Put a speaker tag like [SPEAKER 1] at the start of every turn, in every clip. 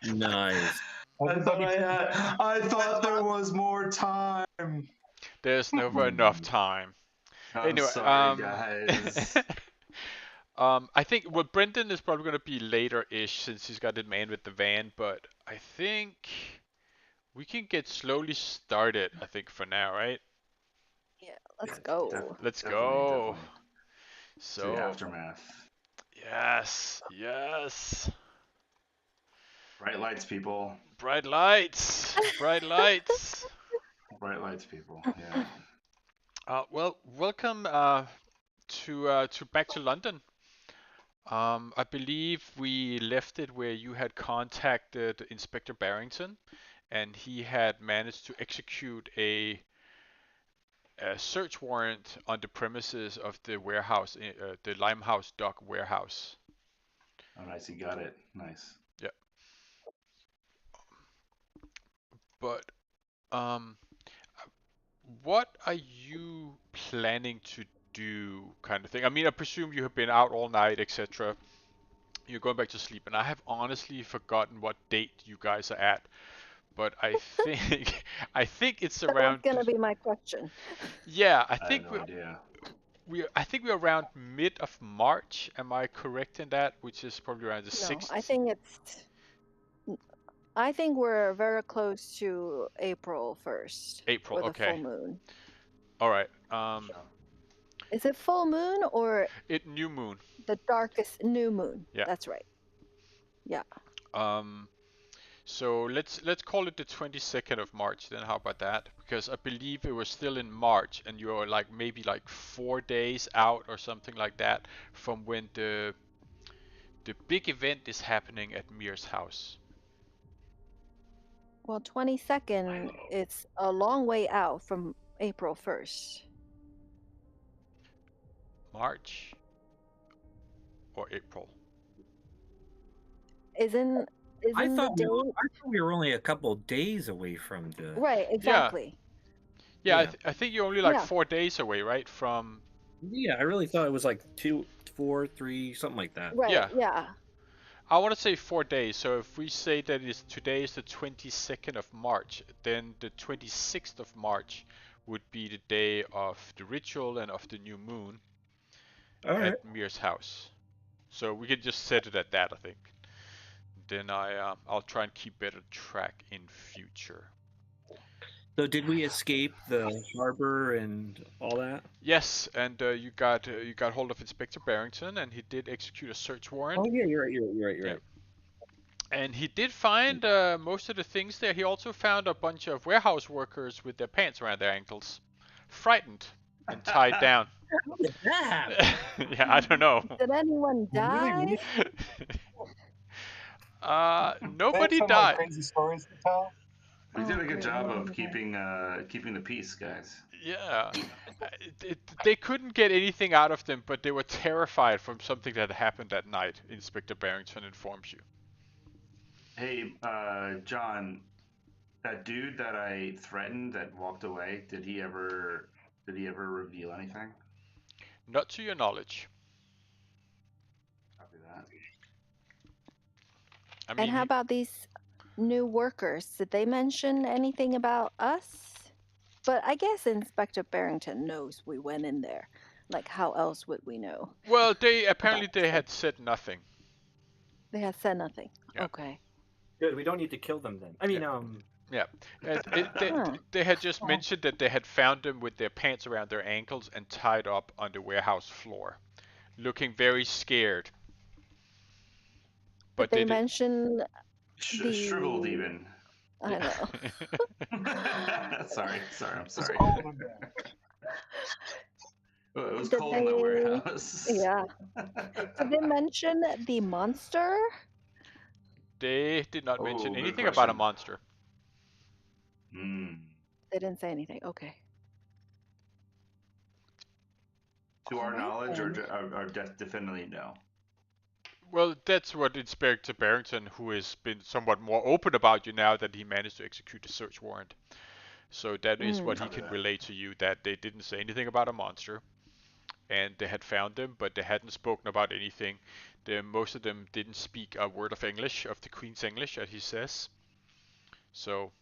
[SPEAKER 1] Nice.
[SPEAKER 2] I thought there was more time.
[SPEAKER 3] There's never enough time.
[SPEAKER 2] I'm
[SPEAKER 3] Anyway,
[SPEAKER 2] sorry, guys.
[SPEAKER 3] I think Brendan is probably gonna be later-ish since he's got the man with the van, but I think we can get slowly started. I think for now, right?
[SPEAKER 4] Yeah, let's go.
[SPEAKER 3] Let's
[SPEAKER 2] Definitely,
[SPEAKER 3] go.
[SPEAKER 2] definitely. To the
[SPEAKER 3] So
[SPEAKER 2] aftermath.
[SPEAKER 3] yes.
[SPEAKER 2] Bright lights, people.
[SPEAKER 3] Bright lights. Bright lights.
[SPEAKER 2] Bright lights, people. Yeah.
[SPEAKER 3] Well, welcome to back to London. I believe we left it where you had contacted Inspector Barrington, and he had managed to execute a search warrant on the premises of the warehouse, the Limehouse dock warehouse.
[SPEAKER 2] Oh, nice. You got it. Nice.
[SPEAKER 3] Yeah. But what are you planning to do, kind of thing? I mean, I presume you have been out all night, etc. You're going back to sleep, and I have honestly forgotten what date you guys are at. But I think I think it's
[SPEAKER 4] That was
[SPEAKER 3] around.
[SPEAKER 4] gonna be my question.
[SPEAKER 3] Yeah, I
[SPEAKER 2] I
[SPEAKER 3] think
[SPEAKER 2] have no idea.
[SPEAKER 3] we're around mid of March. Am I correct in that? Which is probably around the
[SPEAKER 4] No,
[SPEAKER 3] 6th.
[SPEAKER 4] I think we're very close to April 1st.
[SPEAKER 3] April,
[SPEAKER 4] or the
[SPEAKER 3] okay.
[SPEAKER 4] full moon.
[SPEAKER 3] All right.
[SPEAKER 4] Is it full moon or
[SPEAKER 3] New moon.
[SPEAKER 4] the darkest new moon?
[SPEAKER 3] Yeah.
[SPEAKER 4] That's right. Yeah.
[SPEAKER 3] So let's call it the 22nd of March then. How about that? Because I believe it was still in March, and you're like maybe like 4 days out or something like that from when the big event is happening at Mir's house.
[SPEAKER 4] Well, 22nd, it's a long way out from April 1st.
[SPEAKER 3] March or April?
[SPEAKER 4] Isn't
[SPEAKER 1] I
[SPEAKER 4] the
[SPEAKER 1] thought
[SPEAKER 4] date?
[SPEAKER 1] we were only a couple days away from the.
[SPEAKER 4] Right, exactly.
[SPEAKER 3] Yeah. I think you're only like
[SPEAKER 4] Yeah.
[SPEAKER 3] 4 days away, right? From
[SPEAKER 1] Yeah, I really thought it was like 2, 4, 3, something like that.
[SPEAKER 4] Right.
[SPEAKER 3] Yeah.
[SPEAKER 4] Yeah.
[SPEAKER 3] I want to say 4 days. So if we say that today is the 22nd of March, then the 26th of March would be the day of the ritual and of the new moon at Mir's house. So we can just set it at that, I think. Then I'll try and keep better track in future.
[SPEAKER 1] So did we escape the harbor and all that?
[SPEAKER 3] Yes, and you got hold of Inspector Barrington, and he did execute a search warrant.
[SPEAKER 1] Oh yeah, you're right.
[SPEAKER 3] And he did find most of the things there. He also found a bunch of warehouse workers with their pants around their ankles, frightened and tied down.
[SPEAKER 1] How did that happen?
[SPEAKER 3] Yeah, I don't know.
[SPEAKER 4] Did anyone die?
[SPEAKER 3] Nobody
[SPEAKER 5] Some,
[SPEAKER 3] died.
[SPEAKER 5] crazy stories to tell.
[SPEAKER 2] We did a good job of keeping the peace, guys.
[SPEAKER 3] Yeah, they couldn't get anything out of them, but they were terrified from something that happened that night. Inspector Barrington informs you.
[SPEAKER 2] Hey, John, that dude that I threatened that walked away, did he ever reveal anything?
[SPEAKER 3] Not to your knowledge.
[SPEAKER 2] Copy that.
[SPEAKER 3] I mean,
[SPEAKER 4] And how about these new workers? Did they mention anything about us? But I guess Inspector Barrington knows we went in there. Like, how else would we know?
[SPEAKER 3] Well, they had said nothing.
[SPEAKER 4] They had said nothing.
[SPEAKER 3] Yeah.
[SPEAKER 4] Okay.
[SPEAKER 6] Good. We don't need to kill them then. I mean,
[SPEAKER 3] Yeah, they had just mentioned that they had found them with their pants around their ankles and tied up on the warehouse floor, looking very scared. But
[SPEAKER 4] Did they mention
[SPEAKER 2] shriveled even.
[SPEAKER 4] I know.
[SPEAKER 2] sorry, I'm sorry. It was
[SPEAKER 4] Did
[SPEAKER 2] cold in the warehouse.
[SPEAKER 4] Yeah. Did they mention the monster?
[SPEAKER 3] They did not mention
[SPEAKER 2] good
[SPEAKER 3] anything about a
[SPEAKER 2] question.
[SPEAKER 3] monster.
[SPEAKER 4] They didn't say anything. Okay.
[SPEAKER 2] To our
[SPEAKER 4] Alright
[SPEAKER 2] knowledge,
[SPEAKER 4] then.
[SPEAKER 2] or definitely no.
[SPEAKER 3] Well, that's what Inspector Barrington, who has been somewhat more open about you now that he managed to execute the search warrant. So that is what he can relay to you, that they didn't say anything about a monster. and they had found them, but they hadn't spoken about anything. Most of them didn't speak a word of English, of the Queen's English, as he says. So,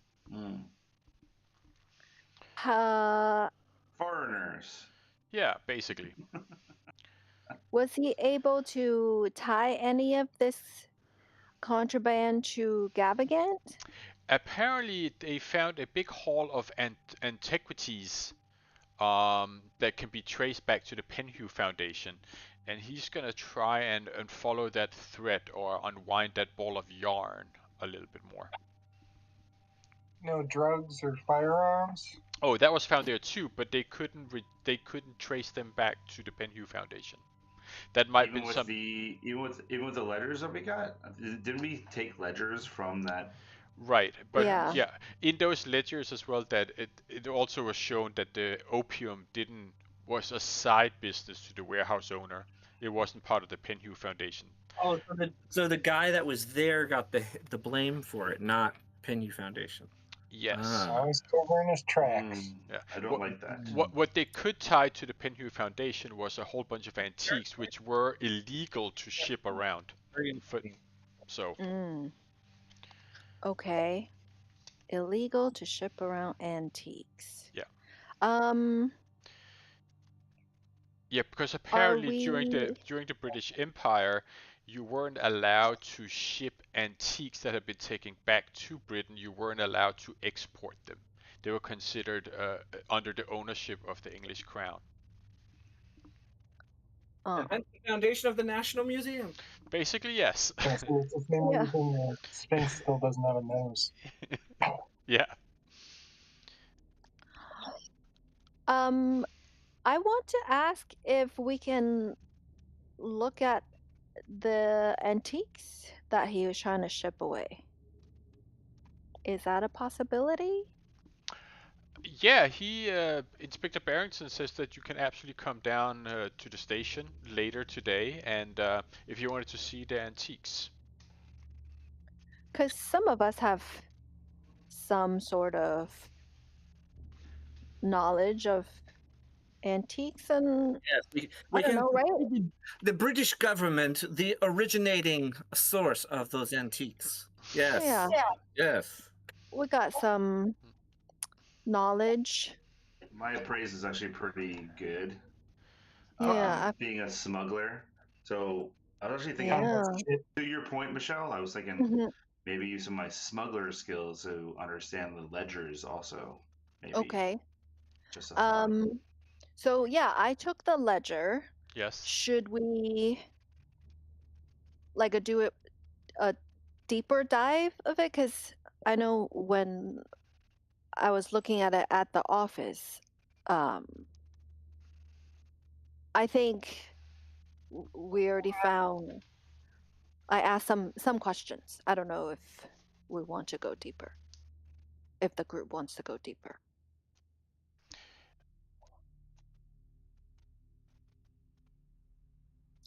[SPEAKER 2] Foreigners.
[SPEAKER 3] yeah, basically.
[SPEAKER 4] Was he able to tie any of this contraband to Gabagant?
[SPEAKER 3] Apparently, they found a big haul of antiquities that can be traced back to the Penhew Foundation, and he's gonna try and follow that thread or unwind that ball of yarn a little bit more.
[SPEAKER 5] No drugs or firearms?
[SPEAKER 3] Oh, that was found there too, but they couldn't trace them back to the Penhew Foundation. That might
[SPEAKER 2] Even
[SPEAKER 3] be
[SPEAKER 2] with
[SPEAKER 3] some.
[SPEAKER 2] even with the ledgers that we got, didn't we take ledgers from that?
[SPEAKER 3] Right, but
[SPEAKER 4] Yeah.
[SPEAKER 3] yeah, in those ledgers as well, that it also was shown that the opium was a side business to the warehouse owner. It wasn't part of the Penhew Foundation.
[SPEAKER 1] Oh, so the guy that was there got the blame for it, not Penny Foundation.
[SPEAKER 3] Yes.
[SPEAKER 1] Ah.
[SPEAKER 5] Always covering his tracks.
[SPEAKER 3] Yeah.
[SPEAKER 2] I don't like that.
[SPEAKER 3] What they could tie to the Penhew Foundation was a whole bunch of antiques which were illegal to ship around. So.
[SPEAKER 4] Okay. Illegal to ship around antiques.
[SPEAKER 3] Yeah. Yeah, because apparently during the British Empire, you weren't allowed to ship antiques that had been taken back to Britain. You weren't allowed to export them. They were considered under the ownership of the English crown.
[SPEAKER 6] And that's the foundation of the National Museum.
[SPEAKER 3] Basically, yes.
[SPEAKER 5] Yeah, so it's the same reason the Sphinx still doesn't have a nose.
[SPEAKER 3] Yeah.
[SPEAKER 4] I want to ask if we can look at the antiques that he was trying to ship away. Is that a possibility?
[SPEAKER 3] Yeah, Inspector Barrington says that you can actually come down to the station later today, and if you wanted to see the antiques.
[SPEAKER 4] Because some of us have some sort of knowledge of antiques, and
[SPEAKER 1] yes,
[SPEAKER 4] I don't know, right?
[SPEAKER 1] The British government, the originating source of those antiques. Yes.
[SPEAKER 4] Yeah.
[SPEAKER 1] Yes.
[SPEAKER 4] We got some knowledge.
[SPEAKER 2] My appraise is actually pretty good.
[SPEAKER 4] Yeah.
[SPEAKER 2] Being a smuggler. So I was actually thinking, to your point, Michelle, I was thinking maybe use some of my smuggler skills to understand the ledgers also. Maybe.
[SPEAKER 4] Okay.
[SPEAKER 2] Just a thought.
[SPEAKER 4] So yeah, I took the ledger.
[SPEAKER 3] Yes.
[SPEAKER 4] Should we do a deeper dive of it? Because I know when I was looking at it at the office, I think we already found. I asked some questions. I don't know if we want to go deeper. If the group wants to go deeper.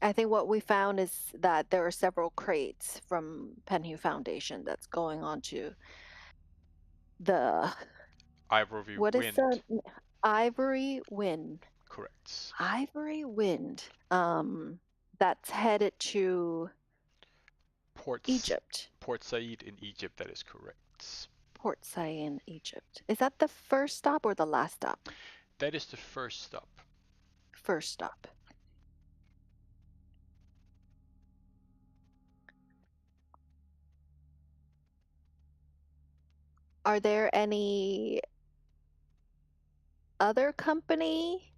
[SPEAKER 4] I think what we found is that there are several crates from Penhew Foundation that's going on to the
[SPEAKER 3] Ivory
[SPEAKER 4] what
[SPEAKER 3] Wind.
[SPEAKER 4] is the Ivory Wind?
[SPEAKER 3] Correct.
[SPEAKER 4] Ivory Wind. That's headed to Egypt.
[SPEAKER 3] Port Said in Egypt. That is correct.
[SPEAKER 4] Port Said in Egypt. Is that the first stop or the last stop?
[SPEAKER 3] That is the first stop.
[SPEAKER 4] First stop. Are there any other company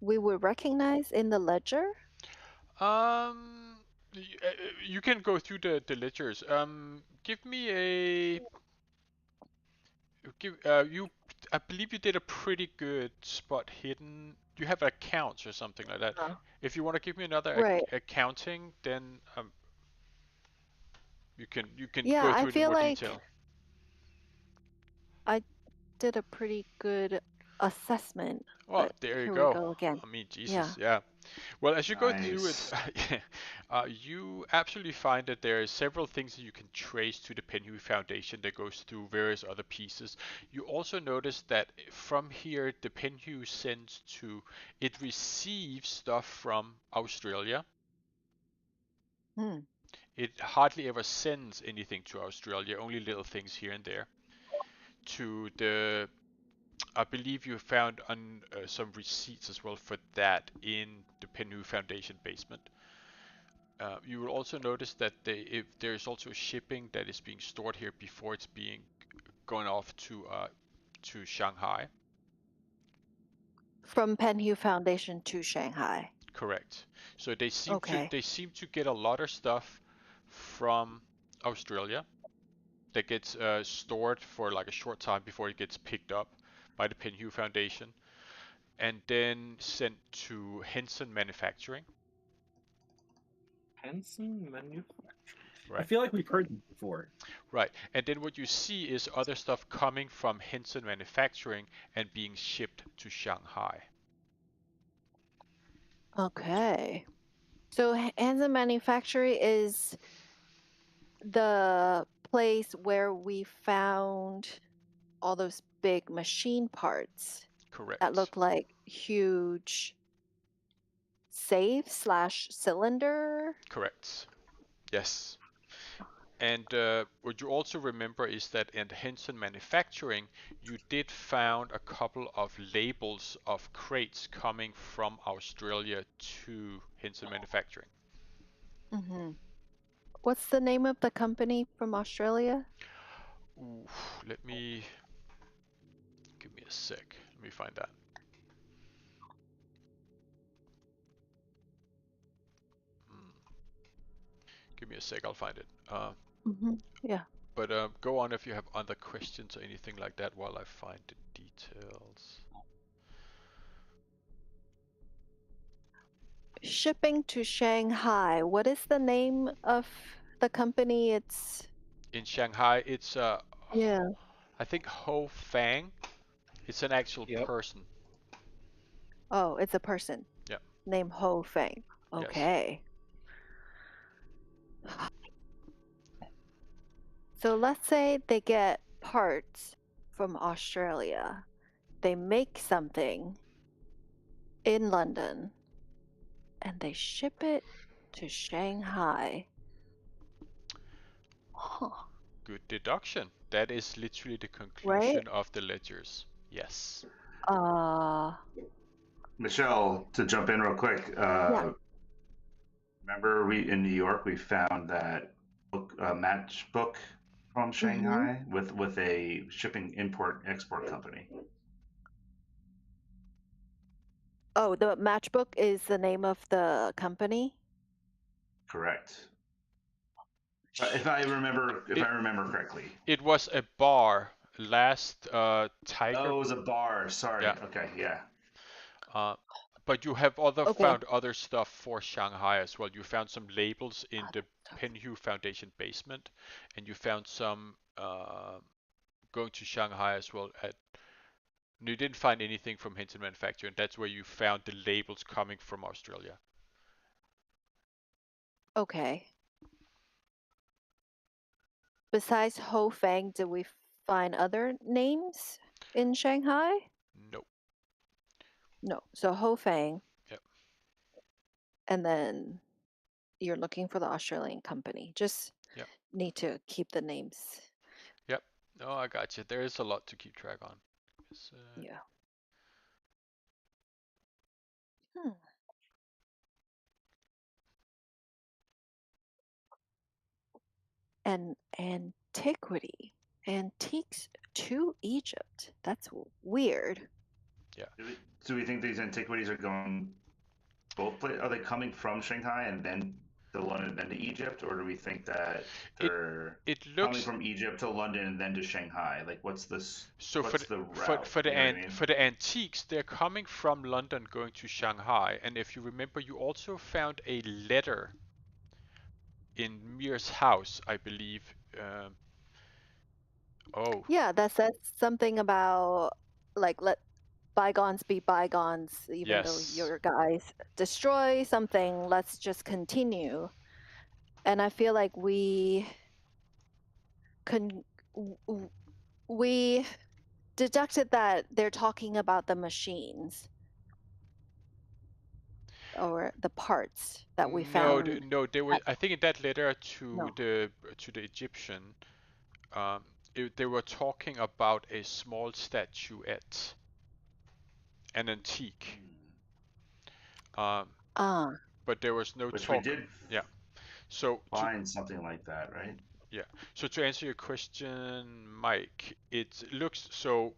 [SPEAKER 4] we would recognize in the ledger?
[SPEAKER 3] You can go through the ledgers. Give me a. I believe you did a pretty good spot hidden. You have accounts or something like that. If you want to give me another accounting, then you can go through it in more detail.
[SPEAKER 4] I did a pretty good assessment.
[SPEAKER 3] Well, there you
[SPEAKER 4] here
[SPEAKER 3] go.
[SPEAKER 4] We go again.
[SPEAKER 3] I mean, Jesus, yeah. Well, as you go through it,
[SPEAKER 2] Nice.
[SPEAKER 3] you absolutely find that there are several things that you can trace to the Penhu Foundation that goes through various other pieces. You also notice that from here, the Penhu sends to, it receives stuff from Australia.
[SPEAKER 4] Hmm.
[SPEAKER 3] It hardly ever sends anything to Australia, only little things here and there. To the, I believe you found on some receipts as well for that in the Penhu Foundation basement. You will also notice that if there's also shipping that is being stored here before it's being going off to Shanghai.
[SPEAKER 4] From Penhu Foundation to Shanghai.
[SPEAKER 3] Correct. So they seem
[SPEAKER 4] Okay.
[SPEAKER 3] to get a lot of stuff from Australia that gets stored for like a short time before it gets picked up by the Penhu Foundation, and then sent to Henson Manufacturing.
[SPEAKER 1] Henson Manufacturing. I
[SPEAKER 3] Right.
[SPEAKER 1] feel like we've heard them before.
[SPEAKER 3] Right. And then what you see is other stuff coming from Henson Manufacturing and being shipped to Shanghai.
[SPEAKER 4] Okay. So Hansa Manufacturing is the place where we found all those big machine parts
[SPEAKER 3] Correct.
[SPEAKER 4] that look like huge safe/cylinder.
[SPEAKER 3] Correct. Yes. And what you also remember is that in Henson Manufacturing, you did found a couple of labels of crates coming from Australia to Henson Manufacturing.
[SPEAKER 4] Mm-hmm. What's the name of the company from Australia?
[SPEAKER 3] Ooh, give me a sec. Let me find that. Give me a sec. I'll find it.
[SPEAKER 4] Yeah.
[SPEAKER 3] But go on if you have other questions or anything like that while I find the details.
[SPEAKER 4] Shipping to Shanghai. What is the name of the company? It's
[SPEAKER 3] In Shanghai, it's
[SPEAKER 4] yeah.
[SPEAKER 3] I think Ho Fang. It's an actual
[SPEAKER 1] Yep.
[SPEAKER 3] person.
[SPEAKER 4] Oh, it's a person.
[SPEAKER 3] Yeah.
[SPEAKER 4] Named Ho Fang.
[SPEAKER 3] Yes.
[SPEAKER 4] Okay. So let's say they get parts from Australia. They make something in London and they ship it to Shanghai. Huh.
[SPEAKER 3] Good deduction. That is literally the conclusion of the ledgers. Yes.
[SPEAKER 2] Michelle, to jump in real quick,
[SPEAKER 4] Yeah.
[SPEAKER 2] remember in New York we found that matchbook from Shanghai with a shipping import export company.
[SPEAKER 4] Oh, the matchbook is the name of the company?
[SPEAKER 2] Correct. If I remember correctly.
[SPEAKER 3] It was a bar. Last Tiger.
[SPEAKER 2] Oh, it was a bar. Sorry.
[SPEAKER 3] Yeah.
[SPEAKER 2] Okay. Yeah.
[SPEAKER 3] But you have found other stuff for Shanghai as well. You found some labels in the Penhu Foundation basement, and you found some going to Shanghai as well. You didn't find anything from Hinton Manufacturing. That's where you found the labels coming from Australia.
[SPEAKER 4] Okay. Besides Ho Fang, did we find other names in Shanghai?
[SPEAKER 3] No.
[SPEAKER 4] No. So Ho Fang.
[SPEAKER 3] Yep.
[SPEAKER 4] And then you're looking for the Australian company. Just need to keep the names.
[SPEAKER 3] Yep. No, I got you. There is a lot to keep track on.
[SPEAKER 4] Yeah. And antiquity. Antiques to Egypt. That's weird.
[SPEAKER 3] Yeah.
[SPEAKER 2] Do we think these antiquities are going both places? Are they coming from Shanghai and then to London and then to Egypt, or do we think that they're coming from Egypt to London and then to Shanghai? Like, what's this?
[SPEAKER 3] So
[SPEAKER 2] what's the route?
[SPEAKER 3] for the antiques, they're coming from London going to Shanghai. And if you remember, you also found a letter in Mir's house, I believe.
[SPEAKER 4] Yeah, that says something about like bygones be bygones, even though your guys destroy something, let's just continue. And I feel like we deducted that they're talking about the machines or the parts that we found.
[SPEAKER 3] No, they were. I think in that letter to the Egyptian, they were talking about a small statuette, an antique. But there was no
[SPEAKER 2] Which
[SPEAKER 3] talk.
[SPEAKER 2] We did.
[SPEAKER 3] Yeah. So
[SPEAKER 2] find something like that, right?
[SPEAKER 3] Yeah. So to answer your question, Mike, it looks so.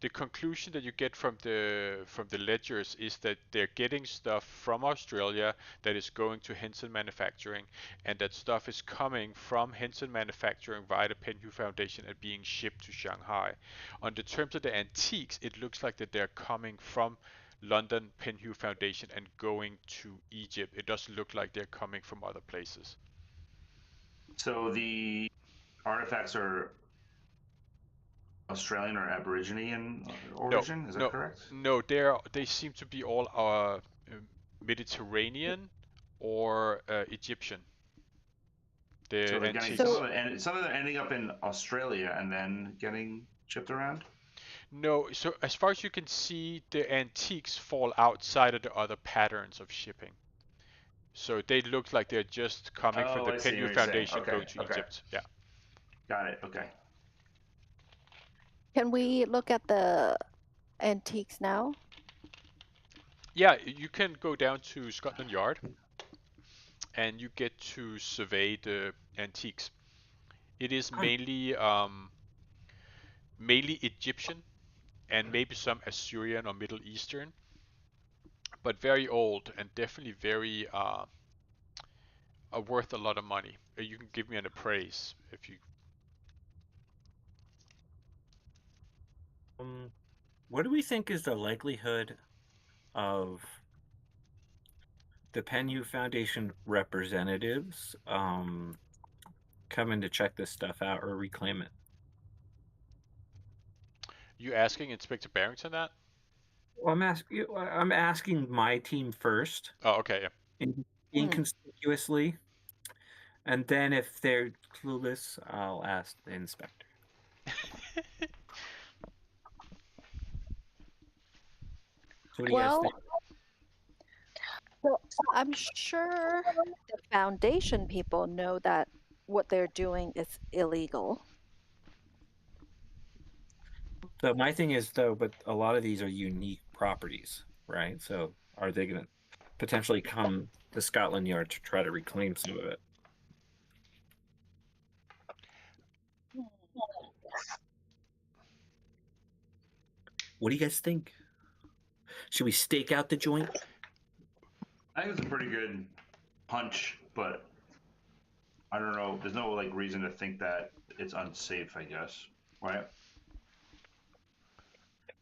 [SPEAKER 3] The conclusion that you get from the ledgers is that they're getting stuff from Australia that is going to Henson Manufacturing, and that stuff is coming from Henson Manufacturing via the Penhu Foundation and being shipped to Shanghai. On the terms of the antiques, it looks like that they're coming from London Penhu Foundation and going to Egypt. It doesn't look like they're coming from other places.
[SPEAKER 2] So the artifacts are Australian or Aborigine in origin, is that correct?
[SPEAKER 3] No, they seem to be all Mediterranean or Egyptian.
[SPEAKER 2] So they're getting some of them ending up in Australia and then getting shipped around?
[SPEAKER 3] No, so as far as you can see, the antiques fall outside of the other patterns of shipping. So they look like they're just coming from the Penhu Foundation going to Egypt. Yeah.
[SPEAKER 2] Got it. Okay.
[SPEAKER 4] Can we look at the antiques now?
[SPEAKER 3] Yeah, you can go down to Scotland Yard and you get to survey the antiques. It is mainly Egyptian and maybe some Assyrian or Middle Eastern, but very old and definitely very worth a lot of money. You can give me an appraise if you.
[SPEAKER 1] What do we think is the likelihood of the Penhu Foundation representatives coming to check this stuff out or reclaim it?
[SPEAKER 3] You asking Inspector Barrington that?
[SPEAKER 1] Well, I'm asking my team first.
[SPEAKER 3] Oh, okay, yeah.
[SPEAKER 1] Inconspicuously, and then if they're clueless, I'll ask the inspector. So what do you guys think?
[SPEAKER 4] Well, I'm sure the foundation people know that what they're doing is illegal.
[SPEAKER 1] So my thing is, though, but a lot of these are unique properties, right? So are they going to potentially come to Scotland Yard to try to reclaim some of it? What do you guys think? Should we stake out the joint?
[SPEAKER 2] I think it's a pretty good hunch, but I don't know. There's no reason to think that it's unsafe, I guess. Right?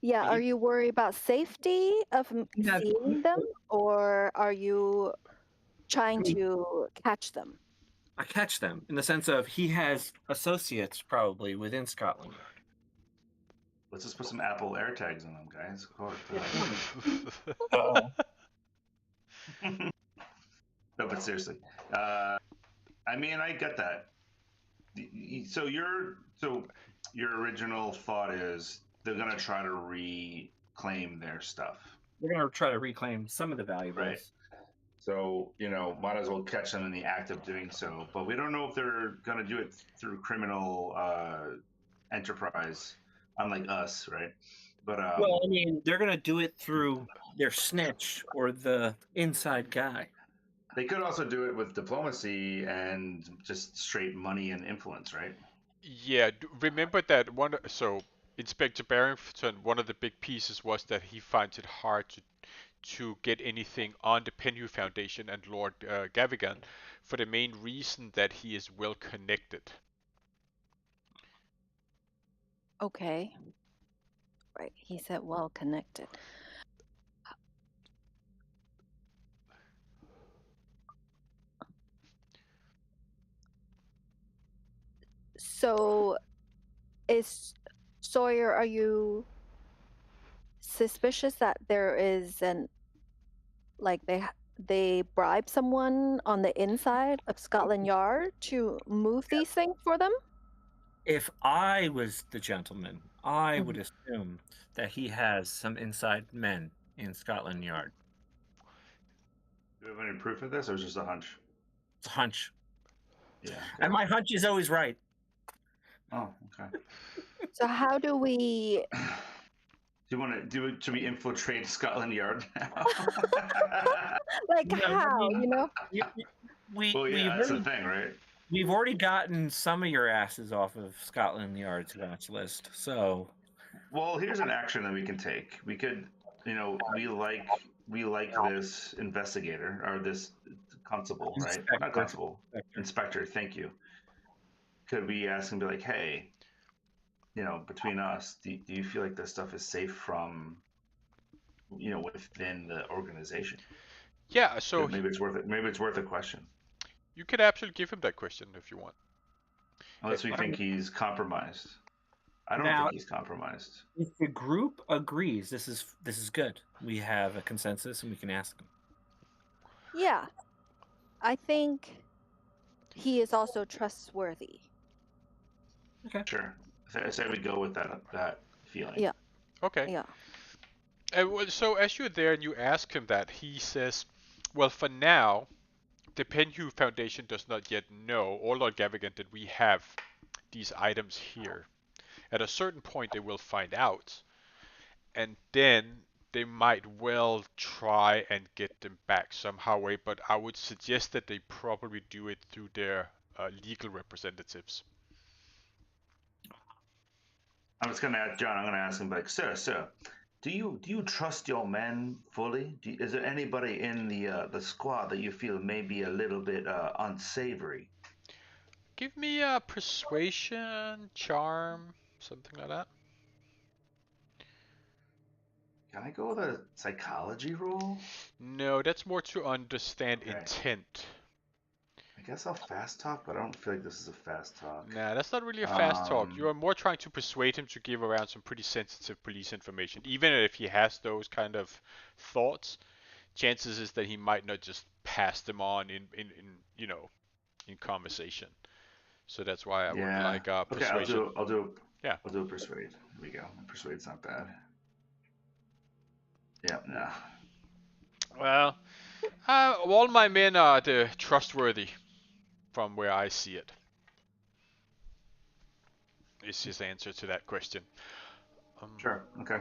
[SPEAKER 4] Yeah, are you worried about safety of seeing them, or are you trying to catch them?
[SPEAKER 1] I catch them in the sense of he has associates probably within Scotland Yard.
[SPEAKER 2] Let's just put some Apple AirTags in them, guys. No, but seriously, I mean, I get that. So your original thought is they're gonna try to reclaim their stuff.
[SPEAKER 1] They're gonna try to reclaim some of the valuables.
[SPEAKER 2] Right. So might as well catch them in the act of doing so. But we don't know if they're gonna do it through criminal enterprise, unlike us, right? But
[SPEAKER 1] well, I mean, they're gonna do it through their snitch or the inside guy.
[SPEAKER 2] They could also do it with diplomacy and just straight money and influence, right?
[SPEAKER 3] Yeah, remember that one. So Inspector Barrington, one of the big pieces was that he finds it hard to get anything on the Penhu Foundation and Lord Gavigan, for the main reason that he is well connected.
[SPEAKER 4] Okay. Right, he said well connected. So, Sawyer, are you suspicious that there is like they bribe someone on the inside of Scotland Yard to move these things for them?
[SPEAKER 1] If I was the gentleman, I would
[SPEAKER 4] Mhm.
[SPEAKER 1] assume that he has some inside men in Scotland Yard.
[SPEAKER 2] Do we have any proof of this, or is it just a hunch?
[SPEAKER 1] It's a hunch.
[SPEAKER 2] Yeah. Okay.
[SPEAKER 1] And my hunch is always right.
[SPEAKER 2] Oh, okay.
[SPEAKER 4] So how do we?
[SPEAKER 2] Do you want to do it? Should we infiltrate Scotland Yard now?
[SPEAKER 4] Like
[SPEAKER 1] No, I
[SPEAKER 4] how?
[SPEAKER 1] mean,
[SPEAKER 4] You know?
[SPEAKER 2] Well, yeah, that's the thing, right?
[SPEAKER 1] We've already gotten some of your asses off of Scotland Yard's watch list, so.
[SPEAKER 2] Well, here's an action that we can take. We could, we like this investigator or this constable, right? Not constable, inspector. Thank you. Could we ask him, be like, hey, between us, do you feel like this stuff is safe from, within the organization?
[SPEAKER 3] Yeah, so
[SPEAKER 2] maybe it's worth it. Maybe it's worth a question.
[SPEAKER 3] You could absolutely give him that question if you want.
[SPEAKER 2] Unless we think he's compromised. I don't think he's compromised.
[SPEAKER 1] If the group agrees, this is good. We have a consensus, and we can ask him.
[SPEAKER 4] Yeah, I think he is also trustworthy.
[SPEAKER 2] Okay. Sure. I say we go with that feeling.
[SPEAKER 4] Yeah.
[SPEAKER 3] Okay.
[SPEAKER 4] Yeah.
[SPEAKER 3] So as you're there and you ask him that, he says, well, for now, the Penhew Foundation does not yet know, or Lord Gavigan, that we have these items here. At a certain point, they will find out, and then they might well try and get them back somehow. But I would suggest that they probably do it through their legal representatives.
[SPEAKER 2] I'm just gonna ask John. I'm gonna ask him, like, sir, do you trust your men fully? Is there anybody in the squad that you feel may be a little bit unsavory?
[SPEAKER 3] Give me a persuasion, charm, something like that.
[SPEAKER 2] Can I go with a psychology roll?
[SPEAKER 3] No, that's more to understand intent.
[SPEAKER 2] I guess I'll fast talk, but I don't feel like this is a fast talk.
[SPEAKER 3] Nah, that's not really a fast talk. You are more trying to persuade him to give around some pretty sensitive police information. Even if he has those kind of thoughts, chances is that he might not just pass them on in conversation. So that's why I would like persuasion.
[SPEAKER 2] Okay, I'll do persuade. Here we go. Persuade's not bad. Yeah, no.
[SPEAKER 3] Well, all my men are trustworthy, from where I see it. Is his answer to that question.
[SPEAKER 2] Sure. Okay.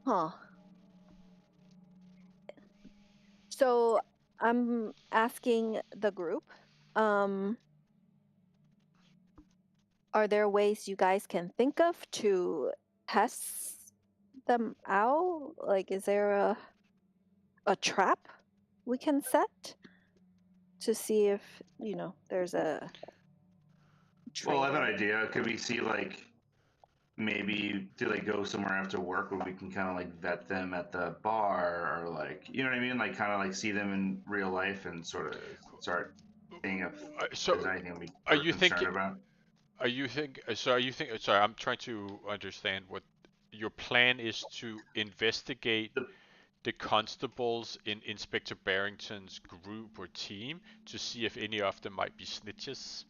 [SPEAKER 4] Huh. So I'm asking the group, are there ways you guys can think of to test them out? Like, is there a trap we can set to see if, there's a
[SPEAKER 2] Well, I have an idea. Could we see, like, maybe do they go somewhere after work where we can kind of like vet them at the bar, or like, you know what I mean, like kind of like see them in real life and sort of start seeing if there's anything we are concerned about.
[SPEAKER 3] Sorry, I'm trying to understand what your plan is, to investigate the constables in Inspector Barrington's group or team to see if any of them might be snitches.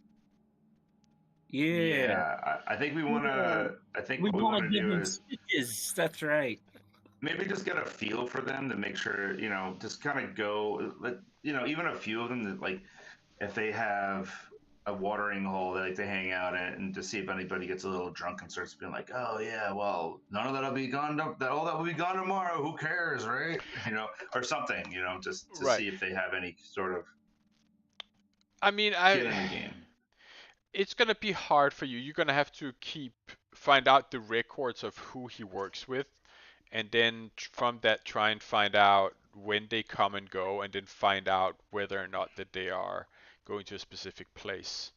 [SPEAKER 2] Yeah, I think we want to. I think what we want to do is
[SPEAKER 1] stitches. That's right.
[SPEAKER 2] Maybe just get a feel for them to make sure, just kind of go. Even a few of them that, like, if they have a watering hole they like to hang out in, and to see if anybody gets a little drunk and starts being like, oh yeah, well, none of that'll be gone. All that will be gone tomorrow. Who cares, right? Or something. Just to see if they have any sort of.
[SPEAKER 3] I mean,
[SPEAKER 2] skin in the game.
[SPEAKER 3] It's gonna be hard for you. You're gonna have to find out the records of who he works with, and then from that try and find out when they come and go, and then find out whether or not that they are going to a specific place.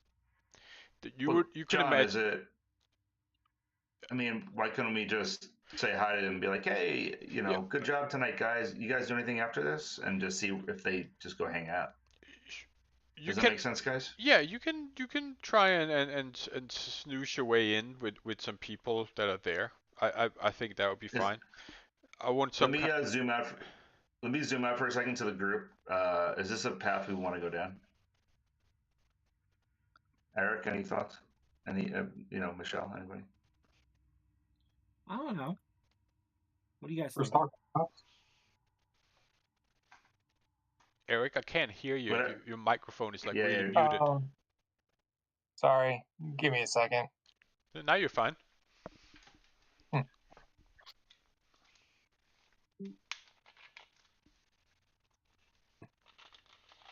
[SPEAKER 3] You can imagine.
[SPEAKER 2] I mean, why couldn't we just say hi to them and be like, hey, good job tonight, guys. You guys do anything after this? And just see if they just go hang out. Does that make sense, guys?
[SPEAKER 3] Yeah, you can try and snooze your way in with some people that are there. I think that would be fine. I want some.
[SPEAKER 2] Let me zoom out. Let me zoom out for a second to the group. Is this a path we want to go down? Eric, any thoughts? Any, Michelle, anybody?
[SPEAKER 6] I don't know. What do you guys
[SPEAKER 5] We're
[SPEAKER 6] think?
[SPEAKER 5] talking
[SPEAKER 3] Eric, I can't hear you. Your microphone is like really
[SPEAKER 2] yeah.
[SPEAKER 3] muted.
[SPEAKER 5] Sorry, give me a second.
[SPEAKER 3] Now you're fine.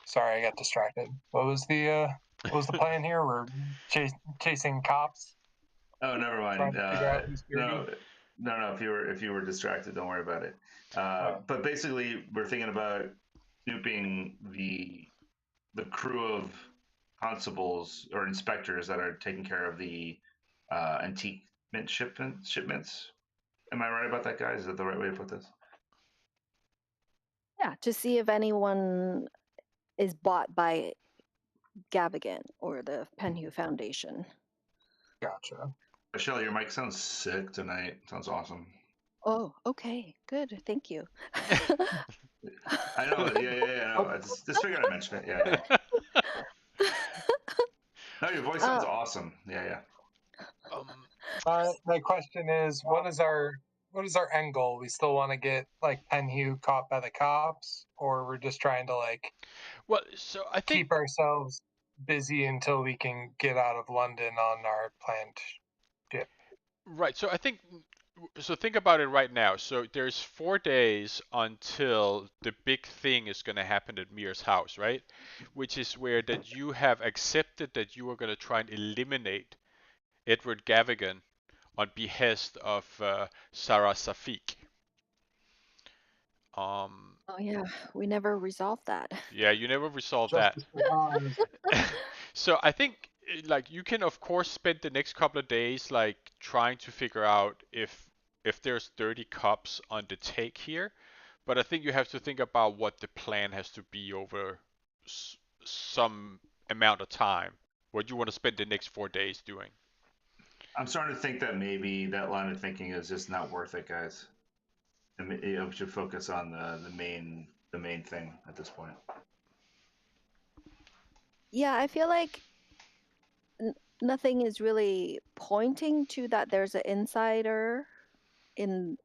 [SPEAKER 5] Sorry, I got distracted. What was the plan here? We're chasing cops.
[SPEAKER 2] Oh, never mind.
[SPEAKER 5] Trying to figure out who's
[SPEAKER 2] no. If you were distracted, don't worry about it. But basically, we're thinking about snooping the crew of constables or inspectors that are taking care of the antique mint shipments. Am I right about that, guys? Is that the right way to put this?
[SPEAKER 4] Yeah, to see if anyone is bought by Gavigan or the Penhew Foundation.
[SPEAKER 5] Gotcha.
[SPEAKER 2] Michelle, your mic sounds sick tonight. Sounds awesome.
[SPEAKER 4] Oh, okay, good. Thank you.
[SPEAKER 2] I know. Yeah. No, I just figured I'd mention it. Yeah. No, your voice sounds awesome. Yeah.
[SPEAKER 5] My question is, what is our end goal? We still want to get like Penhew caught by the cops, or we're just trying to
[SPEAKER 3] I think
[SPEAKER 5] keep ourselves busy until we can get out of London on our planned ship.
[SPEAKER 3] Right. So I think. So think about it right now. So there's 4 days until the big thing is going to happen at Mir's house, right? Which is where that you have accepted that you are going to try and eliminate Edward Gavigan on behest of Sarah Safik.
[SPEAKER 4] Oh yeah, we never resolved that.
[SPEAKER 3] Yeah, you never resolved that. So I think like you can of course spend the next couple of days like trying to figure out if there's 30 cops on the take here, but I think you have to think about what the plan has to be over some amount of time. What you want to spend the next 4 days doing.
[SPEAKER 2] I'm starting to think that maybe that line of thinking is just not worth it, guys. And we should focus on the main thing at this point.
[SPEAKER 4] Yeah, I feel like nothing is really pointing to that there's an insider in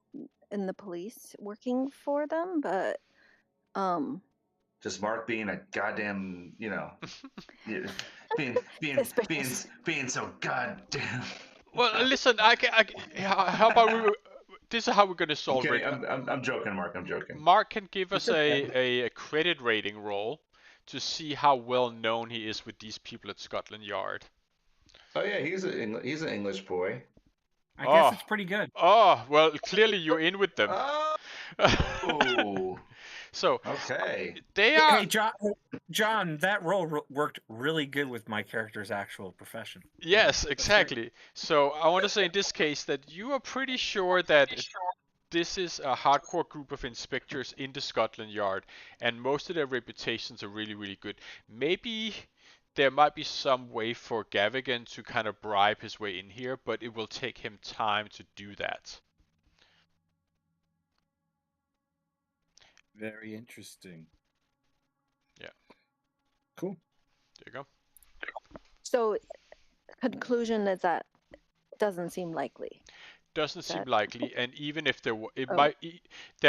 [SPEAKER 4] the police working for them, but
[SPEAKER 2] just Mark being a goddamn, being so goddamn.
[SPEAKER 3] Well, listen, how about this is how we're gonna solve it.
[SPEAKER 2] I'm joking, Mark. I'm joking.
[SPEAKER 3] Mark can give us a credit rating roll to see how well known he is with these people at Scotland Yard.
[SPEAKER 2] Oh yeah, he's an English boy.
[SPEAKER 6] I guess it's pretty good.
[SPEAKER 3] Oh well, clearly you're in with them.
[SPEAKER 2] Oh.
[SPEAKER 3] So
[SPEAKER 2] okay,
[SPEAKER 3] they are.
[SPEAKER 6] Hey, John, that role worked really good with my character's actual profession.
[SPEAKER 3] Yes, exactly. So I want to say in this case that you are pretty sure that this is a hardcore group of inspectors in the Scotland Yard, and most of their reputations are really, really good. Maybe there might be some way for Gavigan to kind of bribe his way in here, but it will take him time to do that.
[SPEAKER 1] Very interesting.
[SPEAKER 3] Yeah.
[SPEAKER 6] Cool.
[SPEAKER 3] There you go.
[SPEAKER 4] So, conclusion is that doesn't seem likely.
[SPEAKER 3] Doesn't seem likely, and even if there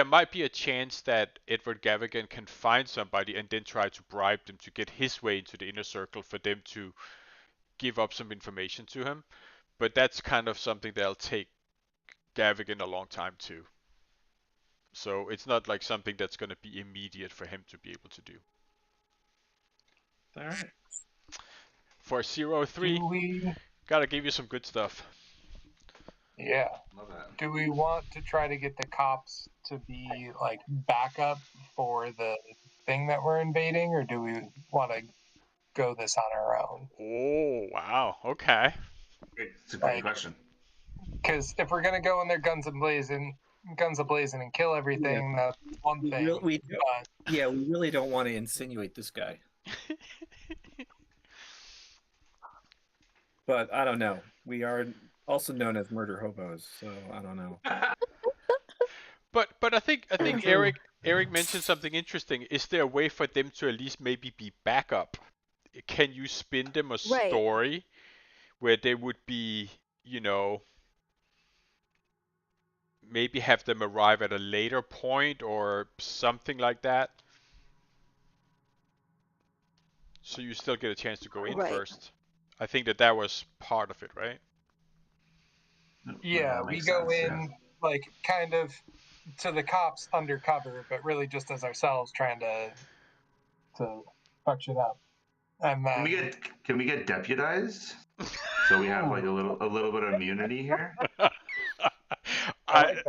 [SPEAKER 3] might be a chance that Edward Gavigan can find somebody and then try to bribe them to get his way into the inner circle for them to give up some information to him. But that's kind of something that'll take Gavigan a long time too. So it's not like something that's going to be immediate for him to be able to do.
[SPEAKER 2] All right.
[SPEAKER 3] For 03, gotta give you some good stuff.
[SPEAKER 5] Yeah.
[SPEAKER 2] Love that.
[SPEAKER 5] Do we want to try to get the cops to be like backup for the thing that we're invading, or do we want to go this on our own?
[SPEAKER 3] Oh, wow. Okay.
[SPEAKER 2] It's a great question.
[SPEAKER 5] Because if we're gonna go in there guns a blazing and kill everything, that's one thing.
[SPEAKER 6] We really don't want to insinuate this guy. But I don't know. We are also known as murder hobos, so I don't know.
[SPEAKER 3] But I think Eric mentioned something interesting. Is there a way for them to at least maybe be backup? Can you spin them a
[SPEAKER 4] Right.
[SPEAKER 3] story where they would be, maybe have them arrive at a later point or something like that? So you still get a chance to go in
[SPEAKER 4] Right.
[SPEAKER 3] first. I think that was part of it, right?
[SPEAKER 5] Yeah,
[SPEAKER 2] that
[SPEAKER 5] we
[SPEAKER 2] makes
[SPEAKER 5] go
[SPEAKER 2] sense,
[SPEAKER 5] in like kind of to the cops undercover, but really just as ourselves trying to fuck shit up. And then
[SPEAKER 2] Can we get deputized? So we have like a little bit of immunity here.
[SPEAKER 5] I like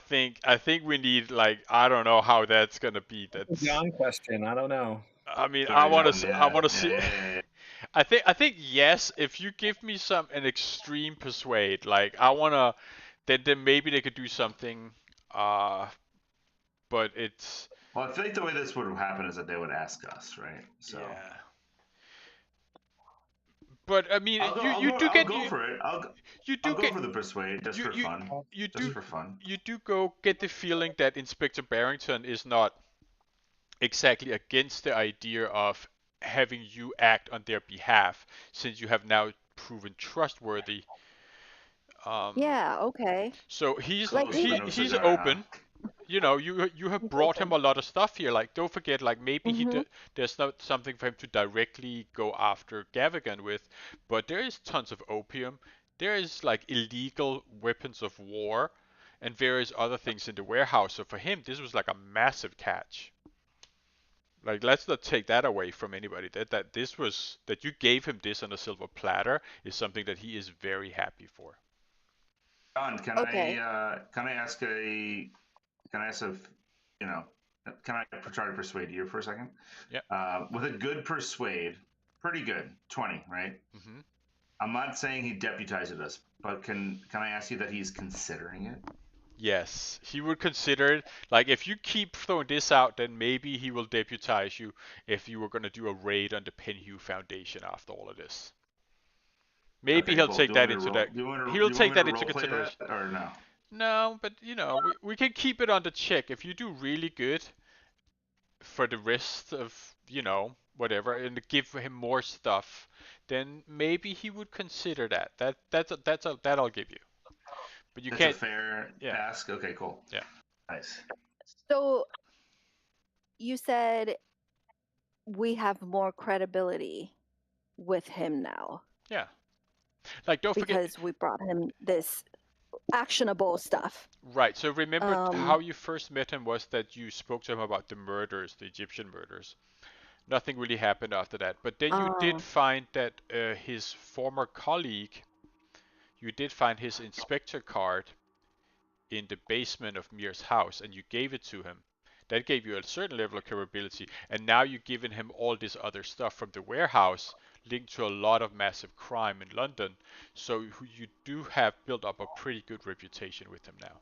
[SPEAKER 5] that.
[SPEAKER 3] I think we need, like, I don't know how that's gonna be.
[SPEAKER 6] That's a John question. I don't know.
[SPEAKER 3] I mean,
[SPEAKER 2] Sorry, John.
[SPEAKER 3] I want to
[SPEAKER 2] Yeah,
[SPEAKER 3] see.
[SPEAKER 2] yeah.
[SPEAKER 3] I think yes. If you give me an extreme persuade, like I wanna, then maybe they could do something. But it's
[SPEAKER 2] Well, I feel like the way this would happen is that they would ask us, right? So
[SPEAKER 3] yeah. But I mean,
[SPEAKER 2] I'll go for it.
[SPEAKER 3] you
[SPEAKER 2] I'll
[SPEAKER 3] do
[SPEAKER 2] go
[SPEAKER 3] get
[SPEAKER 2] for the persuade just
[SPEAKER 3] you
[SPEAKER 2] for
[SPEAKER 3] you
[SPEAKER 2] fun.
[SPEAKER 3] you
[SPEAKER 2] Just
[SPEAKER 3] do
[SPEAKER 2] for fun.
[SPEAKER 3] you do go get the feeling that Inspector Barrington is not exactly against the idea of having you act on their behalf, since you have now proven trustworthy.
[SPEAKER 4] Yeah, okay.
[SPEAKER 3] So he's
[SPEAKER 4] Like
[SPEAKER 2] Close
[SPEAKER 4] we
[SPEAKER 2] but no
[SPEAKER 3] he's
[SPEAKER 2] cigar, huh?
[SPEAKER 3] open. You have
[SPEAKER 4] he's
[SPEAKER 3] brought him
[SPEAKER 4] open.
[SPEAKER 3] a lot of stuff here. Like, don't forget, like, maybe
[SPEAKER 4] Mm-hmm.
[SPEAKER 3] there's not something for him to directly go after Gavigan with, but there is tons of opium. There is like illegal weapons of war, and various other things in the warehouse. So for him, this was like a massive catch. Like, let's not take that away from anybody. That you gave him this on a silver platter is something that he is very happy for.
[SPEAKER 2] John,
[SPEAKER 4] Okay.
[SPEAKER 2] can I ask if can I try to persuade you for a second?
[SPEAKER 3] Yeah.
[SPEAKER 2] With a good persuade, pretty good, 20, right?
[SPEAKER 3] Mm-hmm.
[SPEAKER 2] I'm not saying he deputizes us, but can I ask you that he's considering it?
[SPEAKER 3] Yes, he would consider it. Like, if you keep throwing this out, then maybe he will deputize you if you were going to do a raid on the Penhew Foundation after all of this. Maybe
[SPEAKER 2] Okay,
[SPEAKER 3] he'll
[SPEAKER 2] cool.
[SPEAKER 3] take that into
[SPEAKER 2] Do you
[SPEAKER 3] he'll
[SPEAKER 2] want
[SPEAKER 3] take
[SPEAKER 2] me to
[SPEAKER 3] that into
[SPEAKER 2] role play that
[SPEAKER 3] consideration.
[SPEAKER 2] or no?
[SPEAKER 3] No, but we can keep it on the check. If you do really good for the rest of, whatever, and give him more stuff, then maybe he would consider that. That I'll give you. But you
[SPEAKER 2] That's a
[SPEAKER 3] can't.
[SPEAKER 2] fair
[SPEAKER 3] Yeah.
[SPEAKER 2] ask. Okay, cool.
[SPEAKER 3] Yeah.
[SPEAKER 2] Nice.
[SPEAKER 4] So you said we have more credibility with him now
[SPEAKER 3] Yeah. Like, don't forget.
[SPEAKER 4] because we brought him this actionable stuff.
[SPEAKER 3] Right. So remember
[SPEAKER 4] Um,
[SPEAKER 3] how you first met him was that you spoke to him about the murders, the Egyptian murders. Nothing really happened after that. But then you did
[SPEAKER 4] uh,
[SPEAKER 3] find that his former colleague, you did find his inspector card in the basement of Mir's house, and you gave it to him. That gave you a certain level of capability, and now you've given him all this other stuff from the warehouse linked to a lot of massive crime in London. So you do have built up a pretty good reputation with him now.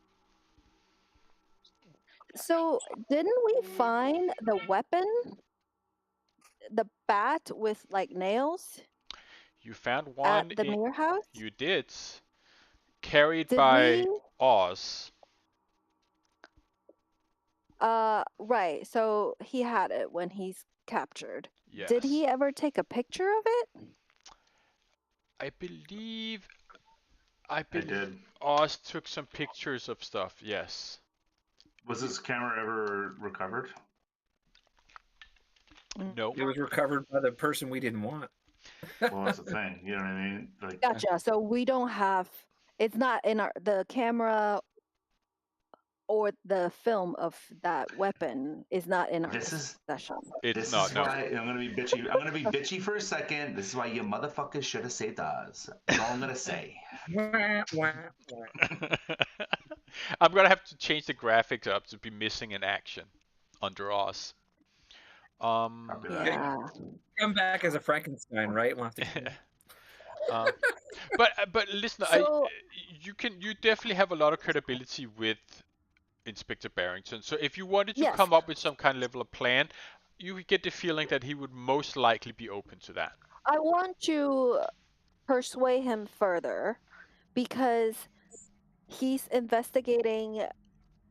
[SPEAKER 4] so didn't we find the weapon, the bat with like nails
[SPEAKER 3] You found
[SPEAKER 4] at
[SPEAKER 3] one
[SPEAKER 4] the Mir house?
[SPEAKER 3] you did, carried
[SPEAKER 4] Did
[SPEAKER 3] by
[SPEAKER 4] we?
[SPEAKER 3] Oz.
[SPEAKER 4] Right. So he had it when he's captured. Did
[SPEAKER 3] Yes.
[SPEAKER 4] he ever take a picture of it?
[SPEAKER 3] I believe
[SPEAKER 2] I did.
[SPEAKER 3] Oz took some pictures of stuff, yes.
[SPEAKER 2] Was this camera ever recovered?
[SPEAKER 3] No.
[SPEAKER 6] It was recovered by the person we didn't want.
[SPEAKER 2] Well, that's the thing. You know what I mean? Like,
[SPEAKER 4] Gotcha. So we don't have. It's not in the camera or the film of that weapon is not in our possession.
[SPEAKER 3] It's not, no.
[SPEAKER 2] Why I'm gonna be bitchy. I'm gonna be bitchy for a second. This is why you motherfuckers should have saved Oz. That's all I'm gonna say.
[SPEAKER 3] I'm gonna have to change the graphics up to be missing in action under Oz.
[SPEAKER 4] Yeah.
[SPEAKER 6] Come back as a Frankenstein, right? We'll have to
[SPEAKER 3] but listen,
[SPEAKER 4] So,
[SPEAKER 3] you definitely have a lot of credibility with Inspector Barrington. So if you wanted to
[SPEAKER 4] yes.
[SPEAKER 3] come up with some kind of level of plan, you would get the feeling that he would most likely be open to that.
[SPEAKER 4] I want to persuade him further because he's investigating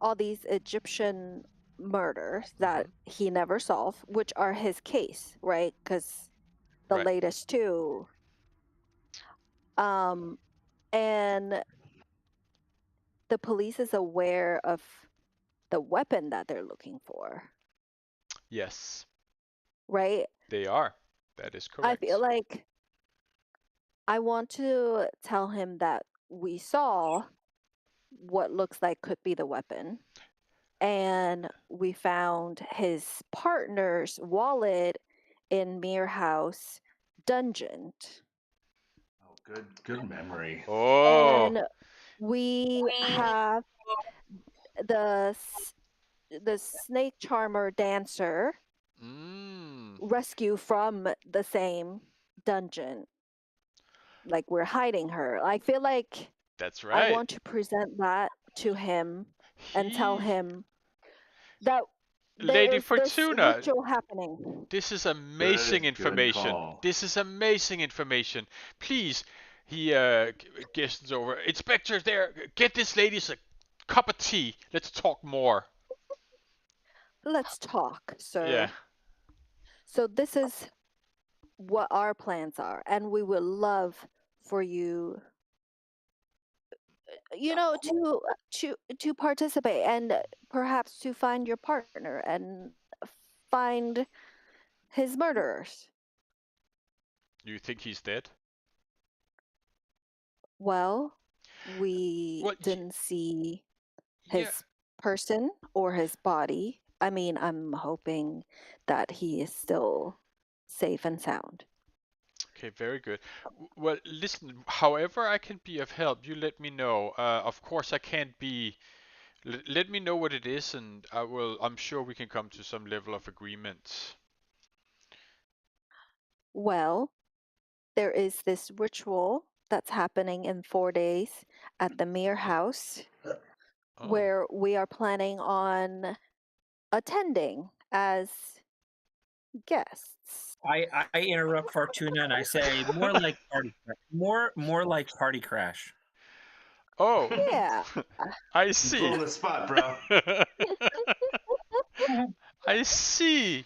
[SPEAKER 4] all these Egyptian murders that he never solved, which are his case, right? Because the
[SPEAKER 3] Right.
[SPEAKER 4] latest two. And the police is aware of the weapon that they're looking for,
[SPEAKER 3] Yes,
[SPEAKER 4] right?
[SPEAKER 3] they are. That is
[SPEAKER 4] I
[SPEAKER 3] correct.
[SPEAKER 4] feel like I want to tell him that we saw what looks like could be the weapon, and we found his partner's wallet in Mythos dungeon.
[SPEAKER 2] Oh, good memory.
[SPEAKER 3] Oh.
[SPEAKER 4] And we have the snake charmer dancer rescue from the same dungeon. Like we're hiding her. I feel like
[SPEAKER 3] That's
[SPEAKER 4] I
[SPEAKER 3] right.
[SPEAKER 4] want to present that to him and tell him that
[SPEAKER 3] Lady
[SPEAKER 4] there's this
[SPEAKER 3] Fortuna,
[SPEAKER 4] ritual happening.
[SPEAKER 3] this is amazing information.
[SPEAKER 2] Call.
[SPEAKER 3] This is amazing information. Please, he gestures over. Inspector, there, get this lady a cup of tea. Let's talk more.
[SPEAKER 4] Let's talk, sir.
[SPEAKER 3] Yeah.
[SPEAKER 4] So this is what our plans are, and we would love for you, to participate and perhaps to find your partner and find his murderers.
[SPEAKER 3] You think he's dead?
[SPEAKER 4] Well, we didn't see his person or his body. I mean, I'm hoping that he is still safe and sound.
[SPEAKER 3] Okay, very good. Well, listen, however I can be of help, you let me know. Of course, I can't be. Let me know what it is, and I'm sure we can come to some level of agreement.
[SPEAKER 4] Well, there is this ritual that's happening in 4 days at the Mythos, where we are planning on attending as guests.
[SPEAKER 6] I interrupt Fortuna and I say more like party crash.
[SPEAKER 3] Oh.
[SPEAKER 4] Yeah.
[SPEAKER 3] I see.
[SPEAKER 2] Pull the spot, bro.
[SPEAKER 3] I see.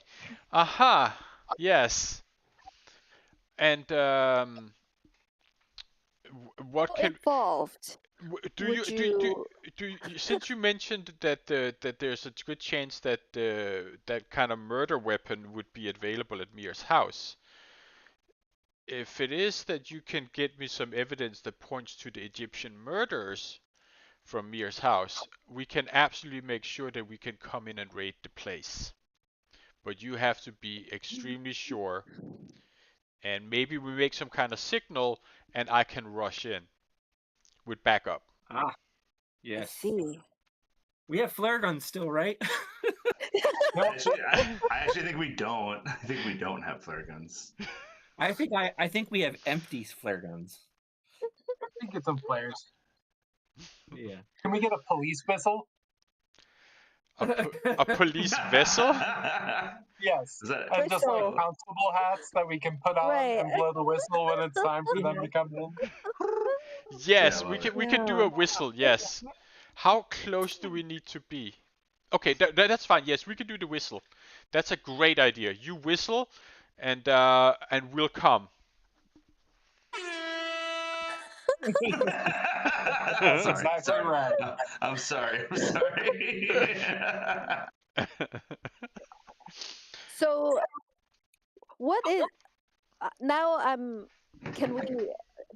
[SPEAKER 3] Aha. Yes. And what can
[SPEAKER 4] involved?
[SPEAKER 3] Since you mentioned that that there's a good chance that that kind of murder weapon would be available at Mir's house. If it is that you can get me some evidence that points to the Egyptian murders from Mir's house, we can absolutely make sure that we can come in and raid the place. But you have to be extremely sure, and maybe we make some kind of signal and I can rush in with backup.
[SPEAKER 6] Ah, yes.
[SPEAKER 4] I see.
[SPEAKER 6] We have flare guns still, right?
[SPEAKER 2] I actually think we don't. I think we don't have flare guns.
[SPEAKER 6] I think we have empty flare guns.
[SPEAKER 5] We get some flares.
[SPEAKER 6] Yeah.
[SPEAKER 5] Can we get a police whistle?
[SPEAKER 3] A police vessel?
[SPEAKER 5] Yes. And just like constable hats that we can put on and blow the whistle when it's time for them to come in.
[SPEAKER 3] Yes, we can do a whistle. Yes. How close do we need to be? Okay, that's fine. Yes, we can do the whistle. That's a great idea. You whistle, and we'll come.
[SPEAKER 5] That's exactly right.
[SPEAKER 2] I'm sorry.
[SPEAKER 4] So, what is now?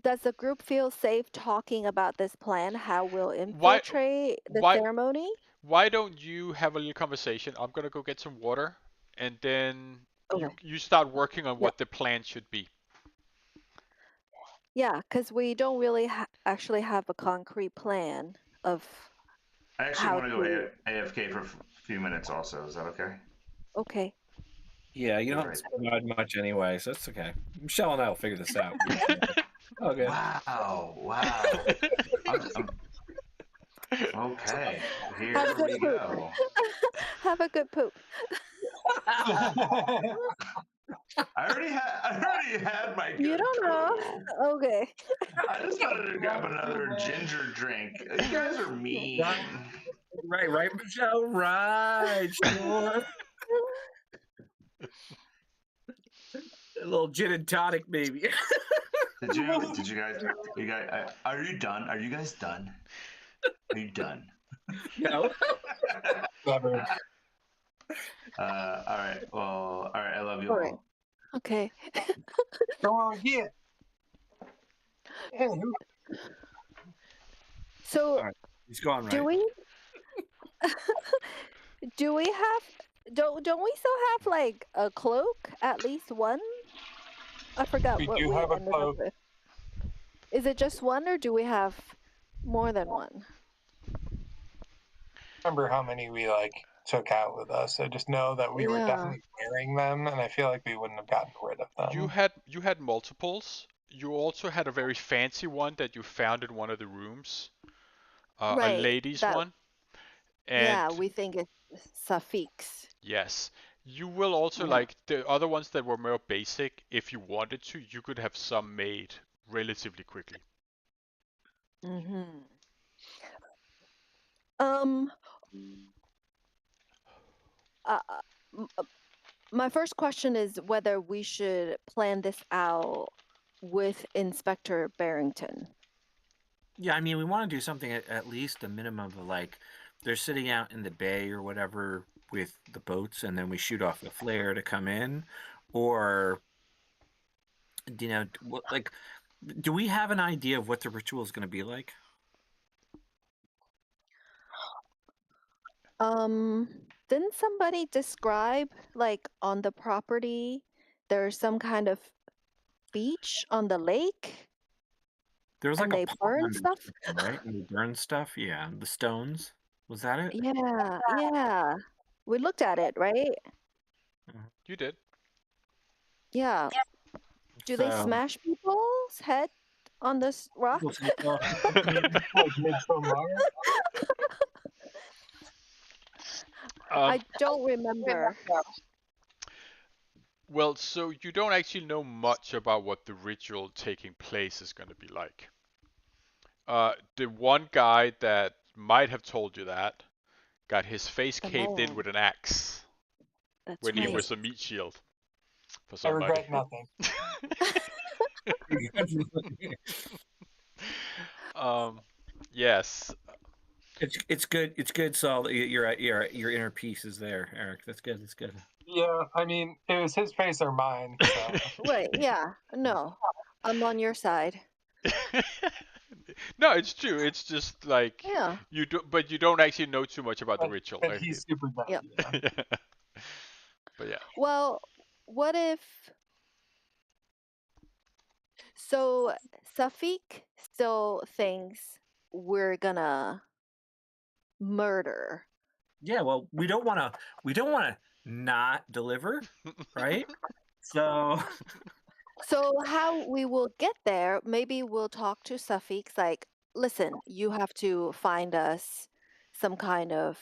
[SPEAKER 4] Does the group feel safe talking about this plan? How we'll infiltrate the ceremony?
[SPEAKER 3] Why don't you have a little conversation? I'm gonna go get some water, and then you start working on what the plan should be.
[SPEAKER 4] Yeah, because we don't really actually have a concrete plan of.
[SPEAKER 2] I actually want to go AFK for a few minutes also. Is that okay?
[SPEAKER 4] Okay.
[SPEAKER 6] Yeah, you don't spend much anyway, so it's okay. Michelle and I will figure this out.
[SPEAKER 2] Okay. Wow. Okay, here we go.
[SPEAKER 4] Have a good poop.
[SPEAKER 2] I already had my good
[SPEAKER 4] You don't
[SPEAKER 2] total.
[SPEAKER 4] know? Okay.
[SPEAKER 2] I just wanted to grab another ginger drink. You guys are mean.
[SPEAKER 6] Right, Michelle? Right, sure. A little gin and tonic, maybe.
[SPEAKER 2] Did you guys, are you done? Are you guys done? Are you done?
[SPEAKER 6] No.
[SPEAKER 5] Never.
[SPEAKER 2] All right. Well, all right. I love you
[SPEAKER 4] All right.
[SPEAKER 2] all.
[SPEAKER 4] Okay.
[SPEAKER 5] Go on, get. Hey,
[SPEAKER 4] So
[SPEAKER 6] All right. He's gone, right?
[SPEAKER 4] do we do we have don't we still have like a cloak, at least one? I forgot
[SPEAKER 5] we
[SPEAKER 4] what
[SPEAKER 5] do
[SPEAKER 4] we
[SPEAKER 5] have a
[SPEAKER 4] ended up
[SPEAKER 5] cloak.
[SPEAKER 4] with. Is it just one, or do we have more than one?
[SPEAKER 5] Remember how many we took out with us. I just know that we were
[SPEAKER 4] Yeah.
[SPEAKER 5] definitely wearing them, and I feel like we wouldn't have gotten rid of them.
[SPEAKER 3] You had multiples. You also had a very fancy one that you found in one of the rooms, a
[SPEAKER 4] Right.
[SPEAKER 3] ladies
[SPEAKER 4] That
[SPEAKER 3] one, and
[SPEAKER 4] yeah, we think it's suffix.
[SPEAKER 3] yes, you will also
[SPEAKER 4] Yeah.
[SPEAKER 3] like the other ones that were more basic. If you wanted to, you could have some made relatively quickly.
[SPEAKER 4] Mm-hmm. Um. Uh, my first question is whether we should plan this out with Inspector Barrington.
[SPEAKER 6] Yeah, I mean, we want to do something at least a minimum of like they're sitting out in the bay or whatever with the boats, and then we shoot off the flare to come in, or like, do we have an idea of what the ritual is going to be like?
[SPEAKER 4] Didn't somebody describe like on the property there's some kind of beach on the lake?
[SPEAKER 6] There was like
[SPEAKER 4] And
[SPEAKER 6] a
[SPEAKER 4] they
[SPEAKER 6] pond
[SPEAKER 4] burn
[SPEAKER 6] or
[SPEAKER 4] stuff?
[SPEAKER 6] something, right? And they burn stuff. Yeah, the stones. Was that it?
[SPEAKER 4] Yeah, yeah. We looked at it, right?
[SPEAKER 3] You did.
[SPEAKER 4] Yeah. Do they
[SPEAKER 6] So
[SPEAKER 4] smash people's head on this rock?
[SPEAKER 6] we'll see. Well,
[SPEAKER 5] Like Midsommar.
[SPEAKER 4] I don't remember.
[SPEAKER 3] Well, so you don't actually know much about what the ritual taking place is going to be like. The one guy that might have told you that got his face
[SPEAKER 4] The
[SPEAKER 3] caved in
[SPEAKER 4] man.
[SPEAKER 3] with an axe
[SPEAKER 4] That's
[SPEAKER 3] when he
[SPEAKER 4] right.
[SPEAKER 3] was a meat shield for
[SPEAKER 5] I
[SPEAKER 3] somebody.
[SPEAKER 5] regret nothing.
[SPEAKER 3] Yes.
[SPEAKER 6] it's good. It's good, Saul. Your inner peace is there, Eric. That's good. That's good.
[SPEAKER 5] Yeah, I mean, it was his face or mine. So.
[SPEAKER 4] Right, yeah. No. I'm on your side.
[SPEAKER 3] No, it's true. It's just like
[SPEAKER 4] Yeah.
[SPEAKER 3] but you don't actually know too much about the
[SPEAKER 5] But,
[SPEAKER 3] ritual.
[SPEAKER 5] but he's super dumb.
[SPEAKER 4] Yep.
[SPEAKER 5] Yeah.
[SPEAKER 3] But yeah.
[SPEAKER 4] Well, what if so Safik still thinks we're gonna murder.
[SPEAKER 6] Yeah. Well, we don't want to not deliver, right? So
[SPEAKER 4] So how we will get there, maybe we'll talk to Safik like, listen, you have to find us some kind of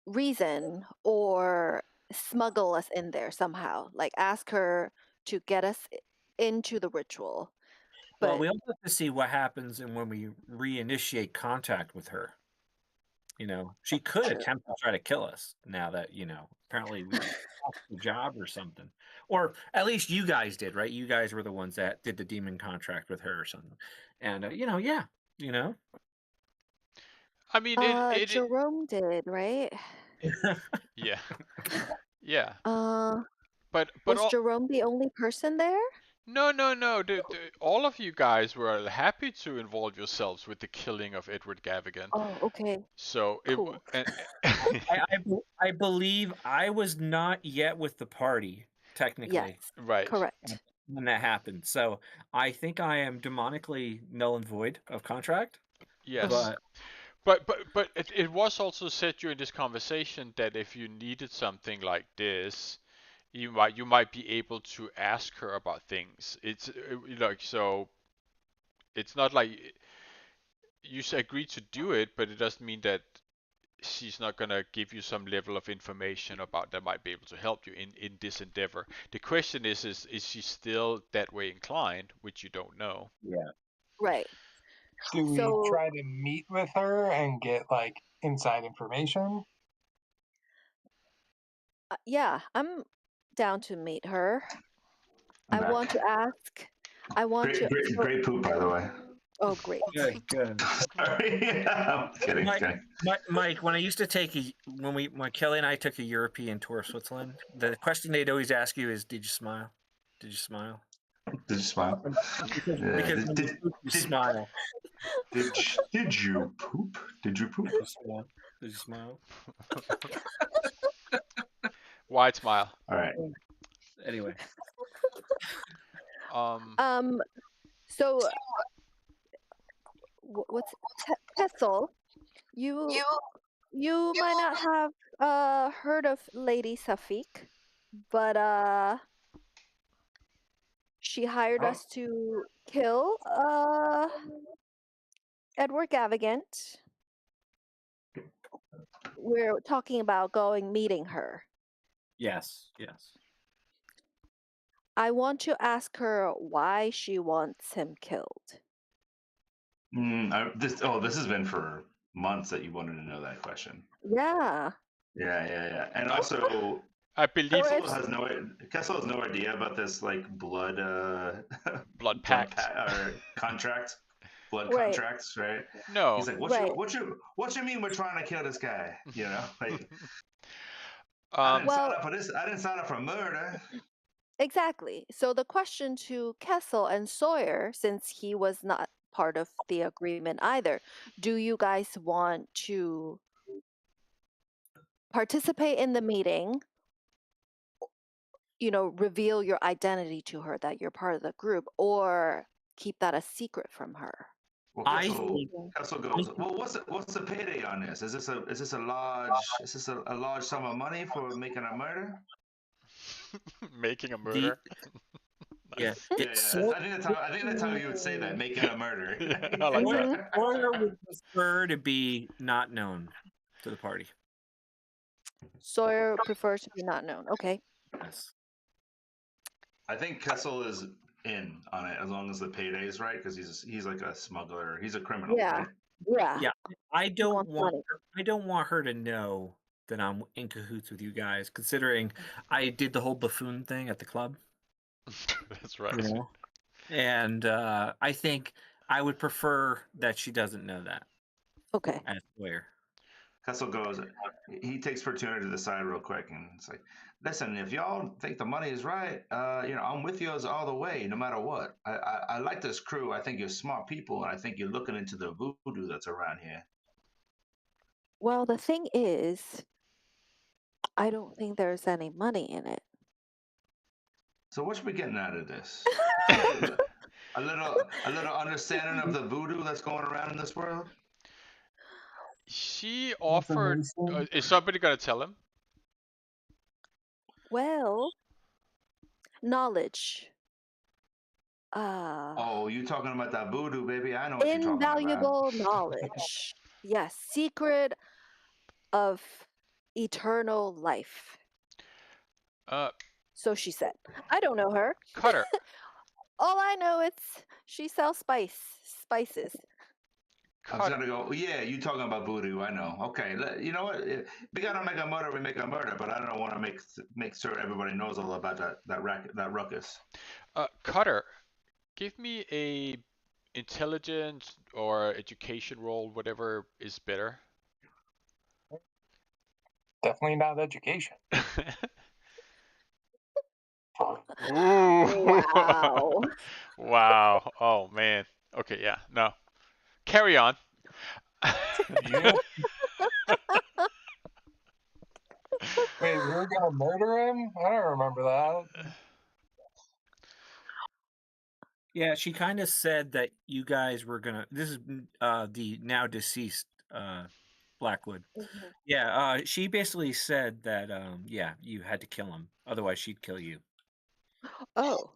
[SPEAKER 4] reason or smuggle us in there somehow. Like ask her to get us into the ritual.
[SPEAKER 6] well,
[SPEAKER 4] But
[SPEAKER 6] we also have to see what happens and when we reinitiate contact with her. She could attempt to try to kill us now that, apparently we lost the job or something. Or at least you guys did, right? You guys were the ones that did the demon contract with her or something. And, yeah,
[SPEAKER 3] I mean,
[SPEAKER 4] Jerome did, right?
[SPEAKER 3] yeah, yeah.
[SPEAKER 4] Uh,
[SPEAKER 3] But
[SPEAKER 4] was Jerome the only person there?
[SPEAKER 3] No. All of you guys were happy to involve yourselves with the killing of Edward Gavigan.
[SPEAKER 4] Oh, okay.
[SPEAKER 3] So
[SPEAKER 4] Cool.
[SPEAKER 6] I believe I was not yet with the party, technically.
[SPEAKER 4] Yes.
[SPEAKER 3] Right.
[SPEAKER 4] Correct.
[SPEAKER 6] When that happened. So I think I am demonically null and void of contract.
[SPEAKER 3] Yes. But it was also said during this conversation that if you needed something like this, you might be able to ask her about things. It's like, so it's not like you agreed to do it, but it doesn't mean that she's not gonna give you some level of information about that might be able to help you in this endeavor. The question is she still that way inclined, which you don't know.
[SPEAKER 6] Yeah.
[SPEAKER 4] Right.
[SPEAKER 5] Do we try to meet with her and get like inside information?
[SPEAKER 4] Yeah, I'm down to meet her.
[SPEAKER 2] I'm
[SPEAKER 4] I
[SPEAKER 2] back.
[SPEAKER 4] want to ask. I want to.
[SPEAKER 2] Great poop, by the way.
[SPEAKER 4] Oh, great.
[SPEAKER 6] Good.
[SPEAKER 2] Sorry, I'm kidding.
[SPEAKER 6] Mike, when I used to take when Kelly and I took a European tour of Switzerland, the question they'd always ask you is, "Did you smile? Did you smile?
[SPEAKER 2] Did you smile?
[SPEAKER 6] Because
[SPEAKER 2] Did
[SPEAKER 6] you smile.
[SPEAKER 2] Did you poop? Did you poop?
[SPEAKER 6] Did you smile?
[SPEAKER 3] Wide smile.
[SPEAKER 2] All right.
[SPEAKER 6] Anyway.
[SPEAKER 4] So what's Kessel? You might not have heard of Lady Safik, but she hired us to kill Edward Gavigant. We're talking about meeting her.
[SPEAKER 6] Yes.
[SPEAKER 4] I want to ask her why she wants him killed.
[SPEAKER 2] This has been for months that you wanted to know that question.
[SPEAKER 4] Yeah.
[SPEAKER 2] Yeah. And also,
[SPEAKER 3] I believe
[SPEAKER 2] Kessel has no idea about this like blood
[SPEAKER 3] pact
[SPEAKER 2] or contract. Blood
[SPEAKER 4] right.
[SPEAKER 2] contracts, right?
[SPEAKER 3] No.
[SPEAKER 2] He's like, what you mean we're trying to kill this guy? You know, like I didn't sign up for this. I didn't sign up for murder.
[SPEAKER 4] Exactly. So the question to Kessel and Sawyer, since he was not part of the agreement either, do you guys want to participate in the meeting, reveal your identity to her that you're part of the group, or keep that a secret from her?
[SPEAKER 2] Well, Kessel goes, well, what's the payday on this? Is this a large sum of money for making a murder?
[SPEAKER 3] Making a murder?
[SPEAKER 6] Yeah.
[SPEAKER 2] I think that's how you would say that, making a murder.
[SPEAKER 3] I like that.
[SPEAKER 6] Sawyer would prefer to be not known to the party.
[SPEAKER 4] Sawyer prefers to be not known. Okay.
[SPEAKER 6] Yes.
[SPEAKER 2] I think Kessel is in on it as long as the payday is right, because he's like a smuggler. He's a criminal.
[SPEAKER 4] Yeah.
[SPEAKER 2] Right?
[SPEAKER 4] Yeah.
[SPEAKER 6] I don't want her to know that I'm in cahoots with you guys, considering I did the whole buffoon thing at the club.
[SPEAKER 3] That's right.
[SPEAKER 6] And I think I would prefer that she doesn't know that.
[SPEAKER 4] Okay.
[SPEAKER 6] As Sawyer.
[SPEAKER 2] Kessel goes, he takes Fortuna to the side real quick, and it's like, listen, if y'all think the money is right, I'm with you all the way, no matter what. I like this crew. I think you're smart people, and I think you're looking into the voodoo that's around here.
[SPEAKER 4] Well, the thing is, I don't think there's any money in it.
[SPEAKER 2] So what should we getting out of this? a little understanding of the voodoo that's going around in this world?
[SPEAKER 3] She offered. Is somebody gonna tell him?
[SPEAKER 4] Well, knowledge.
[SPEAKER 2] Oh, you talking about that voodoo, baby? I know what you're talking about.
[SPEAKER 4] Invaluable knowledge. Yes, secret of eternal life. So she said. I don't know her.
[SPEAKER 3] Cutter.
[SPEAKER 4] All I know is she sells spices.
[SPEAKER 2] I was gonna go, yeah, you talking about voodoo, I know. Okay, you know what? If we gotta make a murder, we make a murder, but I don't want to make sure everybody knows all about that ruckus.
[SPEAKER 3] Cutter, give me a intelligence or education roll, whatever is better.
[SPEAKER 5] Definitely not education.
[SPEAKER 4] Wow.
[SPEAKER 3] Wow. Oh man. Okay, yeah. No. Carry on.
[SPEAKER 5] Wait, we were gonna murder him? I don't remember that.
[SPEAKER 6] Yeah, she kind of said that you guys were gonna. This is the now deceased Blackwood.
[SPEAKER 4] Mm-hmm.
[SPEAKER 6] Yeah, she basically said that you had to kill him, otherwise she'd kill you.
[SPEAKER 4] Oh.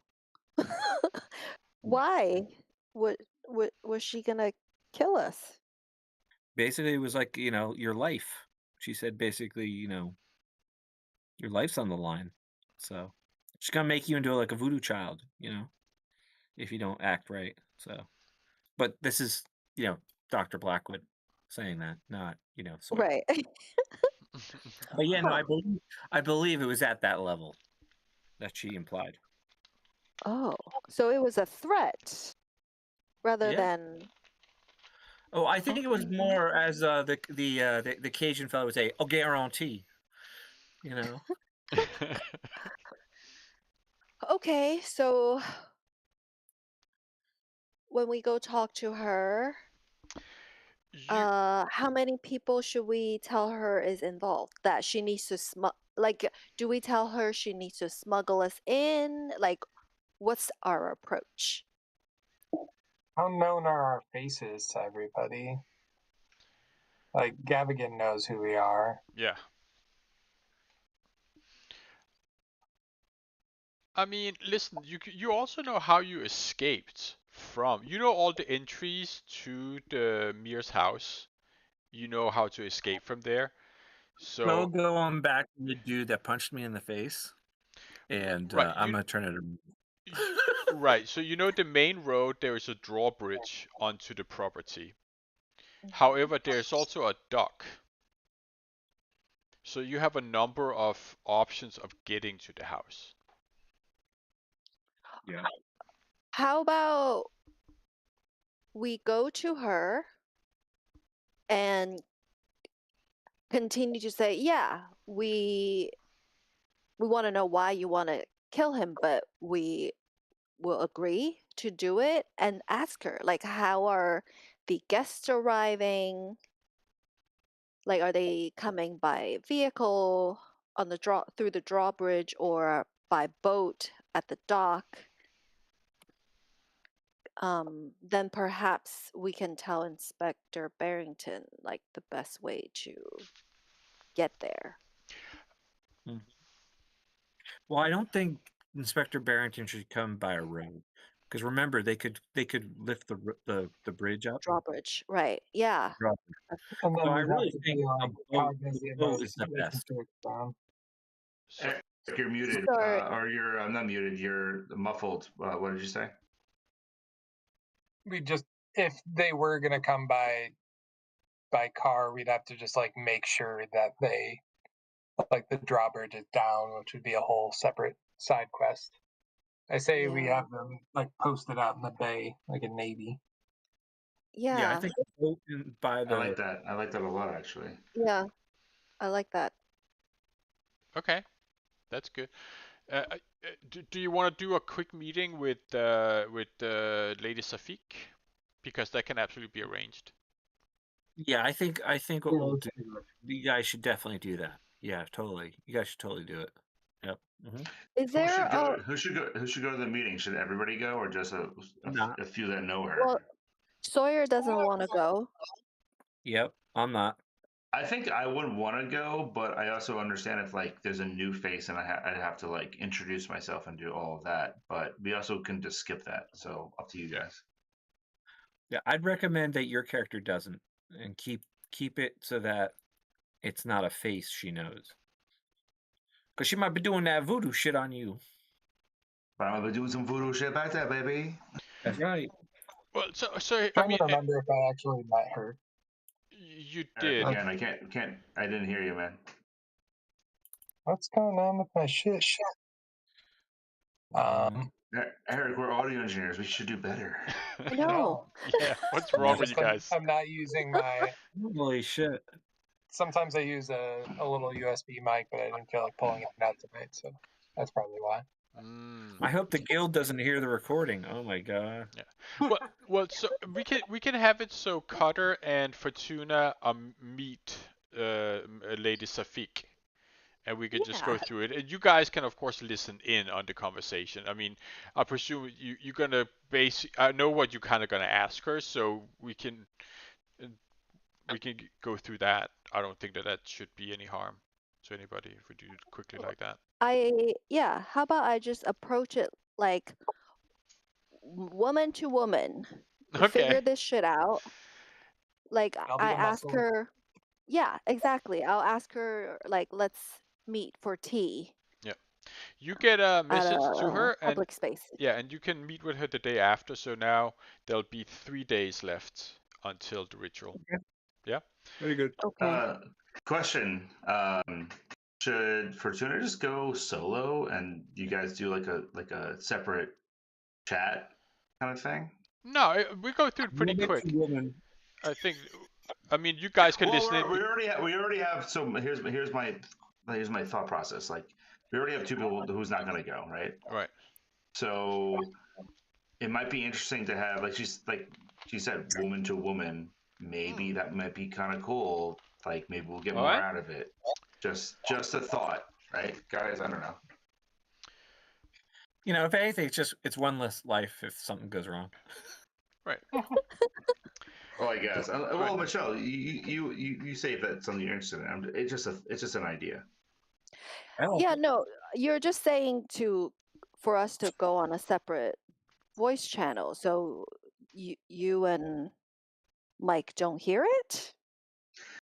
[SPEAKER 4] Why? Was she gonna kill us?
[SPEAKER 6] Basically, it was like your life. She said basically, your life's on the line. So she's gonna make you into like a voodoo child, if you don't act right. So, but this is, Dr. Blackwood saying that, not, Sawyer.
[SPEAKER 4] Right.
[SPEAKER 6] But yeah, no,
[SPEAKER 4] Huh.
[SPEAKER 6] I believe it was at that level that she implied.
[SPEAKER 4] Oh, so it was a threat rather
[SPEAKER 6] Yeah.
[SPEAKER 4] than.
[SPEAKER 6] Oh, I think it was more as the Cajun fellow would say, "Oh, guarantee,"
[SPEAKER 4] Okay, so when we go talk to her, how many people should we tell her is involved? That she needs to do we tell her she needs to smuggle us in? Like, what's our approach?
[SPEAKER 5] How known are our faces to everybody? Like, Gavigan knows who we are.
[SPEAKER 3] Yeah. I mean, listen, you also know how you escaped from. You know all the entries to the Mir's house. You know how to escape from there.
[SPEAKER 6] So
[SPEAKER 3] So
[SPEAKER 6] go on back to the dude that punched me in the face, and
[SPEAKER 3] right,
[SPEAKER 6] I'm gonna turn it.
[SPEAKER 3] right. So you know the main road. There is a drawbridge onto the property.
[SPEAKER 4] Mhm.
[SPEAKER 3] However, there's also a dock. So you have a number of options of getting to the house.
[SPEAKER 6] Yeah.
[SPEAKER 4] How about we go to her and continue to say, yeah, we want to know why you want to kill him, but we will agree to do it, and ask her, like, how are the guests arriving? Like, are they coming by vehicle on the through the drawbridge or by boat at the dock? Then perhaps we can tell Inspector Barrington like the best way to get there.
[SPEAKER 6] Well, I don't think Inspector Barrington should come by a road, because remember they could lift the bridge up.
[SPEAKER 4] Drawbridge, right? Yeah.
[SPEAKER 5] And
[SPEAKER 6] So
[SPEAKER 5] then
[SPEAKER 6] I
[SPEAKER 5] we'd have
[SPEAKER 6] really
[SPEAKER 5] to
[SPEAKER 6] think
[SPEAKER 5] be
[SPEAKER 6] a
[SPEAKER 5] like cognizant
[SPEAKER 6] boat
[SPEAKER 5] of
[SPEAKER 6] is the
[SPEAKER 5] making
[SPEAKER 6] best.
[SPEAKER 5] sure it's down.
[SPEAKER 3] So
[SPEAKER 2] Eric, you're muted,
[SPEAKER 4] Sorry.
[SPEAKER 2] or you're not muted. You're muffled. What did you say?
[SPEAKER 5] We just, if they were gonna come by car, we'd have to just like make sure that they, like, the drawbridge is down, which would be a whole separate side quest. I say we
[SPEAKER 4] Yeah.
[SPEAKER 5] have them like posted out in the bay, like a navy.
[SPEAKER 6] Yeah, I
[SPEAKER 4] Yeah.
[SPEAKER 6] think a boat by
[SPEAKER 2] I
[SPEAKER 6] the.
[SPEAKER 2] like that. I like that a lot, actually.
[SPEAKER 4] Yeah. I like that.
[SPEAKER 3] okay, that's good. Do you want to do a quick meeting with Lady Safik? Because that can absolutely be arranged.
[SPEAKER 6] Yeah, I think what we'll do. You guys should definitely do that. Yeah, totally. You guys should totally do it. Yep.
[SPEAKER 4] Is there
[SPEAKER 2] Who should go? Who should go to the meeting? Should everybody go, or just a few that know her?
[SPEAKER 4] well, Sawyer doesn't want to go.
[SPEAKER 6] Yep, I'm not.
[SPEAKER 2] I think I would want to go, but I also understand if like there's a new face and I'd have to like introduce myself and do all of that. But we also can just skip that. So up to you guys.
[SPEAKER 6] Yeah, I'd recommend that your character doesn't, and keep it so that it's not a face she knows, because she might be doing that voodoo shit on you.
[SPEAKER 2] But I'm gonna be doing some voodoo shit back there, baby.
[SPEAKER 6] That's right.
[SPEAKER 3] Well, so
[SPEAKER 5] I'm trying to remember if I actually met her.
[SPEAKER 3] You did.
[SPEAKER 2] Again, I can't. I didn't hear you, man.
[SPEAKER 5] What's going on with my shit?
[SPEAKER 2] Eric, we're audio engineers. We should do better.
[SPEAKER 4] I know.
[SPEAKER 3] Yeah, what's wrong with you guys?
[SPEAKER 5] I'm not using my.
[SPEAKER 6] Holy shit.
[SPEAKER 5] Sometimes I use a little USB mic, but I didn't feel like pulling it out tonight, so that's probably why.
[SPEAKER 6] I hope the guild doesn't hear the recording. Oh my god.
[SPEAKER 3] Yeah. Well, so we can have it so Cutter and Fortuna meet Lady Safik, and we can just go through it. And you guys can of course listen in on the conversation. I mean, I presume you're gonna I know what you're kind of gonna ask her, so we can go through that. I don't think that should be any harm to anybody if we do it quickly like that.
[SPEAKER 4] How about I just approach it like woman to woman.
[SPEAKER 3] Okay.
[SPEAKER 4] Figure this shit out. Like, I ask her, Yeah, exactly. I'll ask her, like, let's meet for tea.
[SPEAKER 3] Yeah. You get a message to her, and
[SPEAKER 4] public space.
[SPEAKER 3] yeah, and you can meet with her the day after. So now there'll be 3 days left until the ritual.
[SPEAKER 6] Okay.
[SPEAKER 3] Yeah.
[SPEAKER 6] Very good.
[SPEAKER 4] Okay.
[SPEAKER 2] Question: should Fortuna just go solo, and you guys do like a separate chat kind of thing?
[SPEAKER 3] No, we go through it pretty quick. I think. I mean, you guys can listen in.
[SPEAKER 2] We already have. So here's my thought process. Like, we already have 2 people who's not going to go, right?
[SPEAKER 3] Right.
[SPEAKER 2] So it might be interesting to have, like she said, woman to woman. Maybe that might be kind of cool. Like, maybe we'll get more out of it. Just a thought, right, guys? I don't know.
[SPEAKER 6] You know, if anything, it's one less life if something goes wrong.
[SPEAKER 3] Right.
[SPEAKER 2] Well, I guess. Well, Michelle, you say if that's something you're interested in. It's just an idea.
[SPEAKER 4] Yeah, no, you're just saying for us to go on a separate voice channel, so you and Mike don't hear it?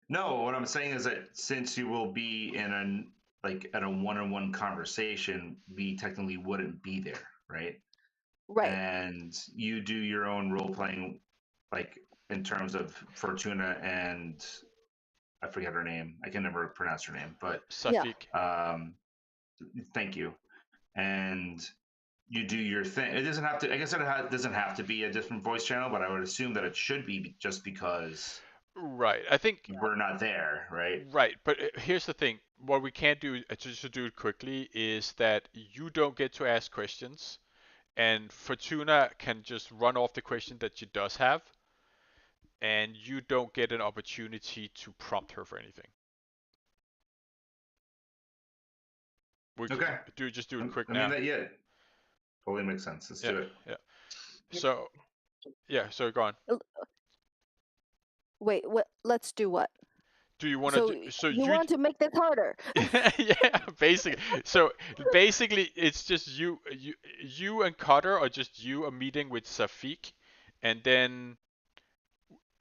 [SPEAKER 2] No, what I'm saying is that since you will be in at a one-on-one conversation, we technically wouldn't be there, right?
[SPEAKER 4] Right.
[SPEAKER 2] And you do your own role playing, like in terms of Fortuna and I forget her name. I can never pronounce her name, but
[SPEAKER 3] Safik.
[SPEAKER 2] Thank you. And you do your thing. It doesn't have to. I guess it doesn't have to be a different voice channel, but I would assume that it should be just because.
[SPEAKER 3] Right. I think
[SPEAKER 2] we're not there, right?
[SPEAKER 3] Right. But here's the thing. What we can't do, just to do it quickly, is that you don't get to ask questions, and Fortuna can just run off the question that she does have, and you don't get an opportunity to prompt her for anything. We
[SPEAKER 2] okay.
[SPEAKER 3] Just do it quick now.
[SPEAKER 2] I mean, yeah, totally makes sense. Let's do it.
[SPEAKER 3] Yeah. So, so go on.
[SPEAKER 4] Wait, what? Let's do what?
[SPEAKER 3] Do you want to?
[SPEAKER 4] So you want to make this harder?
[SPEAKER 3] Yeah, basically. So basically, it's just you and Cutter, or just you a meeting with Safik, and then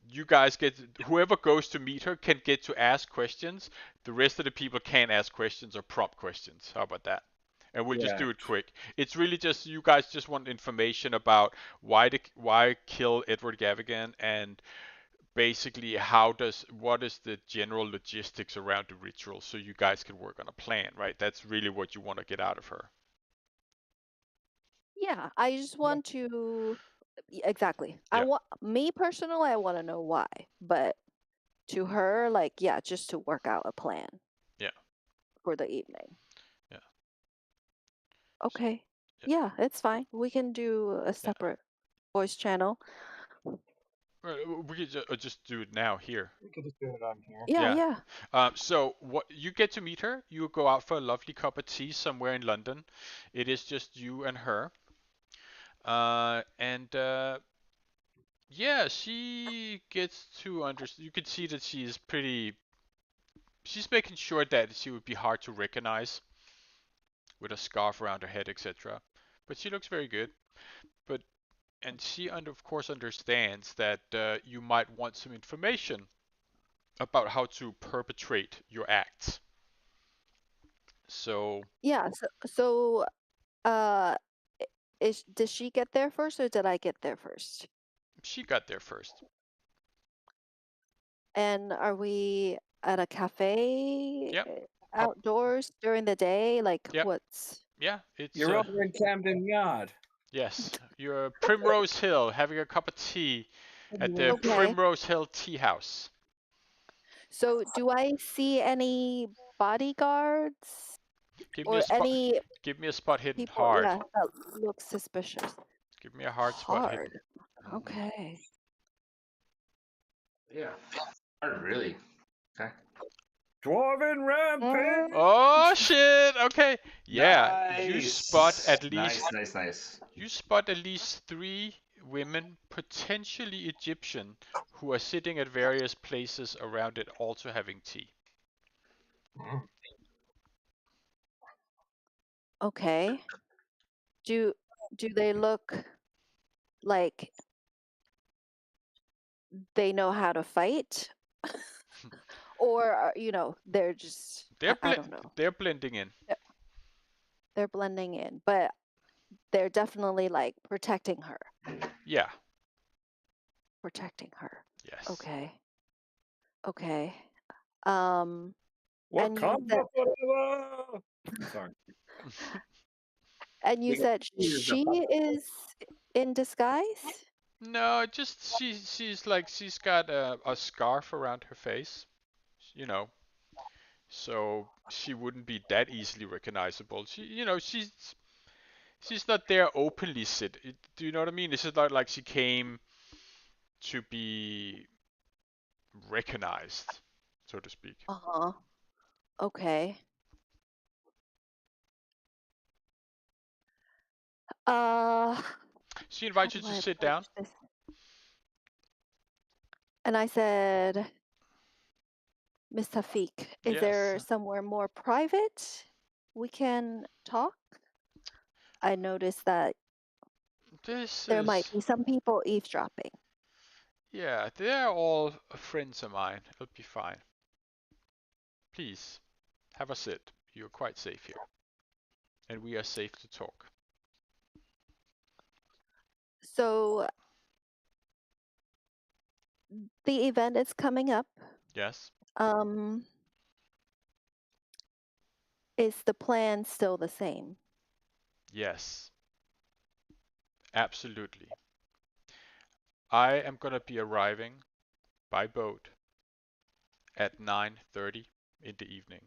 [SPEAKER 3] you guys whoever goes to meet her can get to ask questions. The rest of the people can't ask questions or prompt questions. How about that? And we'll just do it quick. It's really just you guys just want information about why kill Edward Gavigan, and basically what is the general logistics around the ritual, so you guys can work on a plan, right? That's really what you want to get out of her.
[SPEAKER 4] Yeah, I just want to. Exactly. Yeah. Me personally, I want to know why, but to her, like, yeah, just to work out a plan.
[SPEAKER 3] Yeah.
[SPEAKER 4] For the evening.
[SPEAKER 3] Yeah.
[SPEAKER 4] Okay. Yeah, it's fine. We can do a separate voice channel.
[SPEAKER 3] We could just do it now here.
[SPEAKER 5] We could just do it on here.
[SPEAKER 4] Yeah.
[SPEAKER 3] So what you get to meet her. You go out for a lovely cup of tea somewhere in London. It is just you and her. Yeah, she gets to understand. You can see that she's making sure that she would be hard to recognize with a scarf around her head, etc. But she looks very good. And she, of course, understands that you might want some information about how to perpetrate your acts. So
[SPEAKER 4] yeah. So did she get there first, or did I get there first?
[SPEAKER 3] She got there first.
[SPEAKER 4] And are we at a cafe?
[SPEAKER 3] Yep.
[SPEAKER 4] Outdoors during the day? Like, what's?
[SPEAKER 3] Yeah, it's.
[SPEAKER 6] You're over in Camden Yard.
[SPEAKER 3] Yes, you're at Primrose Hill having a cup of tea at the Primrose Hill Tea House.
[SPEAKER 4] So, do I see any bodyguards?
[SPEAKER 3] Give me a spot hidden hard.
[SPEAKER 4] Yeah, that looks suspicious.
[SPEAKER 3] Give me a hard spot hidden.
[SPEAKER 4] Okay.
[SPEAKER 2] Yeah. Hard, really. Okay.
[SPEAKER 6] Dwarven rampage.
[SPEAKER 3] Oh shit! Okay. Yeah.
[SPEAKER 2] Nice.
[SPEAKER 3] You spot at least.
[SPEAKER 2] Nice.
[SPEAKER 3] You spot at least 3 women, potentially Egyptian, who are sitting at various places around it, also having tea.
[SPEAKER 4] Okay. Do they look like they know how to fight? Or they're just I don't know.
[SPEAKER 3] They're blending in.
[SPEAKER 4] They're blending in, but they're definitely like protecting her.
[SPEAKER 3] Yeah.
[SPEAKER 4] Protecting her.
[SPEAKER 3] Yes.
[SPEAKER 4] Okay. Okay.
[SPEAKER 6] What
[SPEAKER 4] and you
[SPEAKER 6] comes
[SPEAKER 4] said,
[SPEAKER 6] forever? Sorry.
[SPEAKER 4] and you said she is in disguise?
[SPEAKER 3] No, just she's got a scarf around her face, so she wouldn't be that easily recognizable. She's not there openly do you know what I mean? This is not like she came to be recognized, so to speak.
[SPEAKER 4] Uh-huh. Okay.
[SPEAKER 3] She invites you to sit down.
[SPEAKER 4] This? And I said, Miss Tafik, is there somewhere more private we can talk? I noticed that there might be some people eavesdropping.
[SPEAKER 3] Yeah, they're all friends of mine. It'll be fine. Please, have a sit. You're quite safe here. And we are safe to talk.
[SPEAKER 4] So, the event is coming up.
[SPEAKER 3] Yes.
[SPEAKER 4] Is the plan still the same?
[SPEAKER 3] Yes. Absolutely. I am going to be arriving by boat at 9:30 in the evening.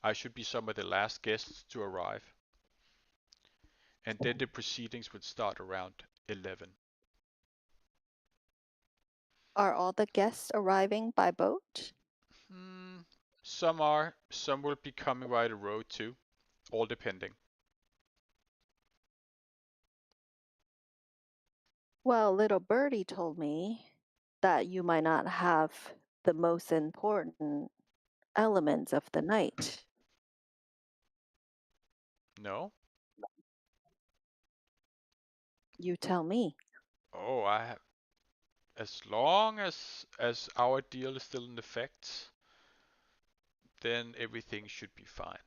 [SPEAKER 3] I should be some of the last guests to arrive. And then the proceedings would start around 11.
[SPEAKER 4] Are all the guests arriving by boat?
[SPEAKER 3] Some are. Some will be coming by the road too. All depending.
[SPEAKER 4] Well, little birdie told me that you might not have the most important elements of the night.
[SPEAKER 3] No?
[SPEAKER 4] You tell me.
[SPEAKER 3] Oh, I have. As long as our deal is still in effect, then everything should be fine.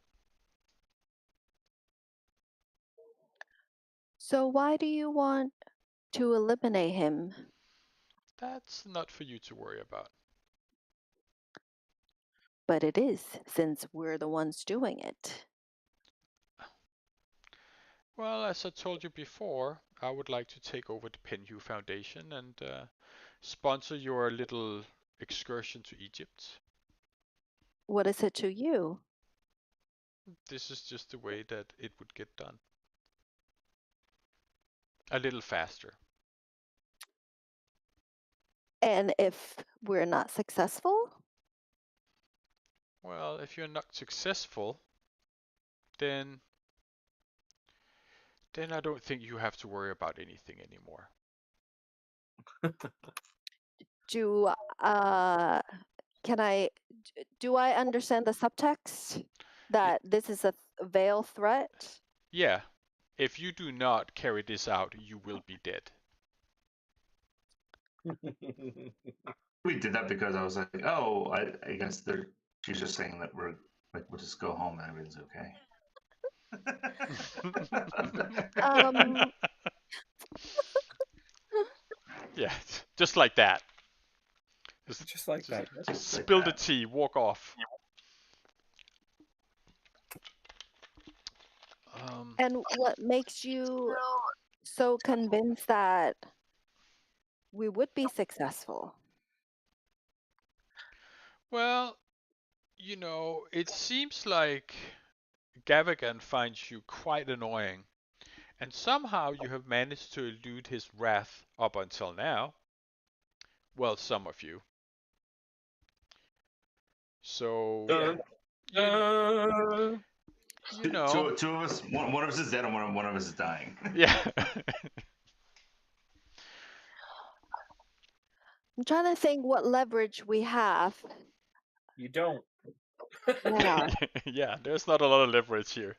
[SPEAKER 4] So why do you want to eliminate him?
[SPEAKER 3] That's not for you to worry about.
[SPEAKER 4] But it is, since we're the ones doing it.
[SPEAKER 3] Well, as I told you before, I would like to take over the Penhu Foundation and sponsor your little excursion to Egypt.
[SPEAKER 4] What is it to you?
[SPEAKER 3] This is just the way that it would get done. A little faster.
[SPEAKER 4] And if we're not successful?
[SPEAKER 3] Well, if you're not successful, then I don't think you have to worry about anything anymore.
[SPEAKER 4] Do I understand the subtext that this is a veil threat?
[SPEAKER 3] Yeah. If you do not carry this out, you will be dead.
[SPEAKER 2] We did that because I was like, oh, I guess she's just saying that we'll just go home and everything's okay.
[SPEAKER 3] Yeah, just like that.
[SPEAKER 6] Just like that.
[SPEAKER 3] Just spill the tea, walk off.
[SPEAKER 4] And what makes you so convinced that we would be successful?
[SPEAKER 3] Well, it seems like Gavagan finds you quite annoying, and somehow you have managed to elude his wrath up until now. Well, some of you. So,
[SPEAKER 2] two of us, one of us is dead and one of us is dying.
[SPEAKER 3] Yeah.
[SPEAKER 4] I'm trying to think what leverage we have.
[SPEAKER 6] You don't.
[SPEAKER 4] Yeah.
[SPEAKER 3] Yeah, there's not a lot of leverage here.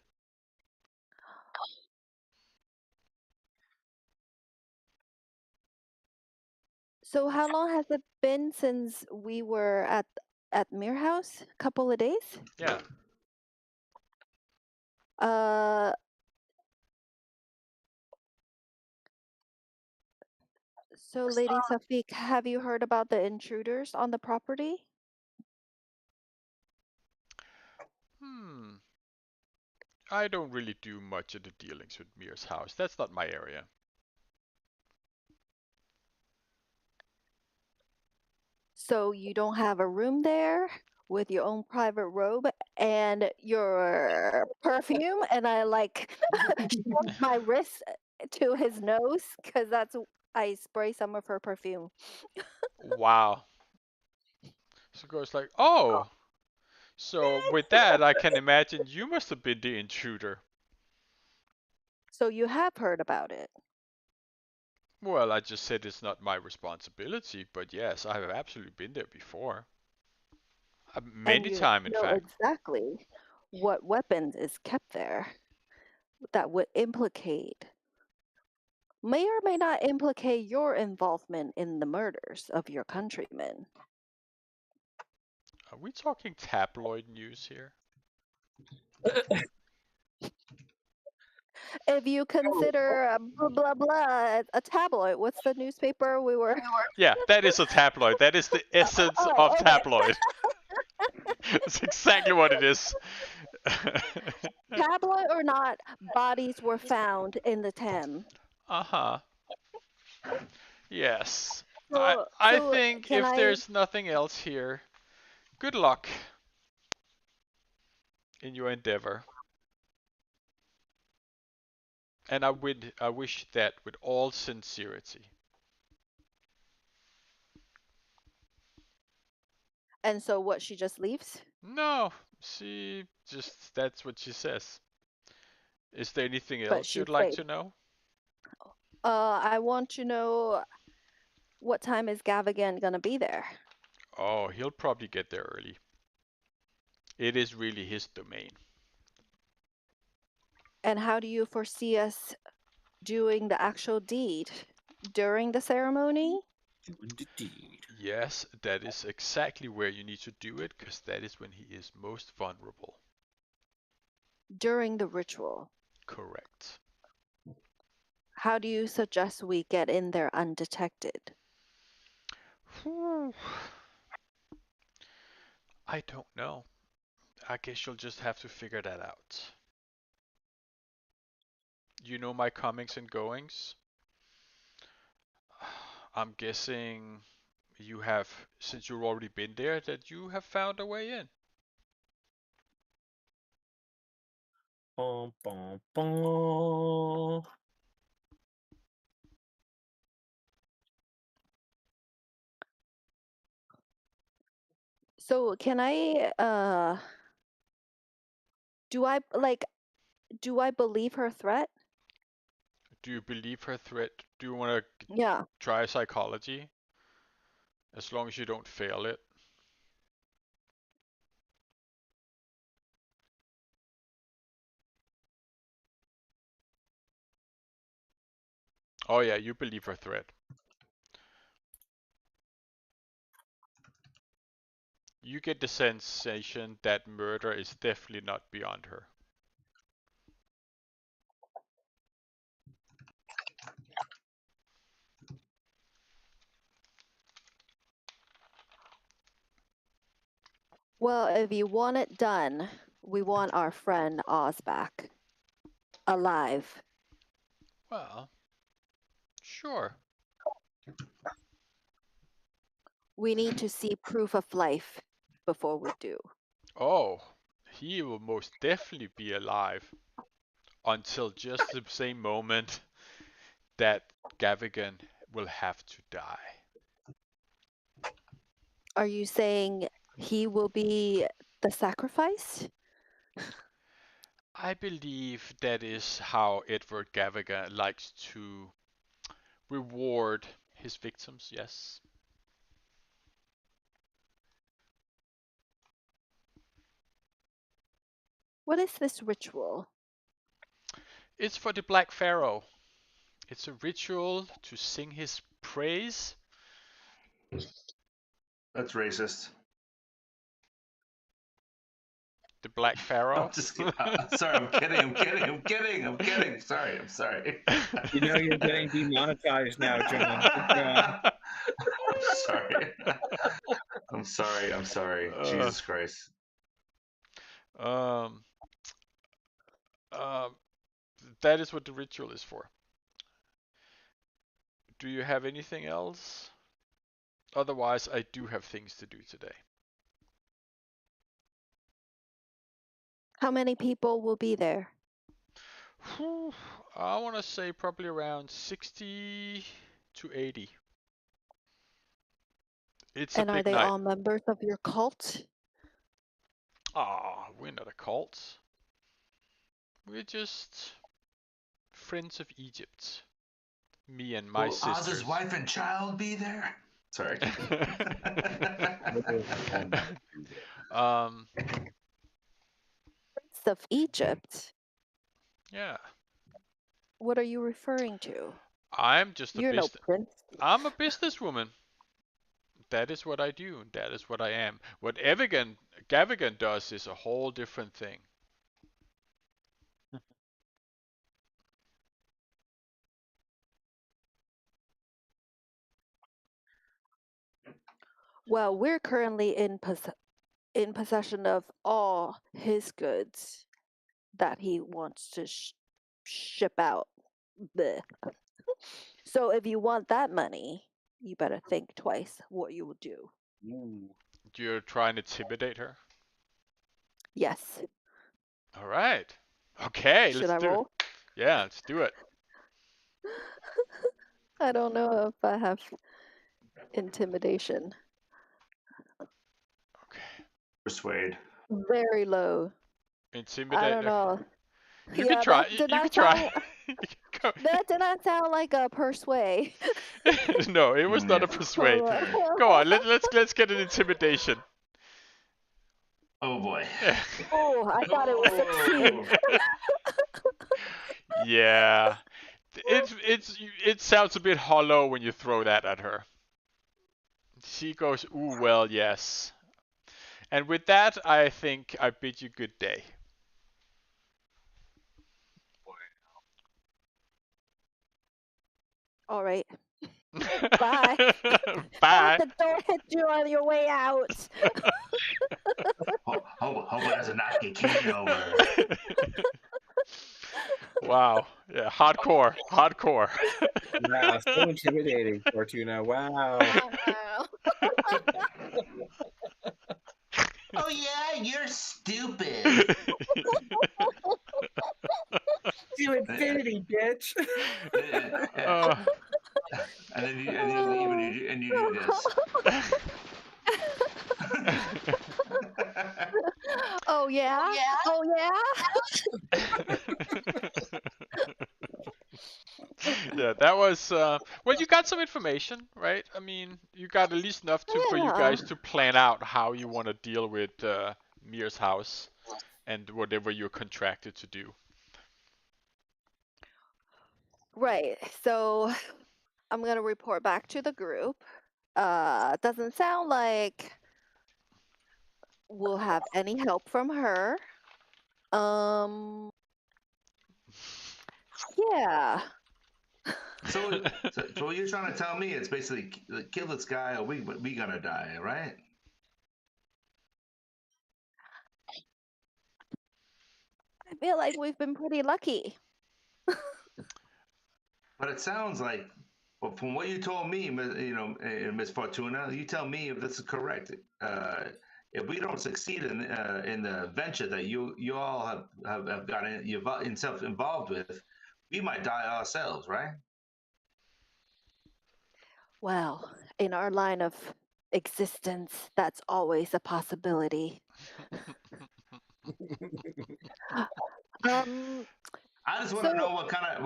[SPEAKER 4] So how long has it been since we were at at Mythos? A couple of days?
[SPEAKER 3] Yeah.
[SPEAKER 4] So, Lady Safik, have you heard about the intruders on the property?
[SPEAKER 3] I don't really do much of the dealings with Mir's house. That's not my area.
[SPEAKER 4] So you don't have a room there with your own private robe and your perfume, and I like shove my wrist to his nose because I spray some of her perfume.
[SPEAKER 3] Wow. So it goes like, oh. So with that, I can imagine you must have been the intruder.
[SPEAKER 4] So you have heard about it.
[SPEAKER 3] Well, I just said it's not my responsibility, but yes, I have absolutely been there before. Many times, in
[SPEAKER 4] know
[SPEAKER 3] fact.
[SPEAKER 4] exactly what weapons is kept there that would may or may not implicate your involvement in the murders of your countrymen.
[SPEAKER 3] Are we talking tabloid news here?
[SPEAKER 4] If you consider blah blah blah a tabloid, what's the newspaper we were?
[SPEAKER 3] Yeah, that is a tabloid. That is the essence of tabloid. That's exactly what it is.
[SPEAKER 4] Tabloid or not, bodies were found in the Thames.
[SPEAKER 3] Uh-huh. Yes.
[SPEAKER 4] So,
[SPEAKER 3] I think
[SPEAKER 4] can
[SPEAKER 3] if
[SPEAKER 4] I?
[SPEAKER 3] there's nothing else here, good luck in your endeavor. And I wish that with all sincerity.
[SPEAKER 4] And so what? She just leaves?
[SPEAKER 3] No, that's what she says. Is there anything
[SPEAKER 4] But
[SPEAKER 3] else
[SPEAKER 4] she
[SPEAKER 3] you'd like
[SPEAKER 4] stayed.
[SPEAKER 3] to know?
[SPEAKER 4] I want to know what time is Gavigan gonna be there?
[SPEAKER 3] Oh, he'll probably get there early. It is really his domain.
[SPEAKER 4] And how do you foresee us doing the actual deed during the ceremony?
[SPEAKER 6] Doing the deed.
[SPEAKER 3] Yes, that is exactly where you need to do it, because that is when he is most vulnerable.
[SPEAKER 4] During the ritual.
[SPEAKER 3] Correct.
[SPEAKER 4] How do you suggest we get in there undetected?
[SPEAKER 3] Whew. I don't know. I guess you'll just have to figure that out. You know my comings and goings? I'm guessing you have, since you've already been there, that you have found a way in.
[SPEAKER 6] Bum, bum, bum.
[SPEAKER 4] So can I do I believe her threat?
[SPEAKER 3] Do you believe her threat? Do you want to
[SPEAKER 4] Yeah.
[SPEAKER 3] try psychology? As long as you don't fail it. Oh yeah, you believe her threat. You get the sensation that murder is definitely not beyond her.
[SPEAKER 4] Well, if you want it done, we want our friend Oz back. Alive.
[SPEAKER 3] Well, sure.
[SPEAKER 4] We need to see proof of life before we do.
[SPEAKER 3] Oh, he will most definitely be alive until just the same moment that Gavigan will have to die.
[SPEAKER 4] Are you saying he will be the sacrifice?
[SPEAKER 3] I believe that is how Edward Gavigan likes to reward his victims, yes.
[SPEAKER 4] What is this ritual?
[SPEAKER 3] It's for the Black Pharaoh. It's a ritual to sing his praise.
[SPEAKER 2] That's racist.
[SPEAKER 3] The Black Pharaoh.
[SPEAKER 2] I'm just kidding. Sorry, I'm kidding. Sorry, I'm sorry.
[SPEAKER 6] You know you're getting demonetized now, John.
[SPEAKER 2] I'm sorry. Jesus Christ.
[SPEAKER 3] That is what the ritual is for. Do you have anything else? Otherwise, I do have things to do today.
[SPEAKER 4] How many people will be there?
[SPEAKER 3] I want to say probably around 60 to 80. It's
[SPEAKER 4] And
[SPEAKER 3] a
[SPEAKER 4] are
[SPEAKER 3] big
[SPEAKER 4] they
[SPEAKER 3] night.
[SPEAKER 4] all members of your cult?
[SPEAKER 3] We're not a cult. We're just friends of Egypt. Me and my sisters.
[SPEAKER 2] Oz's wife and child be there? Sorry.
[SPEAKER 4] Prince of Egypt?
[SPEAKER 3] Yeah.
[SPEAKER 4] What are you referring to?
[SPEAKER 3] I'm just a
[SPEAKER 4] You're no prince.
[SPEAKER 3] I'm a businesswoman. That is what I do. That is what I am. What Gavigan does is a whole different thing.
[SPEAKER 4] Well, we're currently in possession of all his goods that he wants to ship out. Blech. So if you want that money, you better think twice what you will do.
[SPEAKER 3] You're trying to intimidate her?
[SPEAKER 4] Yes.
[SPEAKER 3] All right. Okay,
[SPEAKER 4] Should
[SPEAKER 3] let's
[SPEAKER 4] I
[SPEAKER 3] do
[SPEAKER 4] roll?
[SPEAKER 3] it. Yeah, let's do it.
[SPEAKER 4] I don't know if I have intimidation.
[SPEAKER 3] Okay.
[SPEAKER 2] Persuade.
[SPEAKER 4] Very low.
[SPEAKER 3] Intimidate.
[SPEAKER 4] I don't know.
[SPEAKER 3] You can try. You can try.
[SPEAKER 4] That did not sound like a persuade.
[SPEAKER 3] No, it was not a persuade. Go on, let's get an intimidation.
[SPEAKER 2] Oh boy.
[SPEAKER 4] Oh, I thought it was succeed.
[SPEAKER 3] Yeah. It sounds a bit hollow when you throw that at her. She goes, ooh, well, yes. And with that, I think I bid you good day.
[SPEAKER 4] All right. Bye.
[SPEAKER 3] Bye.
[SPEAKER 4] Don't let the door hit you on your way out.
[SPEAKER 2] Hope it doesn't knock your key over.
[SPEAKER 3] Wow. Yeah, hardcore.
[SPEAKER 6] Wow, so intimidating, Fortuna. Wow.
[SPEAKER 2] Oh yeah, you're stupid.
[SPEAKER 6] To infinity, bitch.
[SPEAKER 2] And then you leave and you do this.
[SPEAKER 4] Oh yeah? Oh yeah?
[SPEAKER 3] Yeah, that was well, you got some information, right? I mean, you got at least enough for you guys to plan out how you want to deal with Mir's house and whatever you're contracted to do.
[SPEAKER 4] Right. So I'm gonna report back to the group. Doesn't sound like we'll have any help from her. Yeah.
[SPEAKER 2] So what you're trying to tell me is basically kill this guy or we gonna die, right?
[SPEAKER 4] I feel like we've been pretty lucky.
[SPEAKER 2] But it sounds like, well, from what you told me, Miss Fortuna, you tell me if this is correct. If we don't succeed in the venture that you all have gotten yourself involved with, we might die ourselves, right?
[SPEAKER 4] Well, in our line of existence, that's always a possibility.
[SPEAKER 2] I just want to know what kind of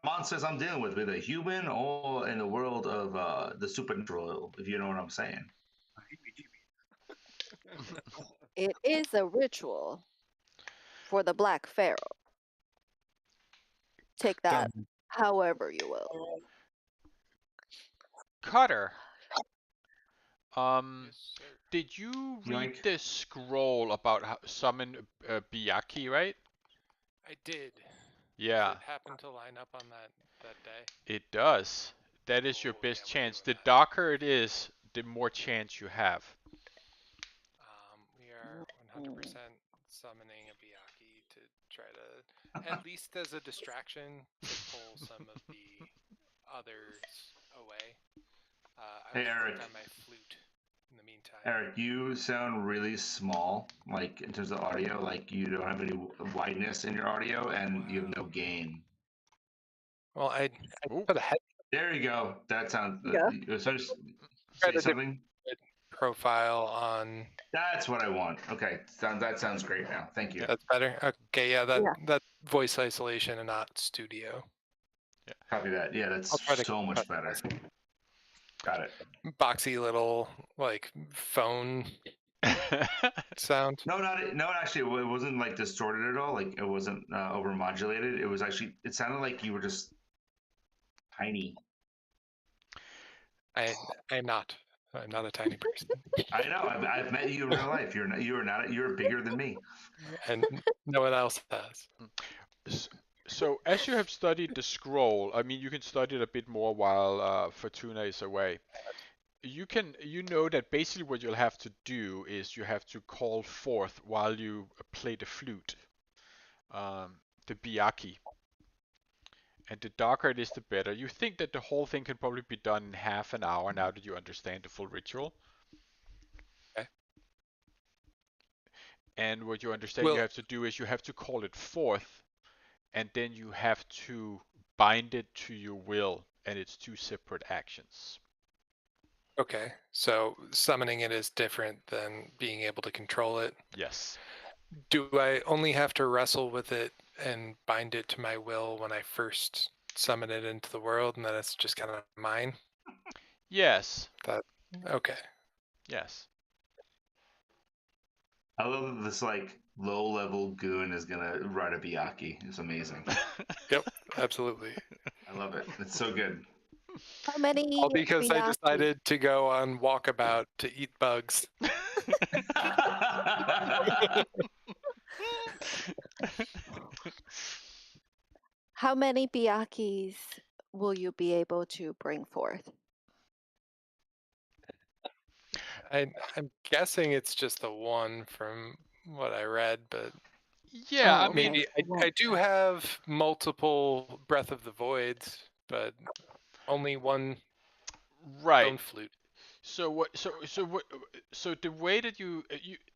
[SPEAKER 2] monsters I'm dealing with, whether human or in the world of the supernatural, if you know what I'm saying.
[SPEAKER 4] It is a ritual for the Black Pharaoh. Take that however you will.
[SPEAKER 3] Cutter. Yes, did you read the scroll about how summon Byakhee, right?
[SPEAKER 7] I did.
[SPEAKER 3] Yeah.
[SPEAKER 7] Does it happen to line up on that day?
[SPEAKER 3] It does. That is your best chance. The darker it is, the more chance you have.
[SPEAKER 7] We are 100% summoning a Byakhee to try to, at least as a distraction, to pull some of the others away. I will work on my flute in the meantime.
[SPEAKER 2] Eric, you sound really small, like in terms of audio. Like you don't have any wideness in your audio, and you have no gain.
[SPEAKER 7] Well, I put a head.
[SPEAKER 2] There you go. That sounds.
[SPEAKER 4] Yeah.
[SPEAKER 2] So just say something.
[SPEAKER 7] Profile on.
[SPEAKER 2] That's what I want. Okay, that sounds great now. Thank you.
[SPEAKER 7] That's better. Okay, yeah, that voice isolation and not studio.
[SPEAKER 2] Yeah. Copy that. Yeah, that's so much better. Got it.
[SPEAKER 7] Boxy little like phone sound.
[SPEAKER 2] No, actually, it wasn't like distorted at all. Like it wasn't overmodulated. It was actually. It sounded like you were just tiny.
[SPEAKER 7] I'm not a tiny person.
[SPEAKER 2] I know. I've met you in real life. You're bigger than me.
[SPEAKER 7] And no one else has.
[SPEAKER 3] So as you have studied the scroll, I mean, you can study it a bit more while Fortuna is away. You know that basically what you'll have to do is you have to call forth while you play the flute, the Byakhee. And the darker it is, the better. You think that the whole thing can probably be done in half an hour now that you understand the full ritual.
[SPEAKER 7] Okay.
[SPEAKER 3] And what you understand you have to do is you have to call it forth, and then you have to bind it to your will, and it's two separate actions.
[SPEAKER 7] Okay, so summoning it is different than being able to control it.
[SPEAKER 3] Yes.
[SPEAKER 7] Do I only have to wrestle with it and bind it to my will when I first summon it into the world, and then it's just kind of mine?
[SPEAKER 3] Yes.
[SPEAKER 7] Okay.
[SPEAKER 3] Yes.
[SPEAKER 2] I love that this like low-level goon is gonna ride a Byakhee. It's amazing.
[SPEAKER 7] Yep, absolutely.
[SPEAKER 2] I love it. It's so good.
[SPEAKER 4] How many?
[SPEAKER 7] All because I decided to go on walkabout to eat bugs.
[SPEAKER 4] How many Byakhees will you be able to bring forth?
[SPEAKER 7] I'm guessing it's just the one from what I read, but
[SPEAKER 3] yeah, I
[SPEAKER 7] mean,
[SPEAKER 3] mean,
[SPEAKER 7] I do have multiple Breath of the Voids, but only one
[SPEAKER 3] right
[SPEAKER 7] flute.
[SPEAKER 3] So the way that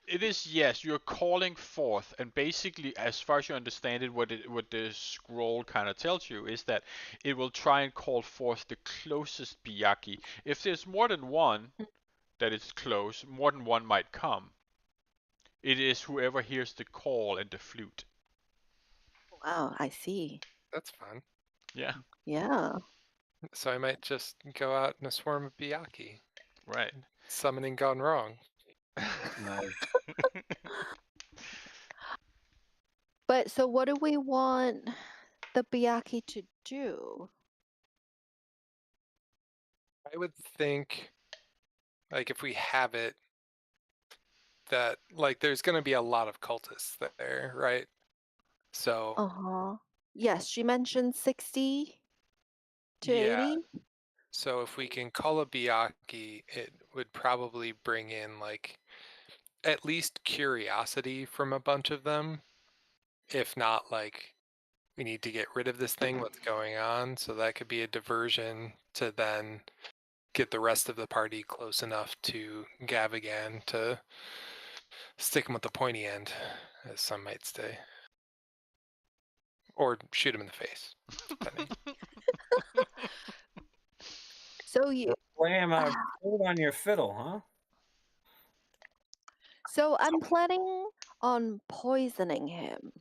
[SPEAKER 3] it is, yes, you're calling forth, and basically, as far as you understand it, what the scroll kind of tells you is that it will try and call forth the closest Byakhee. If there's more than one that is close, more than one might come. It is whoever hears the call and the flute.
[SPEAKER 4] Wow, I see.
[SPEAKER 7] That's fun.
[SPEAKER 3] Yeah.
[SPEAKER 4] Yeah.
[SPEAKER 7] So I might just go out in a swarm of Byakhee.
[SPEAKER 3] Right.
[SPEAKER 7] Summoning gone wrong.
[SPEAKER 4] But so what do we want the Byakhee to do?
[SPEAKER 7] I would think, like, if we have it, that, like, there's going to be a lot of cultists there, right? So.
[SPEAKER 4] Yes, she mentioned 60 to 80.
[SPEAKER 7] So if we can call a Byakhee, it would probably bring in, like, at least curiosity from a bunch of them. If not, like, we need to get rid of this thing, what's going on? So that could be a diversion to then get the rest of the party close enough to Gavagan to stick him with the pointy end, as some might say. Or shoot him in the face, depending.
[SPEAKER 4] So you
[SPEAKER 6] play him a chord on your fiddle, huh?
[SPEAKER 4] So I'm planning on poisoning him.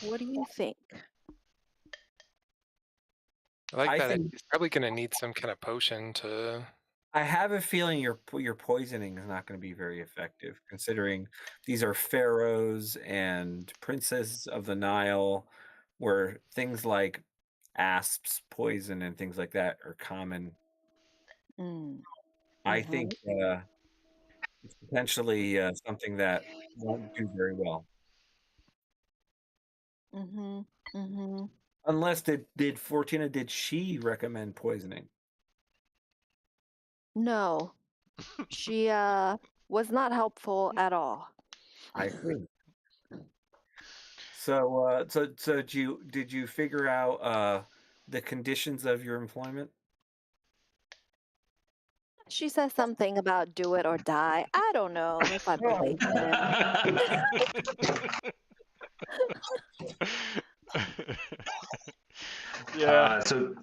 [SPEAKER 4] What do you think?
[SPEAKER 7] I like that. He's probably going to need some kind of potion to.
[SPEAKER 6] I have a feeling your poisoning is not going to be very effective, considering these are pharaohs and princes of the Nile, where things like asps, poison, and things like that are common. I think it's potentially something that won't do very well. Unless did Fortuna, did she recommend poisoning?
[SPEAKER 4] No, she was not helpful at all.
[SPEAKER 6] I see. So did you figure out the conditions of your employment?
[SPEAKER 4] She says something about do it or die. I don't know if I believe it.
[SPEAKER 3] Yeah.
[SPEAKER 2] So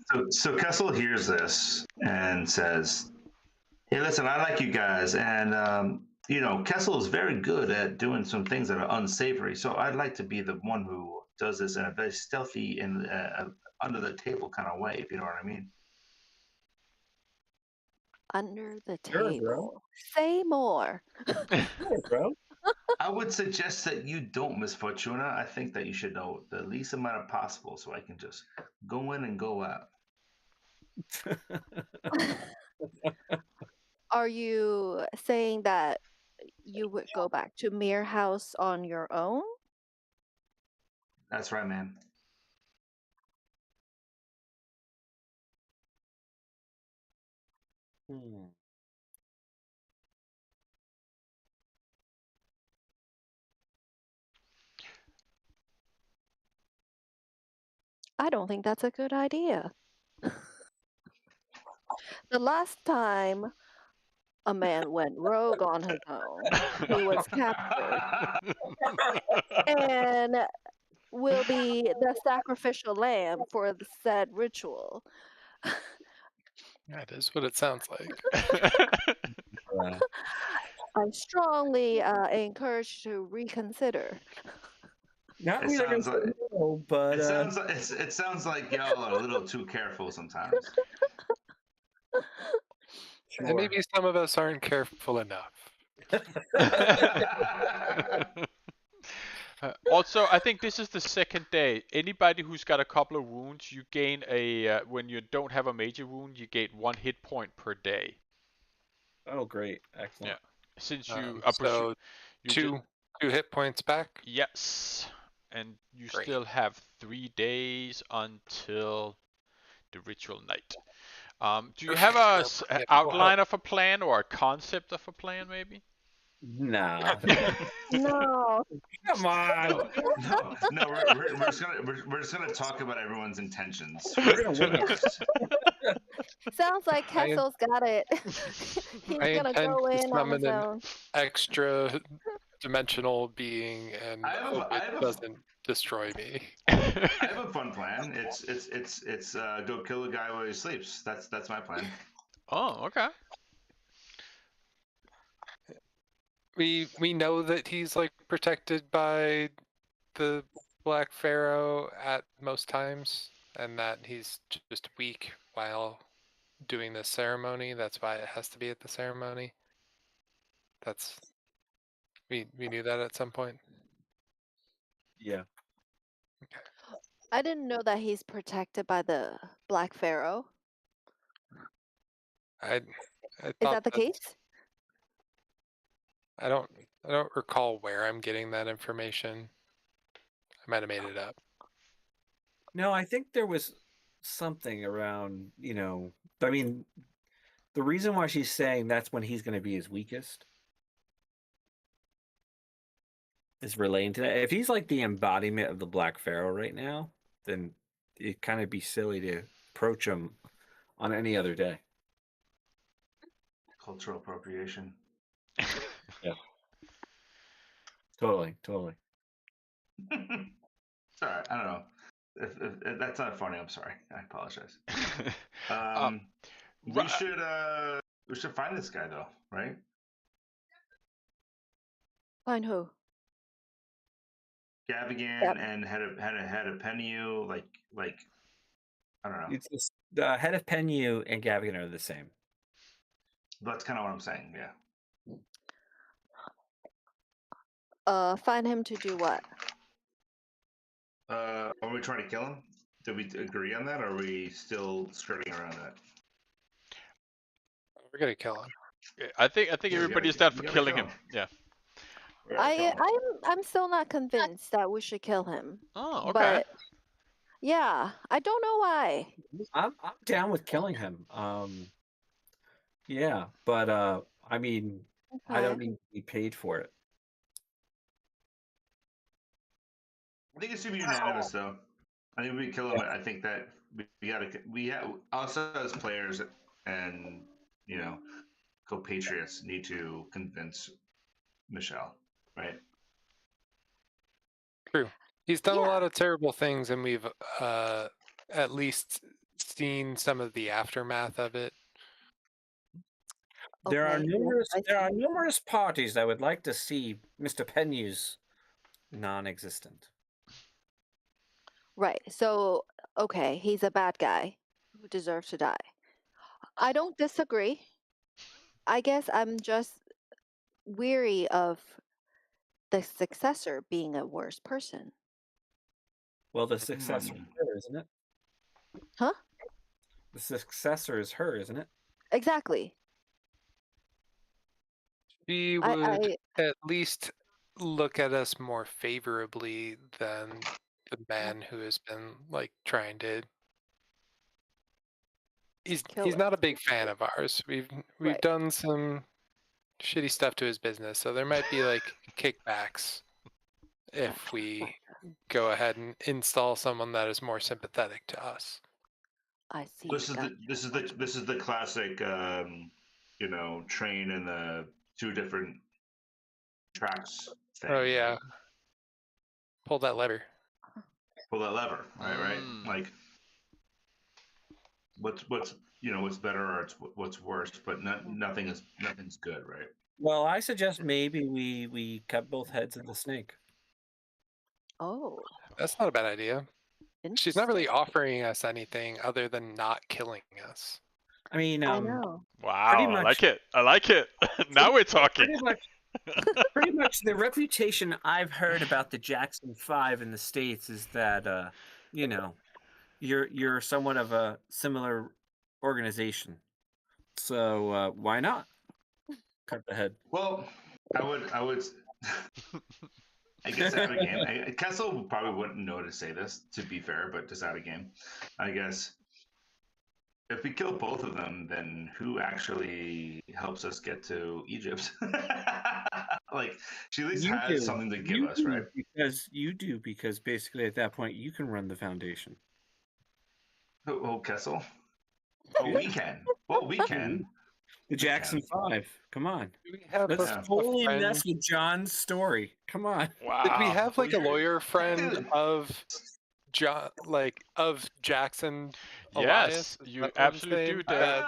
[SPEAKER 2] Kessel hears this and says, "Hey, listen, I like you guys, and you know, Kessel is very good at doing some things that are unsavory. So I'd like to be the one who does this in a very stealthy and under the table kind of way, if you know what I mean."
[SPEAKER 4] Under the
[SPEAKER 6] Sure, bro.
[SPEAKER 4] table. Say more.
[SPEAKER 6] Sure, bro.
[SPEAKER 2] I would suggest that you don't, Miss Fortuna. I think that you should know the least amount of possible, so I can just go in and go out.
[SPEAKER 4] Are you saying that you would go back to Mythos on your own?
[SPEAKER 2] That's right, man.
[SPEAKER 4] I don't think that's a good idea. The last time a man went rogue on his own, he was captured and will be the sacrificial lamb for the said ritual.
[SPEAKER 7] That is what it sounds like.
[SPEAKER 4] I strongly encourage you to reconsider.
[SPEAKER 6] Not
[SPEAKER 2] It
[SPEAKER 6] really
[SPEAKER 2] sounds like
[SPEAKER 6] no, but
[SPEAKER 2] it sounds like y'all are a little too careful sometimes.
[SPEAKER 7] And maybe some of us aren't careful enough.
[SPEAKER 3] Also, I think this is the second day. Anybody who's got a couple of wounds, you gain a when you don't have a major wound, you gain 1 hit point per day.
[SPEAKER 6] Oh, great! Excellent.
[SPEAKER 3] Yeah, since
[SPEAKER 7] so two hit points back.
[SPEAKER 3] Yes, and you
[SPEAKER 7] Great.
[SPEAKER 3] still have 3 days until the ritual night. Do you have an outline of a plan or a concept of a plan, maybe?
[SPEAKER 6] No.
[SPEAKER 4] No.
[SPEAKER 6] Come on.
[SPEAKER 2] No, we're just gonna talk about everyone's intentions.
[SPEAKER 4] Sounds like Kessel's got it. He's gonna go in on his own.
[SPEAKER 7] Extra dimensional being and it doesn't destroy me.
[SPEAKER 2] I have a fun plan. It's go kill a guy while he sleeps. That's my plan.
[SPEAKER 3] Oh, okay.
[SPEAKER 7] We know that he's like protected by the Black Pharaoh at most times, and that he's just weak while doing this ceremony. That's why it has to be at the ceremony. That's we knew that at some point.
[SPEAKER 6] Yeah.
[SPEAKER 7] Okay.
[SPEAKER 4] I didn't know that he's protected by the Black Pharaoh.
[SPEAKER 7] I
[SPEAKER 4] Is that the case?
[SPEAKER 7] I don't recall where I'm getting that information. I might have made it up.
[SPEAKER 6] No, I think there was something around, you know, I mean, the reason why she's saying that's when he's going to be his weakest is relating to that. If he's like the embodiment of the Black Pharaoh right now, then it'd kind of be silly to approach him on any other day.
[SPEAKER 2] Cultural appropriation.
[SPEAKER 6] Yeah. Totally.
[SPEAKER 2] It's all right. I don't know. If that's not funny, I'm sorry. I apologize. We should find this guy though, right?
[SPEAKER 4] Find who?
[SPEAKER 2] Gavigan and head of Pennu, like I don't know.
[SPEAKER 6] It's just, the head of Pennu and Gavigan are the same.
[SPEAKER 2] That's kind of what I'm saying. Yeah.
[SPEAKER 4] Find him to do what?
[SPEAKER 2] Are we trying to kill him? Did we agree on that, or are we still skirting around that?
[SPEAKER 7] We're gonna kill him.
[SPEAKER 3] I think everybody's down for killing him. Yeah.
[SPEAKER 4] I'm still not convinced that we should kill him.
[SPEAKER 3] Oh, okay.
[SPEAKER 4] But yeah, I don't know why.
[SPEAKER 6] I'm down with killing him. Yeah, but I mean, I don't need to be paid for it.
[SPEAKER 2] I think it should be unanimous, though. I think we kill him. I think that we have also as players and compatriots need to convince Michelle, right?
[SPEAKER 7] True. He's done a lot of terrible things, and we've at least seen some of the aftermath of it.
[SPEAKER 6] There are numerous parties that would like to see Mr. Penyu's non-existent.
[SPEAKER 4] Right. So, okay, he's a bad guy who deserves to die. I don't disagree. I guess I'm just weary of the successor being a worse person.
[SPEAKER 6] Well, the successor is her, isn't it?
[SPEAKER 4] Huh?
[SPEAKER 6] The successor is her, isn't it?
[SPEAKER 4] Exactly.
[SPEAKER 7] She would at least look at us more favorably than the man who has been like trying to. He's not a big fan of ours. We've done some shitty stuff to his business, so there might be like kickbacks if we go ahead and install someone that is more sympathetic to us.
[SPEAKER 4] I see.
[SPEAKER 2] This is the classic, train in the two different tracks thing.
[SPEAKER 7] Oh yeah. Pull that lever.
[SPEAKER 2] Pull that lever, right? Like, what's better or what's worse, but nothing's good, right?
[SPEAKER 6] Well, I suggest maybe we cut both heads of the snake.
[SPEAKER 4] Oh,
[SPEAKER 7] that's not a bad idea. She's not really offering us anything other than not killing us.
[SPEAKER 6] I mean,
[SPEAKER 4] I know.
[SPEAKER 3] Wow, I like it. I like it. Now we're talking.
[SPEAKER 6] Pretty much the reputation I've heard about the Jackson 5 in the States is that you're somewhat of a similar organization. So why not cut the head?
[SPEAKER 2] Well, I would I guess out of game. Kessel probably wouldn't know to say this, to be fair, but just out of game. I guess if we kill both of them, then who actually helps us get to Egypt? Like, she at least has something to give us, right?
[SPEAKER 6] Because basically at that point you can run the foundation.
[SPEAKER 2] Oh, Kessel? Oh, we can. Well, we can.
[SPEAKER 6] The Jackson 5. Come on.
[SPEAKER 7] Let's
[SPEAKER 6] totally mess with John's story. Come on.
[SPEAKER 3] Wow.
[SPEAKER 7] Did we have like a lawyer friend of John, like of Jackson?
[SPEAKER 3] Yes, you absolutely do, Dad.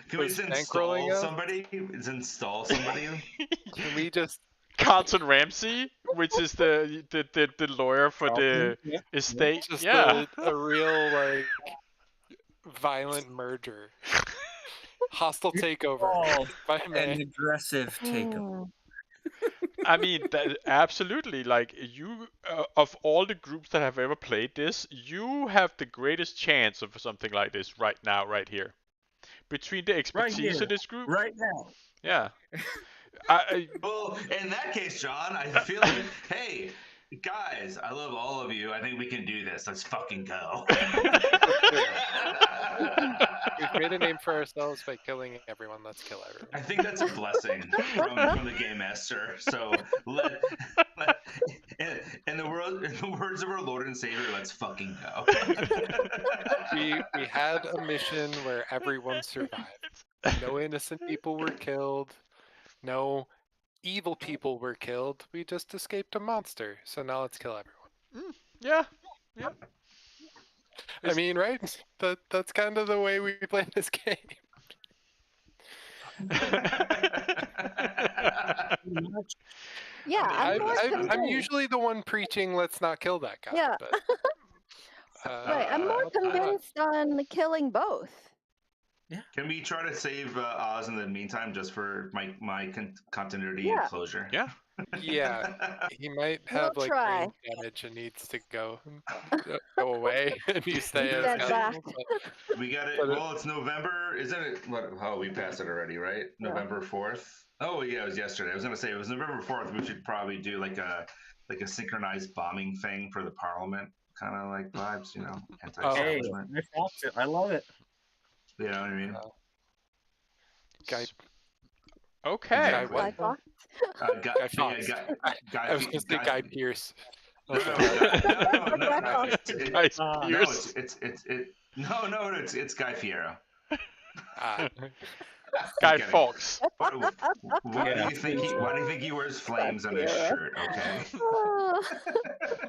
[SPEAKER 2] Can we install somebody? Install somebody?
[SPEAKER 7] Can we just
[SPEAKER 3] Carlton Ramsey, which is the lawyer for the estate?
[SPEAKER 7] Just a real like violent merger. Hostile takeover by
[SPEAKER 6] an aggressive takeover.
[SPEAKER 3] I mean, absolutely. Like you, of all the groups that have ever played this, you have the greatest chance of something like this right now, right here. Between the expertise of this group,
[SPEAKER 6] right now.
[SPEAKER 3] Yeah.
[SPEAKER 2] Well, in that case, John, I feel like, hey, guys, I love all of you. I think we can do this. Let's fucking go.
[SPEAKER 7] We've made a name for ourselves by killing everyone. Let's kill everyone.
[SPEAKER 2] I think that's a blessing from the game master. So in the words of our Lord and Savior, let's fucking go.
[SPEAKER 7] We had a mission where everyone survived. No innocent people were killed. No evil people were killed. We just escaped a monster. So now let's kill everyone.
[SPEAKER 3] Yeah.
[SPEAKER 7] I mean, right? That's kind of the way we play this game.
[SPEAKER 4] Yeah,
[SPEAKER 7] I'm usually the one preaching, let's not kill that guy.
[SPEAKER 4] Yeah.
[SPEAKER 7] But,
[SPEAKER 4] right, I'm more convinced on killing both.
[SPEAKER 6] Yeah.
[SPEAKER 2] Can we try to save Oz in the meantime, just for my continuity and closure?
[SPEAKER 3] Yeah.
[SPEAKER 7] Yeah, he might
[SPEAKER 4] We'll
[SPEAKER 7] have like
[SPEAKER 4] try.
[SPEAKER 7] brain damage and needs to go away, and you stay as
[SPEAKER 4] Stand back.
[SPEAKER 7] counsel.
[SPEAKER 2] We got it.
[SPEAKER 7] But
[SPEAKER 2] Well, it's November, isn't it? What? Oh, we passed it already, right?
[SPEAKER 4] Yeah.
[SPEAKER 2] November 4th. Oh yeah, it was yesterday. I was gonna say it was November 4th. We should probably do like a synchronized bombing thing for the Parliament, kind of like vibes,
[SPEAKER 6] Hey,
[SPEAKER 2] anti-establishment.
[SPEAKER 6] I love it.
[SPEAKER 2] You know what I mean?
[SPEAKER 7] Guy,
[SPEAKER 3] Okay.
[SPEAKER 7] Guy what?
[SPEAKER 2] Guy
[SPEAKER 7] Guy Fawkes. I was gonna say Guy Pearce.
[SPEAKER 2] No, it's Guy Fiero.
[SPEAKER 3] Guy Fawkes.
[SPEAKER 2] Why do you think he wears flames on his shirt? Okay.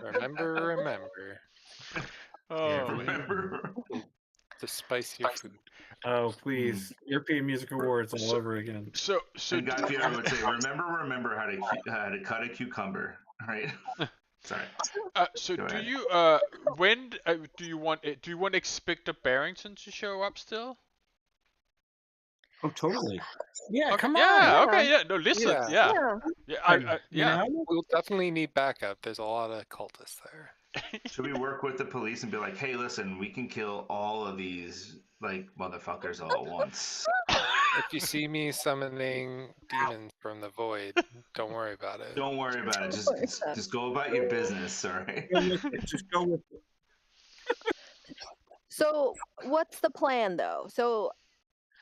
[SPEAKER 7] Remember.
[SPEAKER 3] Oh,
[SPEAKER 2] remember.
[SPEAKER 7] The spicier food.
[SPEAKER 6] Oh, please. European Music Awards all over again.
[SPEAKER 3] So
[SPEAKER 2] and Guy Fiero would say, remember how to cut a cucumber, right? Sorry.
[SPEAKER 3] So do you when do you want Inspector Barrington to show up still?
[SPEAKER 6] Oh, totally. Yeah, come on.
[SPEAKER 3] Yeah, okay, yeah. No, listen, yeah.
[SPEAKER 7] We'll definitely need backup. There's a lot of cultists there.
[SPEAKER 2] Should we work with the police and be like, hey, listen, we can kill all of these like motherfuckers all at once?
[SPEAKER 7] If you see me summoning demons from the void, don't worry about it.
[SPEAKER 2] Don't worry about it. Just go about your business, all right?
[SPEAKER 6] Just go with it.
[SPEAKER 4] So, what's the plan, though? So,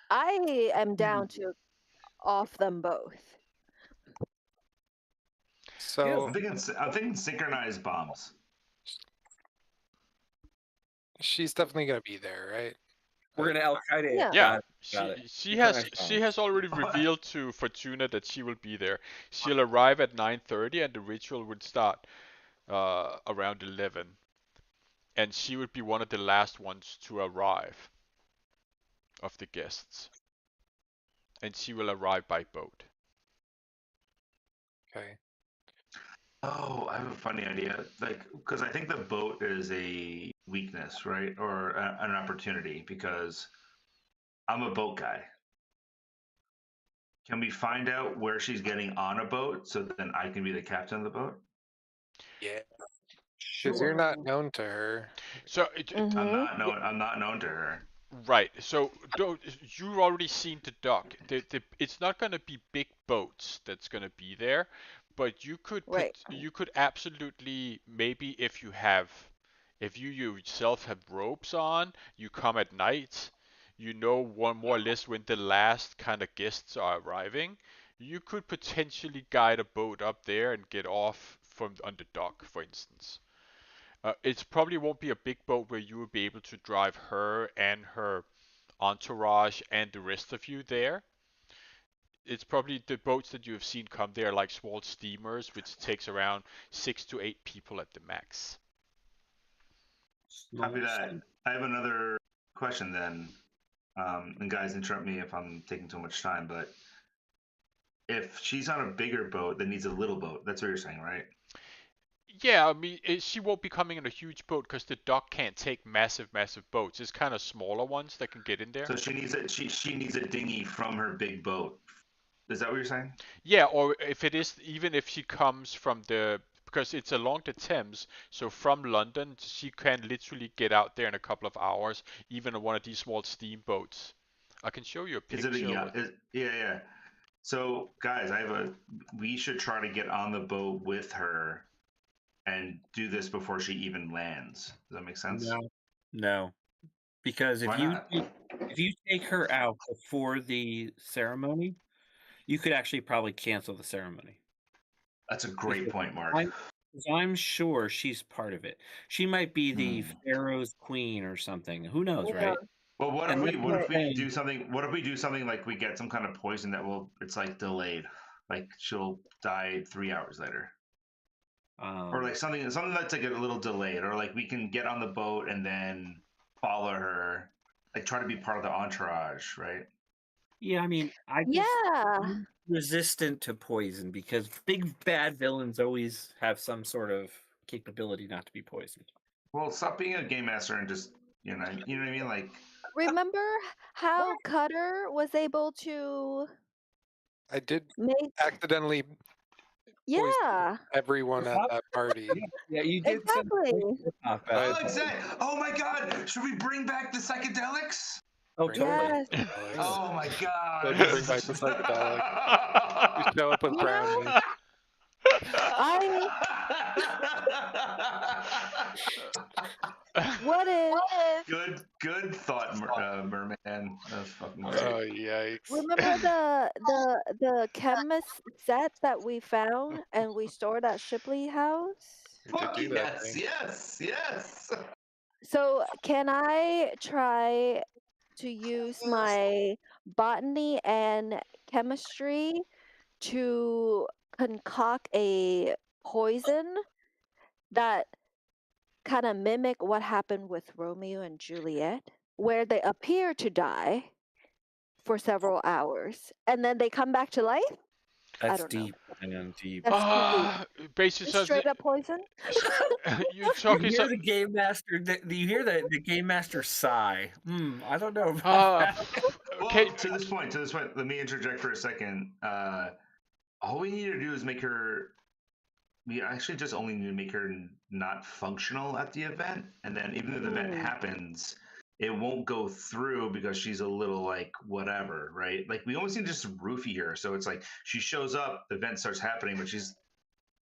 [SPEAKER 4] I am down to off them both.
[SPEAKER 7] So
[SPEAKER 2] I'm thinking synchronized bombs.
[SPEAKER 7] She's definitely gonna be there, right?
[SPEAKER 6] We're gonna Al Qaeda.
[SPEAKER 3] Yeah. She has already revealed to Fortuna that she will be there. She'll arrive at 9:30, and the ritual would start around 11. And she would be one of the last ones to arrive of the guests. And she will arrive by boat.
[SPEAKER 7] Okay.
[SPEAKER 2] Oh, I have a funny idea. Because I think the boat is a weakness, right? Or an opportunity, because I'm a boat guy. Can we find out where she's getting on a boat so then I can be the captain of the boat?
[SPEAKER 7] Yeah. Because you're not known to her.
[SPEAKER 3] So
[SPEAKER 2] I'm not known to her.
[SPEAKER 3] Right. So you've already seen the dock. It's not going to be big boats that's going to be there, but you could you could absolutely, maybe if you yourself have ropes on, you come at night, more or less when the last kind of guests are arriving, you could potentially guide a boat up there and get off on the dock, for instance. It probably won't be a big boat where you will be able to drive her and her entourage and the rest of you there. It's probably the boats that you have seen come there, like small steamers, which takes around 6 to 8 people at the max.
[SPEAKER 2] Copy that. I have another question then. And guys, interrupt me if I'm taking too much time, but if she's on a bigger boat that needs a little boat, that's what you're saying, right?
[SPEAKER 3] Yeah, I mean, she won't be coming in a huge boat because the dock can't take massive boats. It's kind of smaller ones that can get in there.
[SPEAKER 2] So she needs a dinghy from her big boat. Is that what you're saying?
[SPEAKER 3] Yeah, or even if she comes from because it's along the Thames, so from London she can literally get out there in a couple of hours, even on one of these small steamboats. I can show you a picture.
[SPEAKER 2] Yeah. So guys, we should try to get on the boat with her and do this before she even lands. Does that make sense?
[SPEAKER 6] No. Because if you take her out before the ceremony, you could actually probably cancel the ceremony.
[SPEAKER 2] That's a great point, Mark.
[SPEAKER 6] I'm sure she's part of it. She might be the Pharaoh's queen or something. Who knows, right?
[SPEAKER 2] Well, what if we do something? What if we do something like we get some kind of poison it's like delayed, like she'll die 3 hours later, or like something that's like a little delayed, or like we can get on the boat and then follow her, like try to be part of the entourage, right?
[SPEAKER 6] Yeah, I mean, I'm resistant to poison because big bad villains always have some sort of capability not to be poisoned.
[SPEAKER 2] Well, stop being a game master and just you know what I mean, like.
[SPEAKER 4] remember how Cutter was able to
[SPEAKER 7] I did
[SPEAKER 4] make?
[SPEAKER 7] accidentally poison
[SPEAKER 4] Yeah,
[SPEAKER 7] everyone at that party.
[SPEAKER 6] Yeah, you did send
[SPEAKER 4] exactly.
[SPEAKER 2] Oh, exactly. Oh my God! Should we bring back the psychedelics?
[SPEAKER 6] Oh,
[SPEAKER 7] Bring
[SPEAKER 6] totally.
[SPEAKER 4] Yes.
[SPEAKER 2] Oh my God!
[SPEAKER 7] Let's bring back the psychedelic. You show up with
[SPEAKER 4] You
[SPEAKER 7] brownies.
[SPEAKER 4] know, I what if
[SPEAKER 2] Good thought, merman. That's fucking great.
[SPEAKER 7] Oh yikes!
[SPEAKER 4] remember the chemist set that we found and we stored at Shipley House?
[SPEAKER 7] We did do that thing.
[SPEAKER 2] Yes.
[SPEAKER 4] So can I try to use my botany and chemistry to concoct a poison that kind of mimic what happened with Romeo and Juliet, where they appear to die for several hours and then they come back to life? I
[SPEAKER 6] That's
[SPEAKER 4] don't know.
[SPEAKER 6] deep. I know, deep.
[SPEAKER 4] That's too deep.
[SPEAKER 3] Basically,
[SPEAKER 4] Just straight up poison?
[SPEAKER 3] you
[SPEAKER 6] You
[SPEAKER 3] talking
[SPEAKER 6] hear the game master. You hear the game master sigh. I don't know about that.
[SPEAKER 3] Okay.
[SPEAKER 2] Well, to this point, let me interject for a second. All we need to do is make her. We actually just only need to make her not functional at the event, and then even if the event happens, it won't go through because she's a little like whatever, right? Like we almost need to just roofie her, so it's like she shows up, the event starts happening, but she's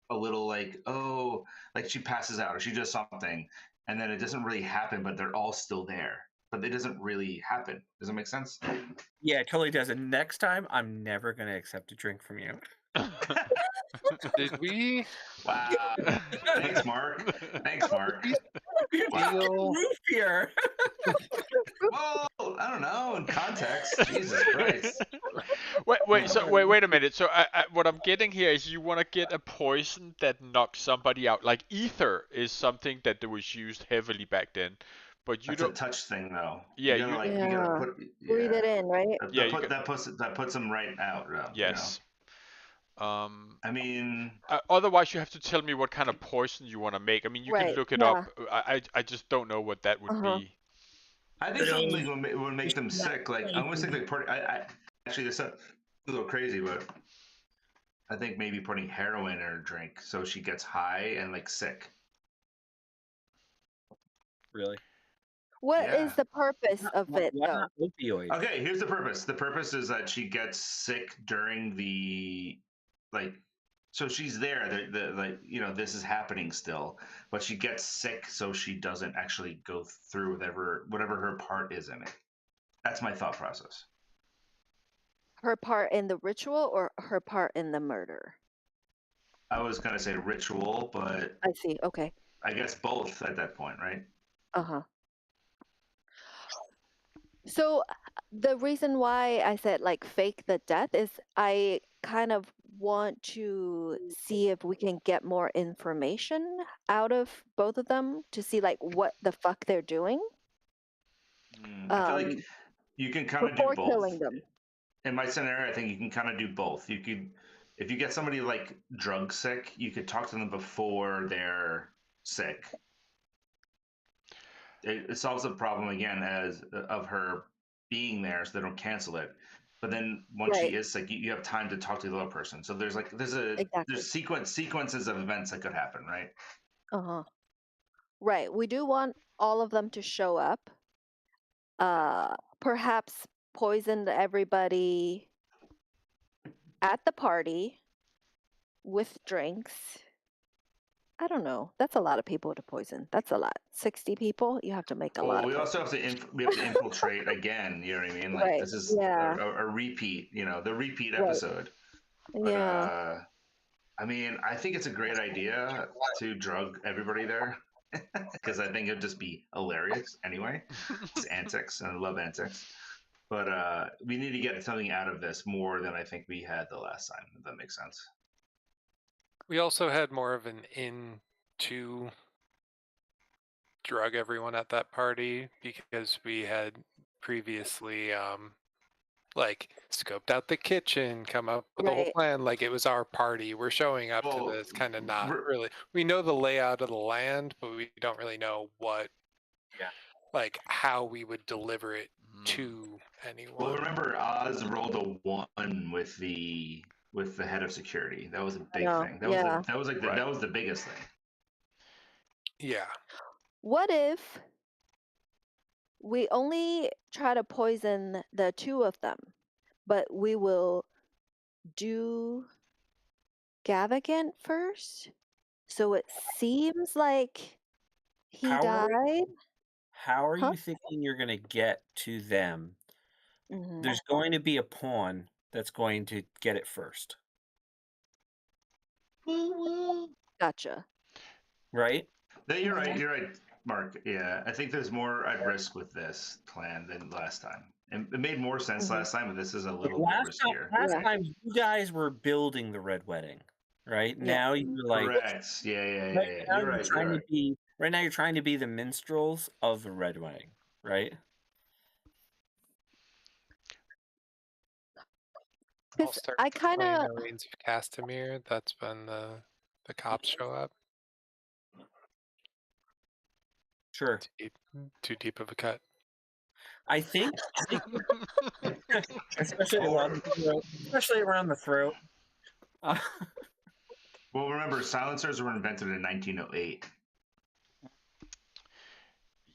[SPEAKER 2] a little like, oh, like she passes out or she does something, and then it doesn't really happen, but they're all still there, but it doesn't really happen. Does that make sense?
[SPEAKER 6] Yeah, it totally does. And next time, I'm never going to accept a drink from you.
[SPEAKER 7] Did we?
[SPEAKER 2] Wow. Thanks, Mark.
[SPEAKER 6] Wow. Roof here.
[SPEAKER 2] Well, I don't know. In context, Jesus Christ.
[SPEAKER 3] Wait a minute. So what I'm getting here is you want to get a poison that knocks somebody out. Like ether is something that was used heavily back then, but you
[SPEAKER 2] That's a touch thing, though.
[SPEAKER 3] Yeah,
[SPEAKER 2] you gotta put.
[SPEAKER 4] Breathe it in, right?
[SPEAKER 2] That puts them right out.
[SPEAKER 3] Yes.
[SPEAKER 2] I mean,
[SPEAKER 3] otherwise you have to tell me what kind of poison you want to make. I mean, you can look it up. I just don't know what that would be.
[SPEAKER 2] I think something would make them sick. Like I almost think like I actually this is a little crazy, but I think maybe putting heroin in her drink so she gets high and like sick.
[SPEAKER 6] Really?
[SPEAKER 4] What is the purpose of it, though?
[SPEAKER 6] Opioid.
[SPEAKER 2] Okay, here's the purpose. The purpose is that she gets sick during the so she's there. This is happening still, but she gets sick, so she doesn't actually go through whatever her part is in it. That's my thought process.
[SPEAKER 4] Her part in the ritual or her part in the murder?
[SPEAKER 2] I was gonna say ritual, but
[SPEAKER 4] I see. Okay.
[SPEAKER 2] I guess both at that point, right?
[SPEAKER 4] So the reason why I said like fake the death is I kind of want to see if we can get more information out of both of them to see like what the fuck they're doing.
[SPEAKER 2] I feel like you can kind of do both.
[SPEAKER 4] Killing them.
[SPEAKER 2] In my scenario, I think you can kind of do both. You could, if you get somebody like drug sick, you could talk to them before they're sick. It solves the problem again of her being there, so they don't cancel it. But then once she is sick, you have time to talk to the other person. So there's sequences of events that could happen, right?
[SPEAKER 4] Right. We do want all of them to show up. Perhaps poisoned everybody at the party with drinks. I don't know. That's a lot of people to poison. That's a lot. 60 people. You have to make a lot.
[SPEAKER 2] We also have to infiltrate again. You know what I mean? Like this is a repeat. The repeat episode. But, I mean, I think it's a great idea to drug everybody there because I think it'd just be hilarious anyway. It's antics, and I love antics. But we need to get something out of this more than I think we had the last time, if that makes sense.
[SPEAKER 7] We also had more of an to drug everyone at that party because we had previously scoped out the kitchen, come up with a whole plan. Like it was our party. We're showing up to this, kind of not really. We know the layout of the land, but we don't really know what, like how we would deliver it to anyone.
[SPEAKER 2] Well, remember Oz rolled a 1 with the head of security. That was a big thing. That was the biggest thing.
[SPEAKER 7] Yeah.
[SPEAKER 4] What if we only try to poison the 2 of them, but we will do Gavigan first? So it seems like he died.
[SPEAKER 6] How are
[SPEAKER 4] Huh?
[SPEAKER 6] you thinking you're going to get to them?
[SPEAKER 4] Mm-hmm.
[SPEAKER 6] There's going to be a pawn that's going to get it first.
[SPEAKER 4] Gotcha.
[SPEAKER 6] Right?
[SPEAKER 2] No, you're right, Mark. Yeah, I think there's more at risk with this plan than last time. And it made more sense last time, but this is a little bit riskier.
[SPEAKER 6] Last time you guys were building the Red Wedding, right? Now you're like
[SPEAKER 2] correct. Yeah.
[SPEAKER 6] Now
[SPEAKER 2] You're right.
[SPEAKER 6] right now you're trying to be the minstrels of the Red Wedding, right?
[SPEAKER 7] I'll start playing the Reigns of Castamere. That's when the cops show up.
[SPEAKER 6] Sure.
[SPEAKER 7] Too deep of a cut.
[SPEAKER 6] I think especially around the throat.
[SPEAKER 2] Well, remember, silencers were invented in 1908.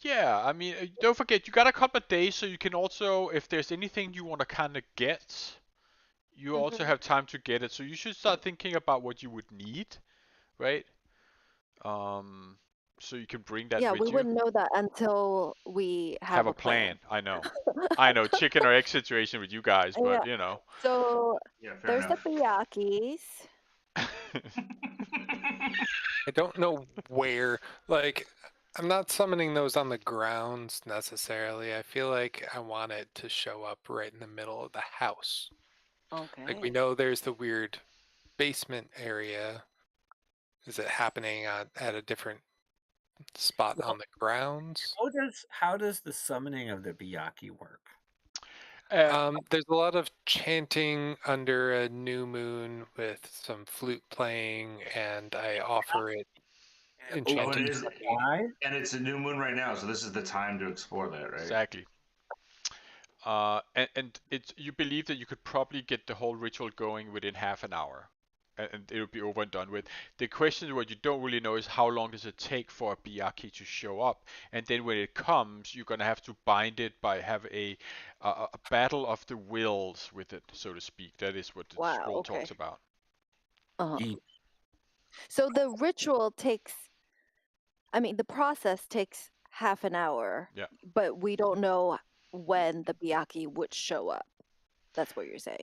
[SPEAKER 3] Yeah, I mean, don't forget, you got a couple of days, so you can also, if there's anything you want to kind of get, you also have time to get it. So you should start thinking about what you would need, right? So you can bring that with you.
[SPEAKER 4] Yeah, we wouldn't know that until we have a plan.
[SPEAKER 3] I know. I know, chicken or egg situation with you guys, but you know.
[SPEAKER 4] So there's
[SPEAKER 2] enough.
[SPEAKER 4] the Biyakis.
[SPEAKER 7] I don't know where, like, I'm not summoning those on the grounds necessarily. I feel like I want it to show up right in the middle of the house.
[SPEAKER 4] Okay.
[SPEAKER 7] Like, we know there's the weird basement area. Is it happening at a different spot on the grounds?
[SPEAKER 6] How does the summoning of the Biyaki work?
[SPEAKER 7] There's a lot of chanting under a new moon with some flute playing, and I offer it enchanted.
[SPEAKER 2] And it's a new moon right now, so this is the time to explore that, right?
[SPEAKER 3] Exactly. And it's, you believe that you could probably get the whole ritual going within half an hour, and it will be over and done with. The question, what you don't really know, is how long does it take for a Biyaki to show up, and then when it comes, you're gonna have to bind it by have a battle of the wills with it, so to speak. That is what the scroll talks about.
[SPEAKER 4] So the ritual takes, I mean, the process takes half an hour.
[SPEAKER 3] Yeah.
[SPEAKER 4] But we don't know when the Biyaki would show up. That's what you're saying.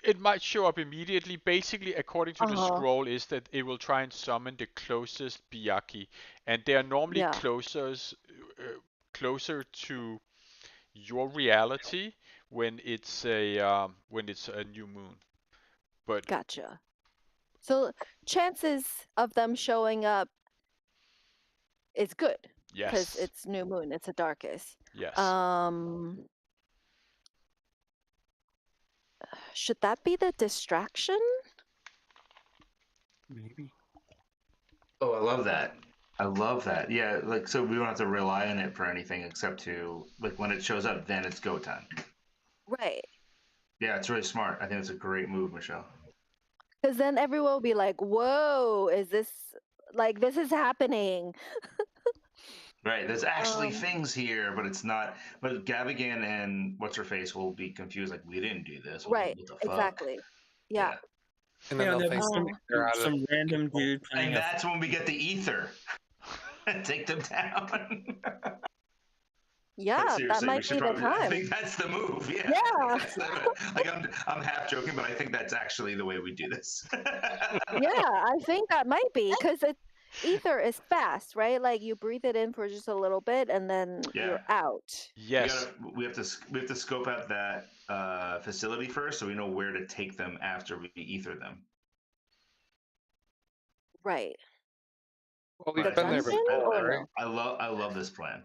[SPEAKER 3] It might show up immediately. Basically, according to the scroll, is that it will try and summon the closest Biyaki, and they are normally closer to your reality when it's a new moon. But
[SPEAKER 4] gotcha. So chances of them showing up is good.
[SPEAKER 3] Yes.
[SPEAKER 4] Because it's new moon. It's the darkest.
[SPEAKER 3] Yes.
[SPEAKER 4] Should that be the distraction?
[SPEAKER 6] Maybe.
[SPEAKER 2] Oh, I love that. Yeah, like, so we don't have to rely on it for anything except to, like, when it shows up, then it's go time.
[SPEAKER 4] Right.
[SPEAKER 2] Yeah, it's really smart. I think it's a great move, Michelle.
[SPEAKER 4] Because then everyone will be like, whoa, is this, like, this is happening.
[SPEAKER 2] Right, there's actually things here, but it's not. But Gavigan and what's-her-face will be confused, like, we didn't do this.
[SPEAKER 4] Right,
[SPEAKER 2] what the fuck?
[SPEAKER 4] Exactly. Yeah.
[SPEAKER 7] And then they'll think
[SPEAKER 6] some random dude playing.
[SPEAKER 2] And that's when we get the ether. Take them down.
[SPEAKER 4] Yeah, that might be the time.
[SPEAKER 2] I think that's the move. Yeah. Like, I'm half joking, but I think that's actually the way we do this.
[SPEAKER 4] Yeah, I think that might be, because ether is fast, right? Like, you breathe it in for just a little bit and then you're out.
[SPEAKER 3] Yes.
[SPEAKER 2] We have to scope out that facility first, so we know where to take them after we ether them.
[SPEAKER 4] Right.
[SPEAKER 7] Well, we've been there before, right?
[SPEAKER 2] I love this plan.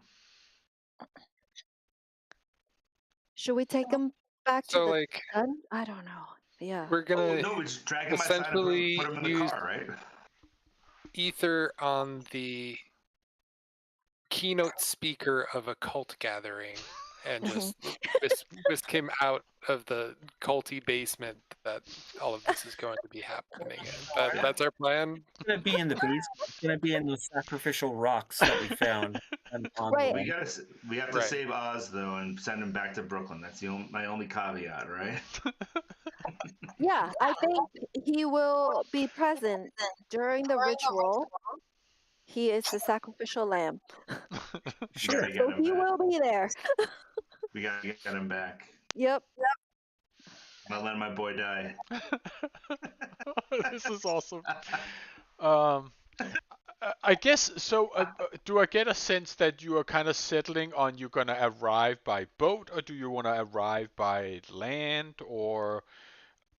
[SPEAKER 4] Should we take them back to the
[SPEAKER 7] like,
[SPEAKER 4] gun? I don't know. Yeah.
[SPEAKER 7] We're gonna
[SPEAKER 2] we just drag them outside and put them in the car, right?
[SPEAKER 7] Ether on the keynote speaker of a cult gathering and just whisk him out of the culty basement that all of this is going to be happening in. That's our plan.
[SPEAKER 6] It's gonna be in the basement. It's gonna be in the sacrificial rocks that we found.
[SPEAKER 4] Right.
[SPEAKER 2] We have to save Oz though and send him back to Brooklyn. That's my only caveat, right?
[SPEAKER 4] Yeah, I think he will be present during the ritual. He is the sacrificial lamb.
[SPEAKER 2] Sure.
[SPEAKER 4] So he will be there.
[SPEAKER 2] We gotta get him back.
[SPEAKER 4] Yep.
[SPEAKER 2] I'm not letting my boy die.
[SPEAKER 3] This is awesome. I guess so. Do I get a sense that you are kind of settling on you're gonna arrive by boat, or do you want to arrive by land, or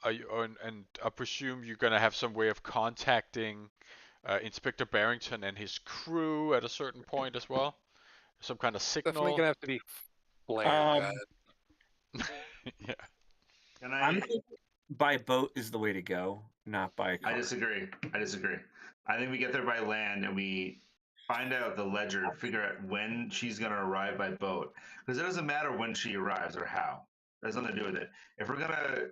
[SPEAKER 3] are you? And I presume you're gonna have some way of contacting Inspector Barrington and his crew at a certain point as well. Some kind of signal.
[SPEAKER 7] Definitely gonna have to be flare gun.
[SPEAKER 3] Yeah.
[SPEAKER 6] I'm thinking by boat is the way to go, not by car.
[SPEAKER 2] I disagree. I think we get there by land and we find out the ledger, figure out when she's going to arrive by boat. Because it doesn't matter when she arrives or how. It has nothing to do with it. If we're going to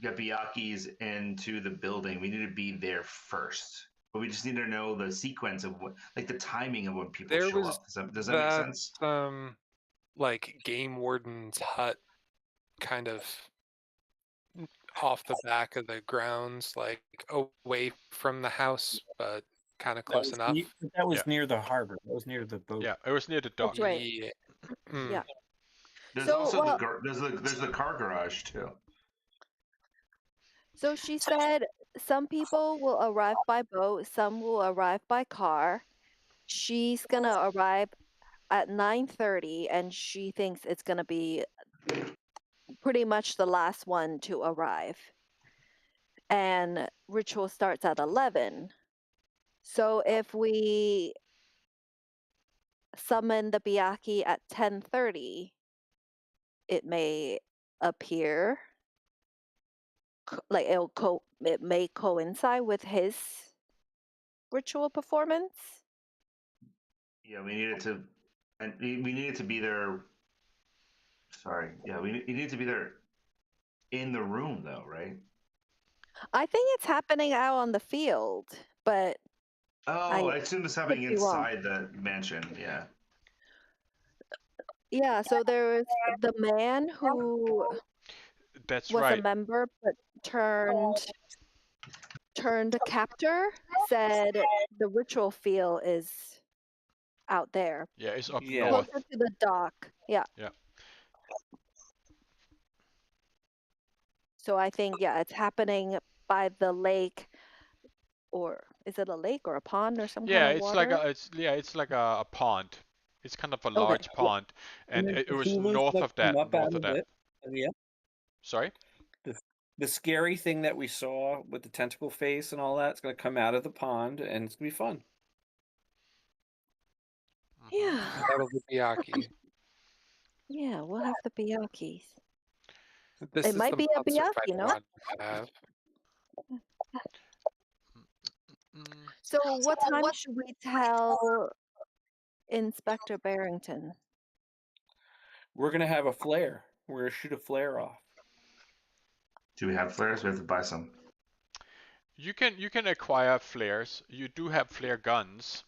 [SPEAKER 2] get Biakis into the building, we need to be there first. But we just need to know the sequence of the timing of when people show up. Does that make sense?
[SPEAKER 7] Like game warden's hut kind of off the back of the grounds, like away from the house, but kind of close enough.
[SPEAKER 6] That was near the harbor. That was near the boat.
[SPEAKER 3] Yeah, it was near the dock.
[SPEAKER 4] That's right.
[SPEAKER 7] Yeah.
[SPEAKER 2] There's also there's the car garage too.
[SPEAKER 4] So she said some people will arrive by boat, some will arrive by car. She's gonna arrive at 9:30, and she thinks it's gonna be pretty much the last one to arrive. And ritual starts at 11. So if we summon the Biaki at 10:30, it may appear like it may coincide with his ritual performance.
[SPEAKER 2] Yeah, we needed to be there. Sorry, yeah, we need to be there in the room though, right?
[SPEAKER 4] I think it's happening out on the field, but
[SPEAKER 2] I assume it's happening inside the mansion. Yeah.
[SPEAKER 4] Yeah, so there was the man who was a member but turned a captor, said the ritual field is out there.
[SPEAKER 3] Yeah, it's up north.
[SPEAKER 4] Closer to the dock. Yeah.
[SPEAKER 3] Yeah.
[SPEAKER 4] So I think it's happening by the lake, or is it a lake or a pond or some kind of water?
[SPEAKER 3] It's like a pond. It's kind of a large pond, and it was north of that.
[SPEAKER 6] Yeah.
[SPEAKER 3] Sorry?
[SPEAKER 6] The scary thing that we saw with the tentacle face and all that's going to come out of the pond, and it's going to be fun.
[SPEAKER 4] Yeah.
[SPEAKER 7] Out of the Biaki.
[SPEAKER 4] Yeah, we'll have the Biakis.
[SPEAKER 7] It
[SPEAKER 4] might be a Biaki, no? So what time should we tell Inspector Barrington?
[SPEAKER 6] We're going to have a flare. We're going to shoot a flare off.
[SPEAKER 2] Do we have flares? We have to buy some.
[SPEAKER 3] You can acquire flares. You do have flare guns.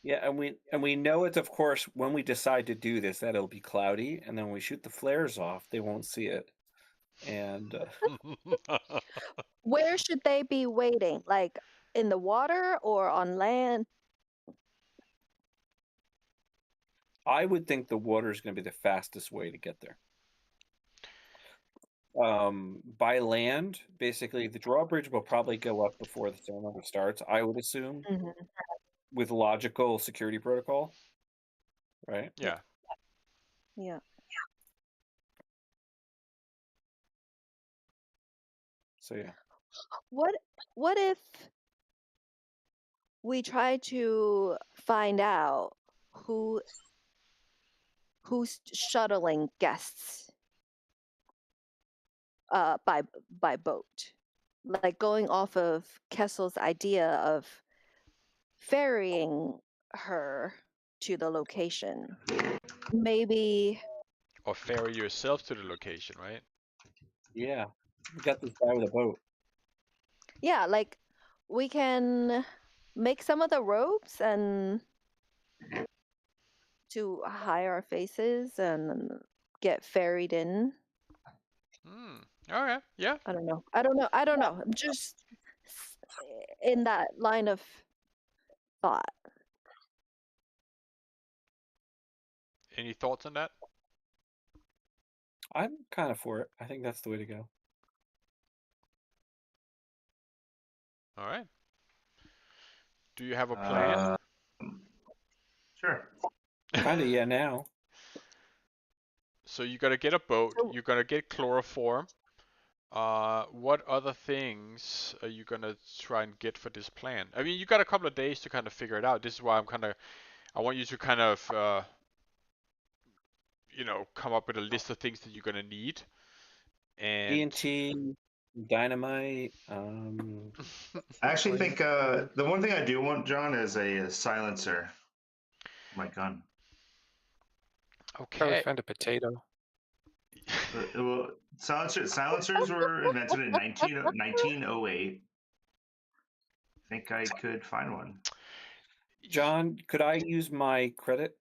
[SPEAKER 6] Yeah, and we know it, of course, when we decide to do this, that it'll be cloudy, and then when we shoot the flares off, they won't see it. And
[SPEAKER 4] where should they be waiting? Like in the water or on land?
[SPEAKER 6] I would think the water is going to be the fastest way to get there. By land, basically, the drawbridge will probably go up before the ceremony starts, I would assume, with logical security protocol, right?
[SPEAKER 3] Yeah.
[SPEAKER 4] Yeah.
[SPEAKER 6] So yeah.
[SPEAKER 4] What if we try to find out who's shuttling guests by boat, like going off of Kessel's idea of ferrying her to the location. Maybe.
[SPEAKER 3] Or ferry yourself to the location, right?
[SPEAKER 6] Yeah, we got this guy with a boat.
[SPEAKER 4] Yeah, like we can make some of the ropes and to hide our faces and get ferried in.
[SPEAKER 3] All right. Yeah.
[SPEAKER 4] I don't know. I'm just in that line of thought.
[SPEAKER 3] Any thoughts on that?
[SPEAKER 6] I'm kind of for it. I think that's the way to go.
[SPEAKER 3] All right. Do you have a plan?
[SPEAKER 2] Sure.
[SPEAKER 6] Kind of, yeah, now.
[SPEAKER 3] So you gotta get a boat. You're gonna get chloroform. What other things are you gonna try and get for this plan? I mean, you got a couple of days to kind of figure it out. This is why I want you to kind of, come up with a list of things that you're gonna need. And
[SPEAKER 6] TNT, dynamite.
[SPEAKER 2] I actually think the one thing I do want, John, is a silencer. My gun.
[SPEAKER 7] Probably
[SPEAKER 3] Okay.
[SPEAKER 7] find a potato.
[SPEAKER 2] Well, silencers were invented in 1908. I think I could find one.
[SPEAKER 6] John, could I use my credit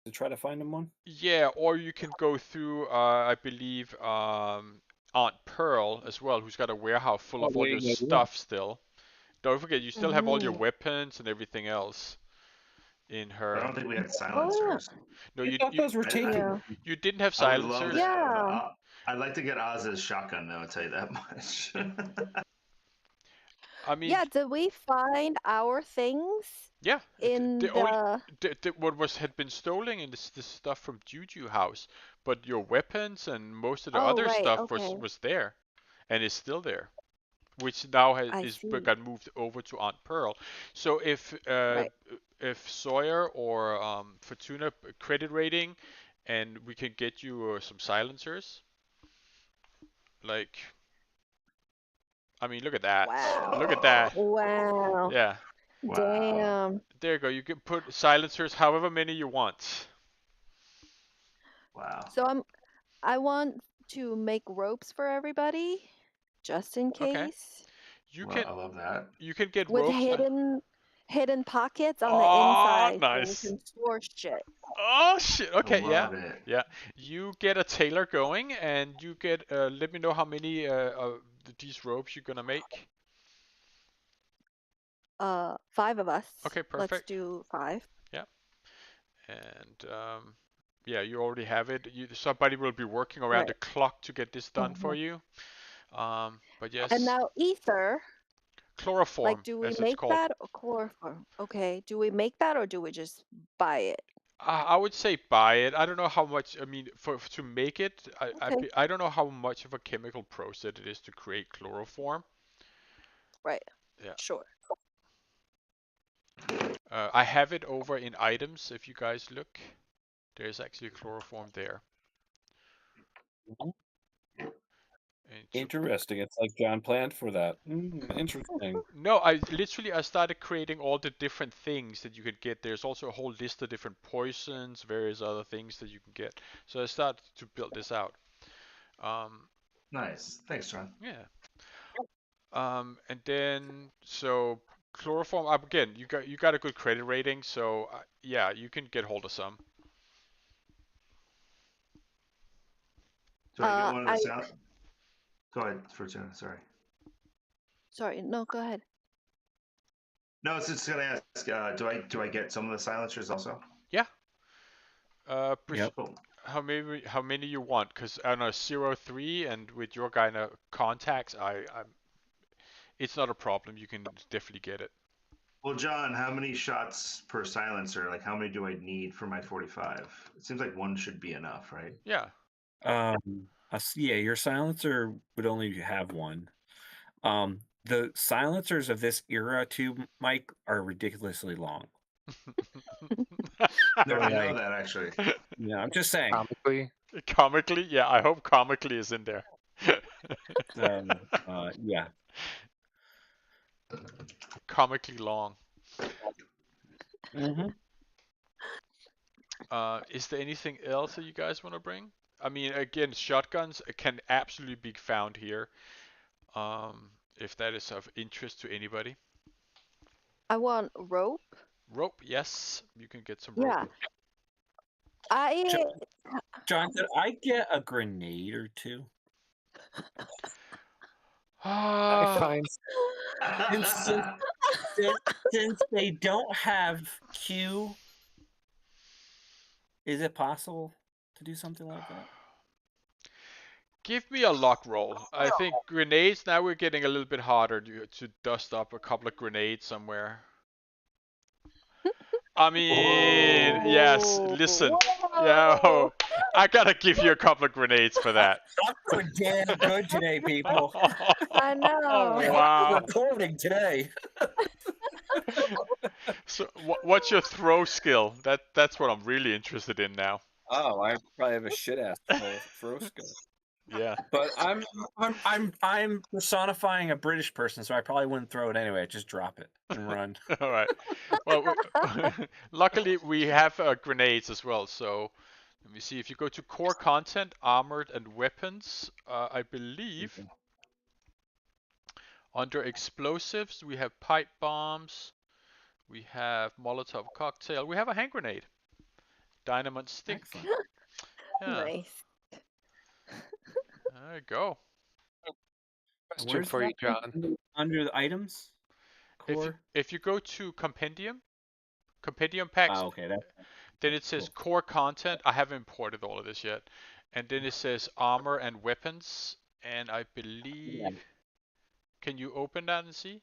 [SPEAKER 6] to try to find him one?
[SPEAKER 3] Yeah, or you can go through, I believe, Aunt Pearl as well, who's got a warehouse full of all your stuff still. Don't forget, you still have all your weapons and everything else in her.
[SPEAKER 2] I don't think we had silencers.
[SPEAKER 3] No,
[SPEAKER 6] I thought those were taken.
[SPEAKER 3] You didn't have
[SPEAKER 2] I would love
[SPEAKER 3] silencers.
[SPEAKER 2] to have, I'd like to get Oz's shotgun, though. I'll tell you that much.
[SPEAKER 3] I mean,
[SPEAKER 4] yeah, did we find our things?
[SPEAKER 3] Yeah.
[SPEAKER 4] In
[SPEAKER 3] what had been stolen in this stuff from Juju house, but your weapons and most of the other
[SPEAKER 4] right,
[SPEAKER 3] stuff
[SPEAKER 4] okay.
[SPEAKER 3] was there, and is still there, which now got moved over to Aunt Pearl. So if Sawyer or Fortuna credit rating, and we can get you some silencers, like. I mean, look at that.
[SPEAKER 4] Wow.
[SPEAKER 3] Look at that.
[SPEAKER 4] Wow.
[SPEAKER 3] Yeah.
[SPEAKER 2] Wow.
[SPEAKER 4] Damn.
[SPEAKER 3] There you go. You can put silencers however many you want.
[SPEAKER 2] Wow.
[SPEAKER 4] So I want to make ropes for everybody, just in case.
[SPEAKER 3] Okay.
[SPEAKER 2] I love that.
[SPEAKER 3] You can get
[SPEAKER 4] with
[SPEAKER 3] ropes.
[SPEAKER 4] Hidden pockets on the inside.
[SPEAKER 3] Nice.
[SPEAKER 4] So we can store shit.
[SPEAKER 3] Oh shit. Okay,
[SPEAKER 2] I love it.
[SPEAKER 3] Yeah. You get a tailor going, and you get. Let me know how many these ropes you're gonna make.
[SPEAKER 4] 5 of us.
[SPEAKER 3] Okay, perfect.
[SPEAKER 4] Let's do 5.
[SPEAKER 3] Yeah. And yeah, you already have it. Somebody will be working around the clock to get this done for you. But yes.
[SPEAKER 4] And now ether.
[SPEAKER 3] Chloroform.
[SPEAKER 4] Like, do we make that or chloroform? Okay. Do we make that or do we just buy it?
[SPEAKER 3] I would say buy it. I don't know how much. I mean, to make it, I don't know how much of a chemical process it is to create chloroform.
[SPEAKER 4] Right.
[SPEAKER 3] Yeah.
[SPEAKER 4] Sure.
[SPEAKER 3] I have it over in items. If you guys look, there's actually chloroform there.
[SPEAKER 6] Interesting. It's like John planned for that. Interesting.
[SPEAKER 3] No, I started creating all the different things that you could get. There's also a whole list of different poisons, various other things that you can get. So I started to build this out.
[SPEAKER 2] Nice. Thanks, John.
[SPEAKER 3] Yeah. And then so chloroform. Again, you got a good credit rating, so yeah, you can get hold of some.
[SPEAKER 2] Do I get one of the sound? Go ahead, Fortuna. Sorry.
[SPEAKER 4] Sorry. No, go ahead.
[SPEAKER 2] No, I was just gonna ask. Do I get some of the silencers also?
[SPEAKER 3] Yeah.
[SPEAKER 6] Yep.
[SPEAKER 3] How many you want? Because on a 0-3 and with your kind of contacts, it's not a problem. You can definitely get it.
[SPEAKER 2] Well, John, how many shots per silencer? Like, how many do I need for my 45? It seems like one should be enough, right?
[SPEAKER 3] Yeah.
[SPEAKER 6] Yeah, your silencer would only have one. The silencers of this era too, Mike, are ridiculously long.
[SPEAKER 2] No, I know that actually.
[SPEAKER 6] Yeah, I'm just saying.
[SPEAKER 3] Comically, yeah. I hope comically is in there.
[SPEAKER 6] Yeah.
[SPEAKER 3] Comically long.
[SPEAKER 6] Mm-hmm.
[SPEAKER 3] Is there anything else that you guys want to bring? I mean, again, shotguns can absolutely be found here. If that is of interest to anybody.
[SPEAKER 4] I want rope.
[SPEAKER 3] Rope, yes, you can get some rope.
[SPEAKER 4] Yeah. I
[SPEAKER 6] John, could I get a grenade or two?
[SPEAKER 7] I find
[SPEAKER 6] Since they don't have Q, is it possible to do something like that?
[SPEAKER 3] Give me a luck roll. I think grenades, now we're getting a little bit harder to dust up a couple of grenades somewhere. I mean, yes, listen. Yeah, I gotta give you a couple of grenades for that.
[SPEAKER 6] I'm doing damn good today, people.
[SPEAKER 4] I know.
[SPEAKER 3] Wow.
[SPEAKER 6] Recording today.
[SPEAKER 3] So, what's your throw skill? That's what I'm really interested in now.
[SPEAKER 6] Oh, I probably have a shit ass throw skill.
[SPEAKER 3] Yeah.
[SPEAKER 6] But I'm personifying a British person, so I probably wouldn't throw it anyway. I'd just drop it and run.
[SPEAKER 3] All right. Well, luckily we have grenades as well. So let me see. If you go to core content, armored and weapons, I believe under explosives we have pipe bombs, we have Molotov cocktail, we have a hand grenade, dynamite stick.
[SPEAKER 6] Excellent.
[SPEAKER 3] Yeah.
[SPEAKER 4] Nice.
[SPEAKER 3] There you go.
[SPEAKER 7] question for you, John.
[SPEAKER 6] Under the items? Core?
[SPEAKER 3] If you go to compendium packs,
[SPEAKER 6] Oh, okay.
[SPEAKER 3] then it says core content. I haven't imported all of this yet. And then it says armor and weapons. And I believe, can you open that and see?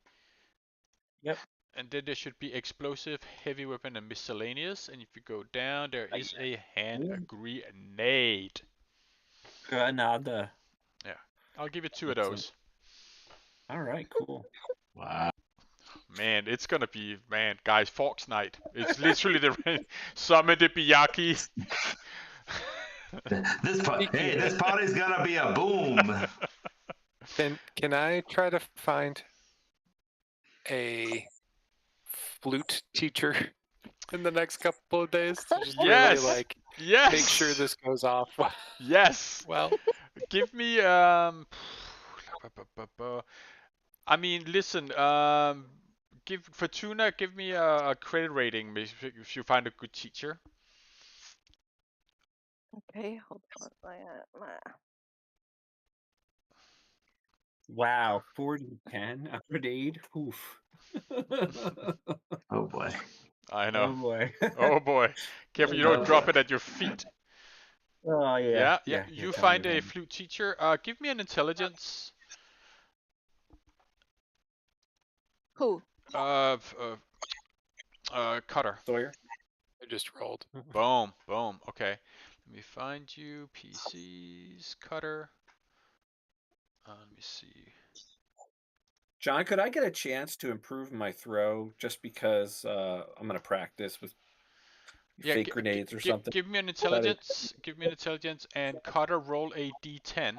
[SPEAKER 6] Yep.
[SPEAKER 3] And then there should be explosive, heavy weapon, and miscellaneous. And if you go down, there is a hand grenade.
[SPEAKER 6] Another.
[SPEAKER 3] Yeah, I'll give you 2 of those.
[SPEAKER 6] All right, cool.
[SPEAKER 2] Wow.
[SPEAKER 3] Man, it's gonna be, guys, Fox Night. It's literally the summon the Biyaki.
[SPEAKER 2] This party's gonna be a boom.
[SPEAKER 7] Can I try to find a flute teacher in the next couple of days to just really make sure this goes off?
[SPEAKER 3] Yes.
[SPEAKER 7] Well,
[SPEAKER 3] give me I mean, listen, give Fortuna, give me a credit rating if you find a good teacher.
[SPEAKER 4] Okay, hold on.
[SPEAKER 6] Wow, 40-10, a grenade. Oof.
[SPEAKER 2] Oh boy.
[SPEAKER 3] I know.
[SPEAKER 6] Oh boy.
[SPEAKER 3] Oh boy. Careful you don't drop it at your feet.
[SPEAKER 6] Oh yeah.
[SPEAKER 3] Yeah. You find a flute teacher. Give me an intelligence.
[SPEAKER 4] Who?
[SPEAKER 3] Cutter.
[SPEAKER 6] Sawyer.
[SPEAKER 7] I just rolled.
[SPEAKER 3] Boom. Okay. Let me find you. PCs. Cutter. Let me see.
[SPEAKER 6] John, could I get a chance to improve my throw just because I'm going to practice with fake grenades or something?
[SPEAKER 3] Give me an intelligence. Give me an intelligence, and Cutter, roll a d10.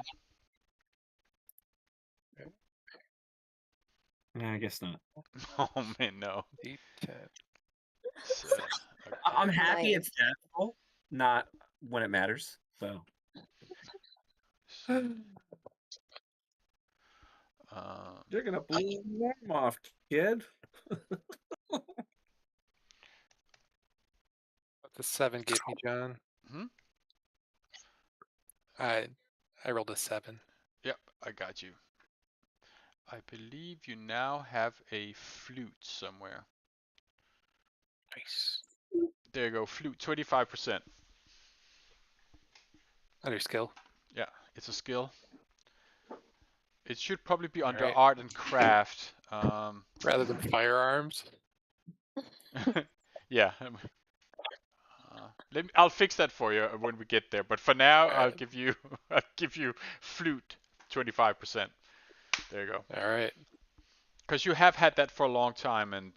[SPEAKER 6] I guess not.
[SPEAKER 3] Oh man, no.
[SPEAKER 7] D10.
[SPEAKER 3] Okay.
[SPEAKER 6] I'm happy it's natural, not when it matters. So. You're gonna blow your arm off, kid.
[SPEAKER 7] What the 7 get me, John? I rolled a 7.
[SPEAKER 3] Yep, I got you. I believe you now have a flute somewhere.
[SPEAKER 7] Nice.
[SPEAKER 3] There you go, flute, 25%.
[SPEAKER 7] Under skill.
[SPEAKER 3] Yeah, it's a skill. It should probably be under art and craft.
[SPEAKER 7] Rather than firearms.
[SPEAKER 3] Yeah. I'll fix that for you when we get there. But for now, I'll give you flute, 25%. There you go.
[SPEAKER 7] All right.
[SPEAKER 3] Because you have had that for a long time, and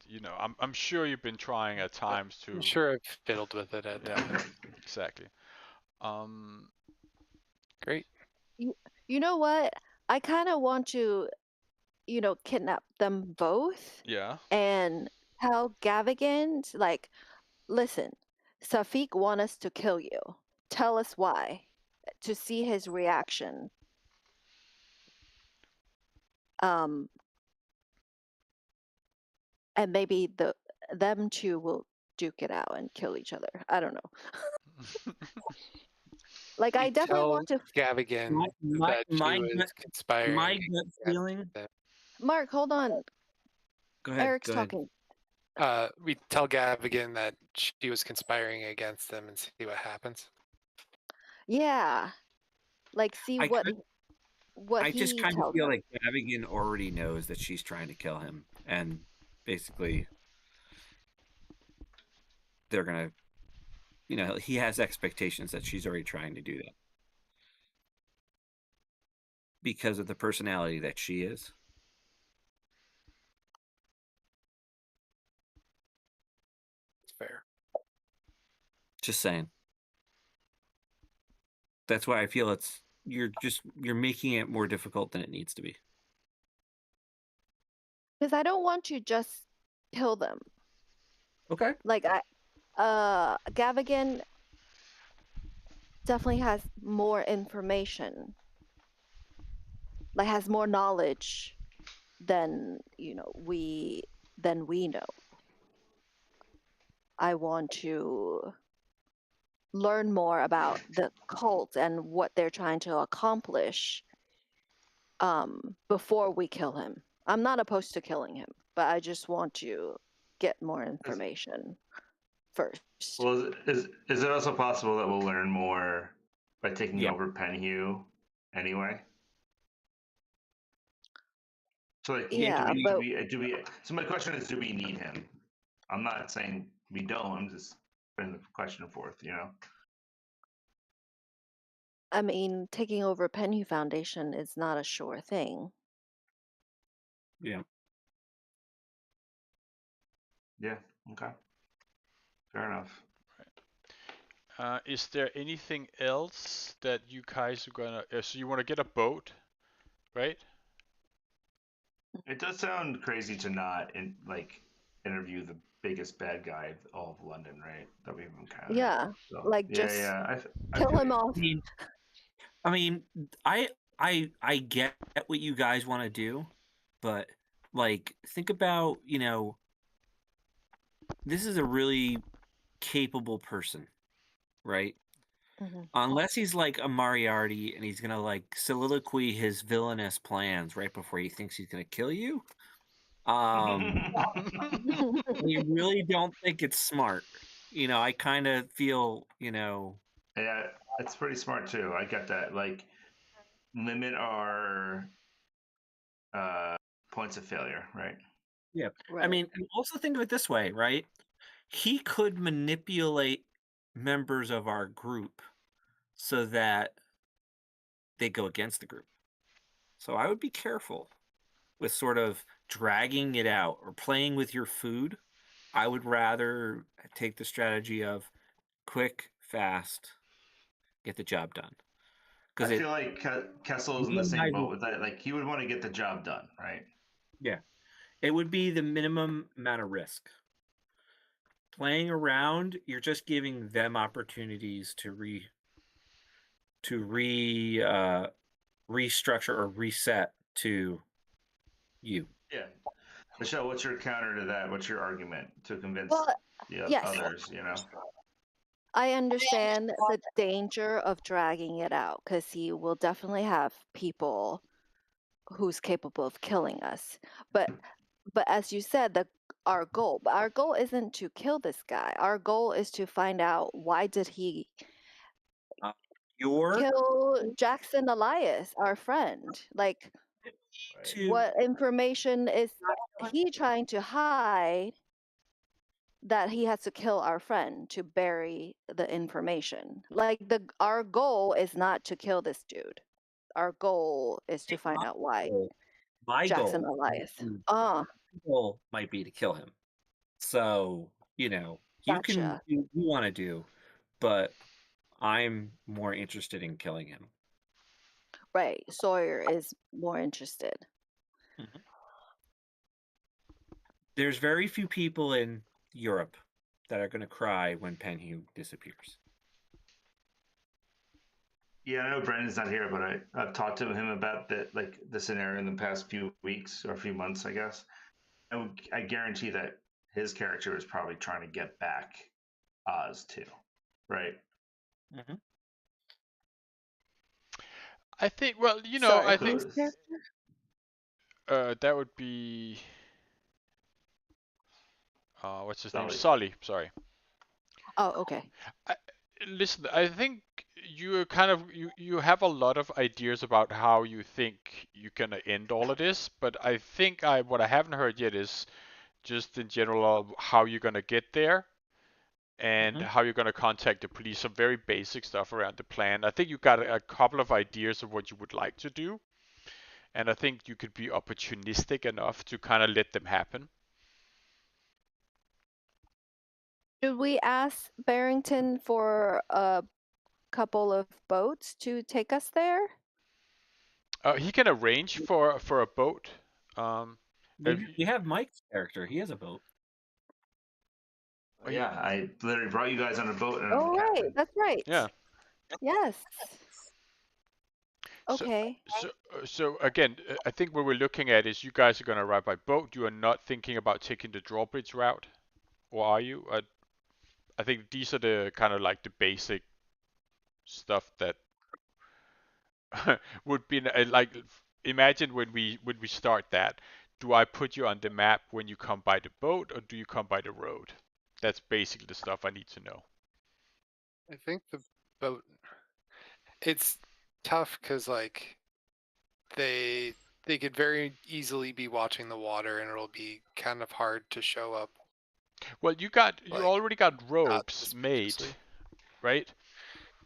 [SPEAKER 3] I'm sure you've been trying at times to.
[SPEAKER 7] I'm sure I've fiddled with it at times.
[SPEAKER 3] Exactly.
[SPEAKER 7] Great.
[SPEAKER 4] You know what? I kind of want to, kidnap them both.
[SPEAKER 3] Yeah.
[SPEAKER 4] And tell Gavigan, listen, Safik want us to kill you. Tell us why. To see his reaction. And maybe them two will duke it out and kill each other. I don't know. Like, I definitely want to.
[SPEAKER 7] Gavigan that she was conspiring.
[SPEAKER 6] My gut feeling.
[SPEAKER 4] Mark, hold on.
[SPEAKER 6] Go ahead.
[SPEAKER 4] Eric's talking.
[SPEAKER 7] We tell Gavigan that she was conspiring against them and see what happens.
[SPEAKER 4] Yeah, like see what
[SPEAKER 6] I
[SPEAKER 4] he
[SPEAKER 6] just kind of feel
[SPEAKER 4] them.
[SPEAKER 6] like Gavigan already knows that she's trying to kill him, and basically, they're gonna, he has expectations that she's already trying to do that because of the personality that she is.
[SPEAKER 7] It's fair.
[SPEAKER 6] Just saying. That's why I feel you're making it more difficult than it needs to be.
[SPEAKER 4] Because I don't want to just kill them.
[SPEAKER 6] Okay.
[SPEAKER 4] Like Gavigan definitely has more information. Like has more knowledge than we know. I want to learn more about the cult and what they're trying to accomplish before we kill him. I'm not opposed to killing him, but I just want to get more information first.
[SPEAKER 2] Well, is it also possible that we'll learn more by taking over Penhue anyway? So like, so my question is, do we need him? I'm not saying we don't. I'm just putting the question forth.
[SPEAKER 4] I mean, taking over Penhue Foundation is not a sure thing.
[SPEAKER 6] Yeah.
[SPEAKER 2] Yeah. Okay. Fair enough.
[SPEAKER 3] Right. Is there anything else that you guys are gonna? So you want to get a boat, right?
[SPEAKER 2] It does sound crazy to not interview the biggest bad guy of all of London, right? That we've encountered.
[SPEAKER 4] Yeah,
[SPEAKER 2] so,
[SPEAKER 4] like just kill him off.
[SPEAKER 6] I mean, I get what you guys want to do, but like think about, this is a really capable person, right?
[SPEAKER 4] Mm-hmm.
[SPEAKER 6] Unless he's like a Moriarty and he's gonna like soliloquy his villainous plans right before he thinks he's gonna kill you. We really don't think it's smart. I kind of feel,
[SPEAKER 2] Yeah, it's pretty smart too. I get that. Like, limit our points of failure, right?
[SPEAKER 6] Yeah. Right. I mean, and also think of it this way, right? He could manipulate members of our group so that they go against the group. So I would be careful with sort of dragging it out or playing with your food. I would rather take the strategy of quick, fast, get the job done.
[SPEAKER 2] I feel like Kessel is in the same boat with that. Like, he would want to get the job done, right?
[SPEAKER 6] Yeah. It would be the minimum amount of risk. Playing around, you're just giving them opportunities to restructure or reset to you.
[SPEAKER 2] Yeah. Michelle, what's your counter to that? What's your argument to convince others,
[SPEAKER 4] I understand the danger of dragging it out because he will definitely have people who's capable of killing us. But as you said, our goal isn't to kill this guy. Our goal is to find out why did he kill Jackson Elias, our friend. Like, what information is he trying to hide that he has to kill our friend to bury the information? Like, our goal is not to kill this dude. Our goal is to find out why Jackson Elias.
[SPEAKER 6] Goal might be to kill him. So, you can do what you want to do, but I'm more interested in killing him.
[SPEAKER 4] Right. Sawyer is more interested.
[SPEAKER 6] Mm-hmm. There's very few people in Europe that are going to cry when Penhew disappears.
[SPEAKER 2] Yeah, I know Brandon's not here, but I've talked to him about the scenario in the past few weeks or a few months, I guess. I guarantee that his character is probably trying to get back Oz too, right?
[SPEAKER 6] Mm-hmm.
[SPEAKER 3] I think. Well,
[SPEAKER 4] Sorry,
[SPEAKER 3] I think
[SPEAKER 4] whose character?
[SPEAKER 3] that would be what's his name?
[SPEAKER 2] Sully.
[SPEAKER 3] Sully. Sorry.
[SPEAKER 4] Oh, okay.
[SPEAKER 3] Listen, I think you have a lot of ideas about how you think you're gonna end all of this, but I think what I haven't heard yet is just in general how you're gonna get there and
[SPEAKER 6] Mm-hmm.
[SPEAKER 3] how you're gonna contact the police. Some very basic stuff around the plan. I think you got a couple of ideas of what you would like to do, and I think you could be opportunistic enough to kind of let them happen.
[SPEAKER 4] Should we ask Barrington for a couple of boats to take us there?
[SPEAKER 3] He can arrange for a boat.
[SPEAKER 6] We have Mike's character. He has a boat.
[SPEAKER 2] Yeah, I literally brought you guys on a boat and I'm
[SPEAKER 4] Oh,
[SPEAKER 2] the
[SPEAKER 4] right.
[SPEAKER 2] captain.
[SPEAKER 4] That's right.
[SPEAKER 3] Yeah.
[SPEAKER 4] Yes. Okay.
[SPEAKER 3] So again, I think what we're looking at is you guys are going to arrive by boat. You are not thinking about taking the drawbridge route, or are you? I think these are the kind of like the basic stuff that would be like. Imagine when we start that. Do I put you on the map when you come by the boat, or do you come by the road? That's basically the stuff I need to know.
[SPEAKER 7] I think the boat. It's tough because like they could very easily be watching the water, and it'll be kind of hard to show up.
[SPEAKER 3] Well, you already got ropes made, right?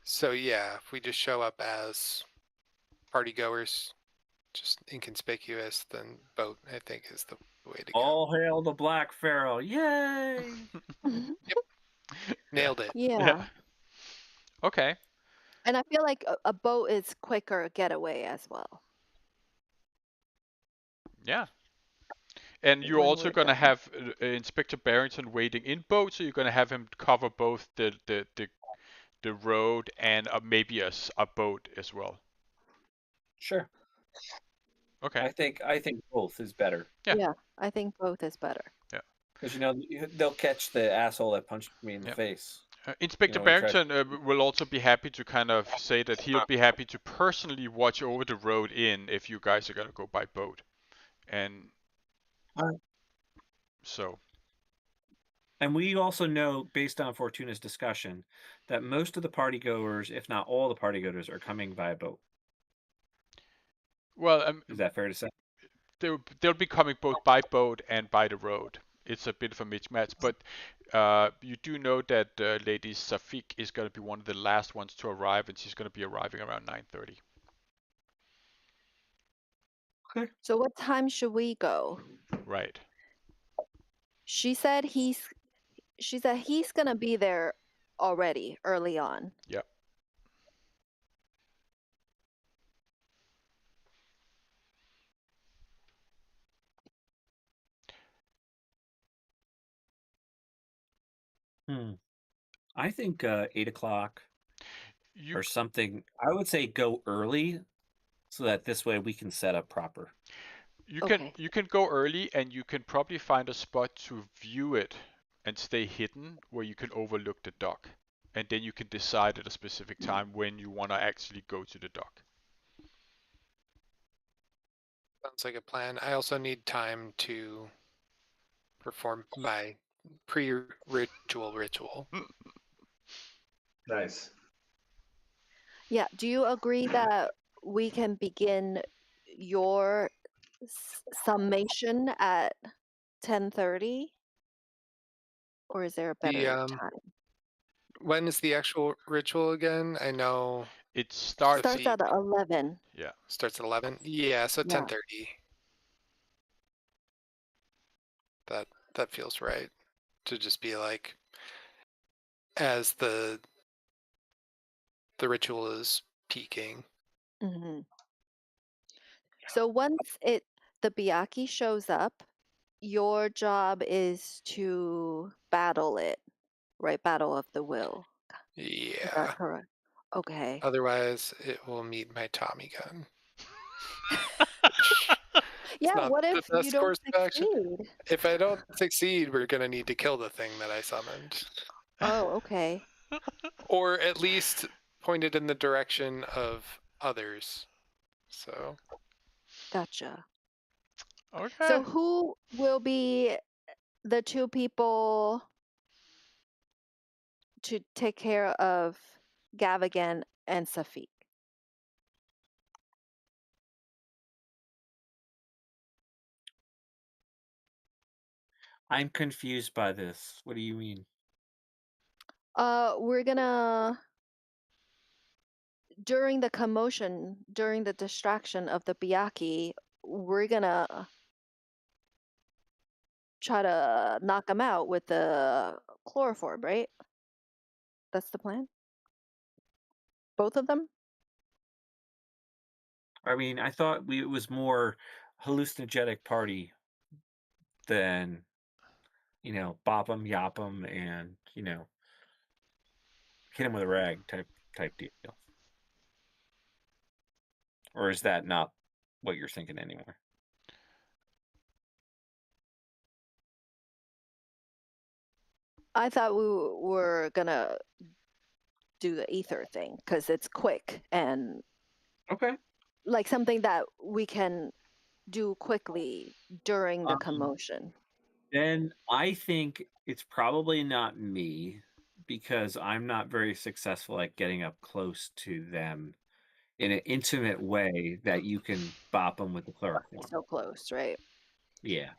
[SPEAKER 7] So yeah, if we just show up as party goers, just inconspicuous, then boat I think is the way to go.
[SPEAKER 6] All hail the Black Pharaoh! Yay!
[SPEAKER 7] Yep, nailed it.
[SPEAKER 4] Yeah.
[SPEAKER 3] Okay.
[SPEAKER 4] And I feel like a boat is quicker getaway as well.
[SPEAKER 3] Yeah. And you're
[SPEAKER 4] When
[SPEAKER 3] also
[SPEAKER 4] we're
[SPEAKER 3] going to
[SPEAKER 4] done.
[SPEAKER 3] have Inspector Barrington waiting in boat, so you're going to have him cover both the road and maybe a boat as well.
[SPEAKER 6] Sure.
[SPEAKER 3] Okay.
[SPEAKER 6] I think both is better.
[SPEAKER 4] Yeah, I think both is better.
[SPEAKER 3] Yeah.
[SPEAKER 6] Because they'll catch the asshole that punched me in the face.
[SPEAKER 3] Inspector Barrington will also be happy to kind of say that he'll be happy to personally watch over the road in if you guys are going to go by boat. And so.
[SPEAKER 6] And we also know, based on Fortuna's discussion, that most of the party goers, if not all the party goers, are coming by boat.
[SPEAKER 3] Well,
[SPEAKER 6] is that fair to say?
[SPEAKER 3] They'll be coming both by boat and by the road. It's a bit of a mismatch, but you do know that Lady Safik is going to be one of the last ones to arrive, and she's going to be arriving around 9:30.
[SPEAKER 6] Okay.
[SPEAKER 4] So what time should we go?
[SPEAKER 3] Right.
[SPEAKER 4] She said he's gonna be there already early on.
[SPEAKER 3] Yep.
[SPEAKER 6] I think 8 o'clock or something. I would say go early so that this way we can set up proper.
[SPEAKER 3] You can go early, and you can probably find a spot to view it and stay hidden where you can overlook the dock. And then you can decide at a specific time when you want to actually go to the dock.
[SPEAKER 7] Sounds like a plan. I also need time to perform my ritual.
[SPEAKER 2] Nice.
[SPEAKER 4] Yeah. Do you agree that we can begin your summation at 10:30? Or is there a better time?
[SPEAKER 7] When is the actual ritual again? I know
[SPEAKER 3] it starts
[SPEAKER 4] at 11.
[SPEAKER 3] Yeah.
[SPEAKER 7] Starts at 11? Yeah, so 10:30. That feels right. To just be like, as the ritual is peaking.
[SPEAKER 4] Mm-hmm. So once the Byakhee shows up, your job is to battle it right? Battle of the will. Is
[SPEAKER 7] Yeah.
[SPEAKER 4] that correct? Okay.
[SPEAKER 7] Otherwise, it will meet my Tommy gun.
[SPEAKER 4] Yeah,
[SPEAKER 7] not
[SPEAKER 4] what
[SPEAKER 7] the
[SPEAKER 4] if you
[SPEAKER 7] best
[SPEAKER 4] don't
[SPEAKER 7] course of action.
[SPEAKER 4] succeed?
[SPEAKER 7] If I don't succeed, we're gonna need to kill the thing that I summoned.
[SPEAKER 4] Oh, okay.
[SPEAKER 7] Or at least point it in the direction of others. So.
[SPEAKER 4] Gotcha.
[SPEAKER 3] Okay.
[SPEAKER 4] So who will be the two people to take care of Gavigan and Safik?
[SPEAKER 6] I'm confused by this. What do you mean?
[SPEAKER 4] We're gonna, during the commotion, during the distraction of the Byaku, we're gonna try to knock them out with the chloroform, right? That's the plan? Both of them?
[SPEAKER 6] I mean, I thought it was more hallucinogenic party than, bop 'em, yop 'em, and, hit him with a rag type deal. Or is that not what you're thinking anymore?
[SPEAKER 4] I thought we were gonna do the ether thing because it's quick and
[SPEAKER 6] Okay.
[SPEAKER 4] like something that we can do quickly during the commotion.
[SPEAKER 6] Then I think it's probably not me because I'm not very successful at getting up close to them in an intimate way that you can bop them with the chloroform.
[SPEAKER 4] So close, right?
[SPEAKER 6] Yeah.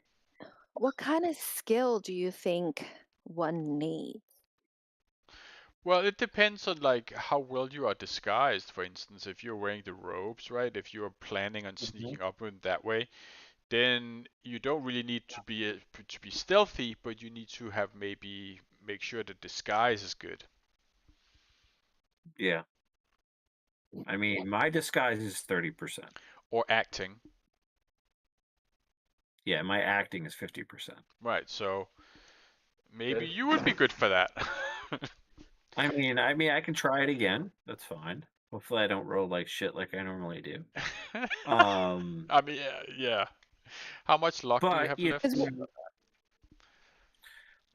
[SPEAKER 4] What kind of skill do you think one needs?
[SPEAKER 3] Well, it depends on like how well you are disguised. For instance, if you're wearing the robes, right? If you're planning on sneaking up in that way, then you don't really need to be stealthy, but you need to have maybe make sure the disguise is good.
[SPEAKER 6] Yeah. I mean, my disguise is 30%.
[SPEAKER 3] Or acting.
[SPEAKER 6] Yeah, my acting is 50%.
[SPEAKER 3] Right, so maybe you would be good for that.
[SPEAKER 6] I mean, I can try it again. That's fine. Hopefully, I don't roll like shit like I normally do.
[SPEAKER 3] I mean, yeah. How much luck do you have left?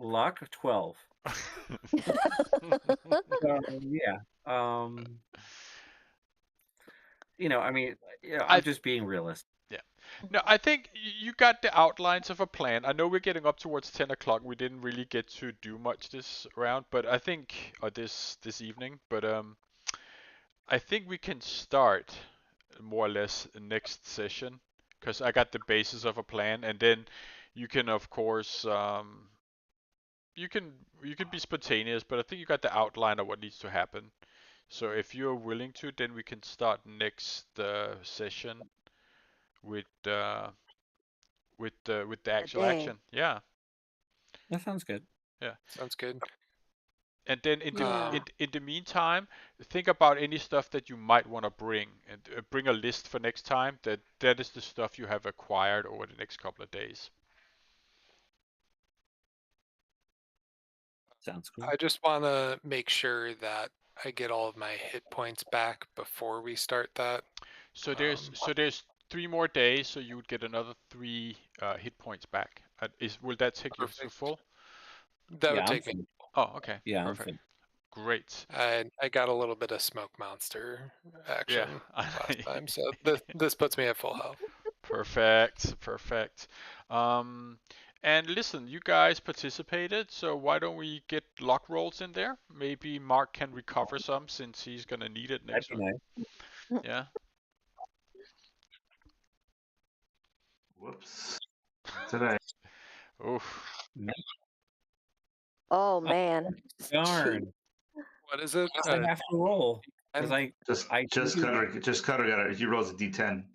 [SPEAKER 6] Luck 12. Yeah. I mean, I'm just being realistic.
[SPEAKER 3] Yeah. No, I think you got the outlines of a plan. I know we're getting up towards 10 o'clock. We didn't really get to do much this round, but I think, or this evening, but I think we can start more or less next session because I got the basis of a plan, and then you can, of course, you can be spontaneous, but I think you got the outline of what needs to happen. So if you're willing to, then we can start next session with the actual action. Yeah.
[SPEAKER 6] That sounds good.
[SPEAKER 3] Yeah.
[SPEAKER 7] Sounds good.
[SPEAKER 3] And then in the meantime, think about any stuff that you might want to bring, and bring a list for next time. That is the stuff you have acquired over the next couple of days.
[SPEAKER 6] Sounds cool.
[SPEAKER 7] I just want to make sure that I get all of my hit points back before we start that.
[SPEAKER 3] So there's 3 more days, so you would get another 3 hit points back. Will that take you to full?
[SPEAKER 7] That would take me.
[SPEAKER 3] Oh, okay.
[SPEAKER 6] Yeah,
[SPEAKER 3] perfect. Great.
[SPEAKER 7] I got a little bit of smoke monster action last time, so this puts me at full health.
[SPEAKER 3] Perfect. And listen, you guys participated, so why don't we get luck rolls in there? Maybe Mark can recover some since he's gonna need it next one.
[SPEAKER 6] Nice.
[SPEAKER 3] Yeah.
[SPEAKER 2] Whoops. Today.
[SPEAKER 3] Oof.
[SPEAKER 4] Oh man.
[SPEAKER 6] Darn.
[SPEAKER 7] What is it?
[SPEAKER 6] I have to roll because
[SPEAKER 2] just Cutter got it. He rolls a D10.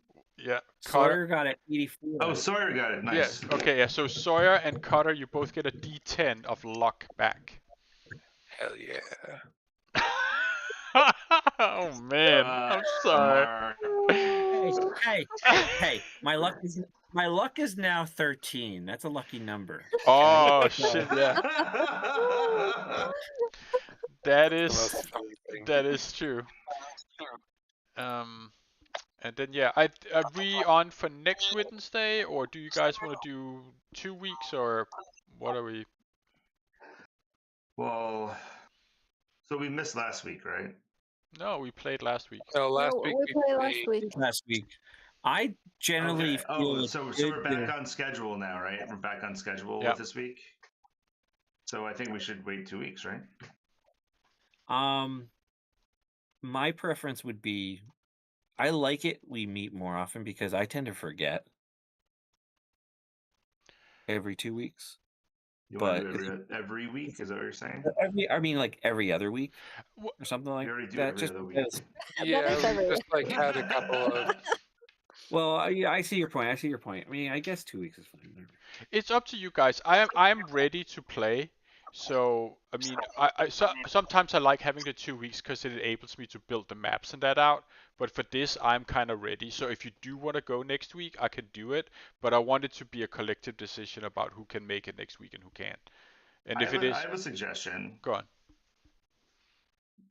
[SPEAKER 3] Yeah.
[SPEAKER 6] Sawyer got it 84.
[SPEAKER 2] Oh, Sawyer got it. Nice.
[SPEAKER 3] Yeah. Okay. Yeah. So Sawyer and Cutter, you both get a D10 of luck back.
[SPEAKER 7] Hell yeah.
[SPEAKER 3] Oh man, I'm sorry.
[SPEAKER 6] Hey, Hey! My luck is now 13. That's a lucky number.
[SPEAKER 3] Oh
[SPEAKER 6] Okay?
[SPEAKER 3] shit! Yeah, that
[SPEAKER 7] The most
[SPEAKER 3] is
[SPEAKER 7] fun thing.
[SPEAKER 3] that is true. And then yeah, are we on for next Wednesday, or do you guys want to do 2 weeks, or what are we?
[SPEAKER 2] Well, so we missed last week, right?
[SPEAKER 3] No, we played last week.
[SPEAKER 7] So last
[SPEAKER 4] No,
[SPEAKER 7] week
[SPEAKER 4] we
[SPEAKER 7] we
[SPEAKER 4] played last
[SPEAKER 7] played.
[SPEAKER 4] week.
[SPEAKER 6] Last week. I generally
[SPEAKER 2] Okay.
[SPEAKER 6] feel
[SPEAKER 2] Oh,
[SPEAKER 6] it's
[SPEAKER 2] so
[SPEAKER 6] good
[SPEAKER 2] we're back
[SPEAKER 6] to-
[SPEAKER 2] on schedule now, right? We're back on schedule
[SPEAKER 3] Yeah.
[SPEAKER 2] with this week. So I think we should wait 2 weeks, right?
[SPEAKER 6] My preference would be, I like it we meet more often because I tend to forget every 2 weeks.
[SPEAKER 2] You want
[SPEAKER 6] But
[SPEAKER 2] to do every week? Is that what you're saying?
[SPEAKER 6] I mean, like every other week or something like
[SPEAKER 2] We already do
[SPEAKER 6] that.
[SPEAKER 2] every
[SPEAKER 6] Just
[SPEAKER 2] other week.
[SPEAKER 6] because.
[SPEAKER 7] Yeah,
[SPEAKER 4] is
[SPEAKER 7] we
[SPEAKER 4] every
[SPEAKER 7] just like had a couple of.
[SPEAKER 6] Well, I see your point. I mean, I guess 2 weeks is fine.
[SPEAKER 3] It's up to you guys. I'm ready to play. So I mean, sometimes I like having the 2 weeks because it enables me to build the maps and that out. But for this, I'm kind of ready. So if you do want to go next week, I can do it. But I want it to be a collective decision about who can make it next week and who can't. And if it is,
[SPEAKER 2] I have a suggestion.
[SPEAKER 3] go on.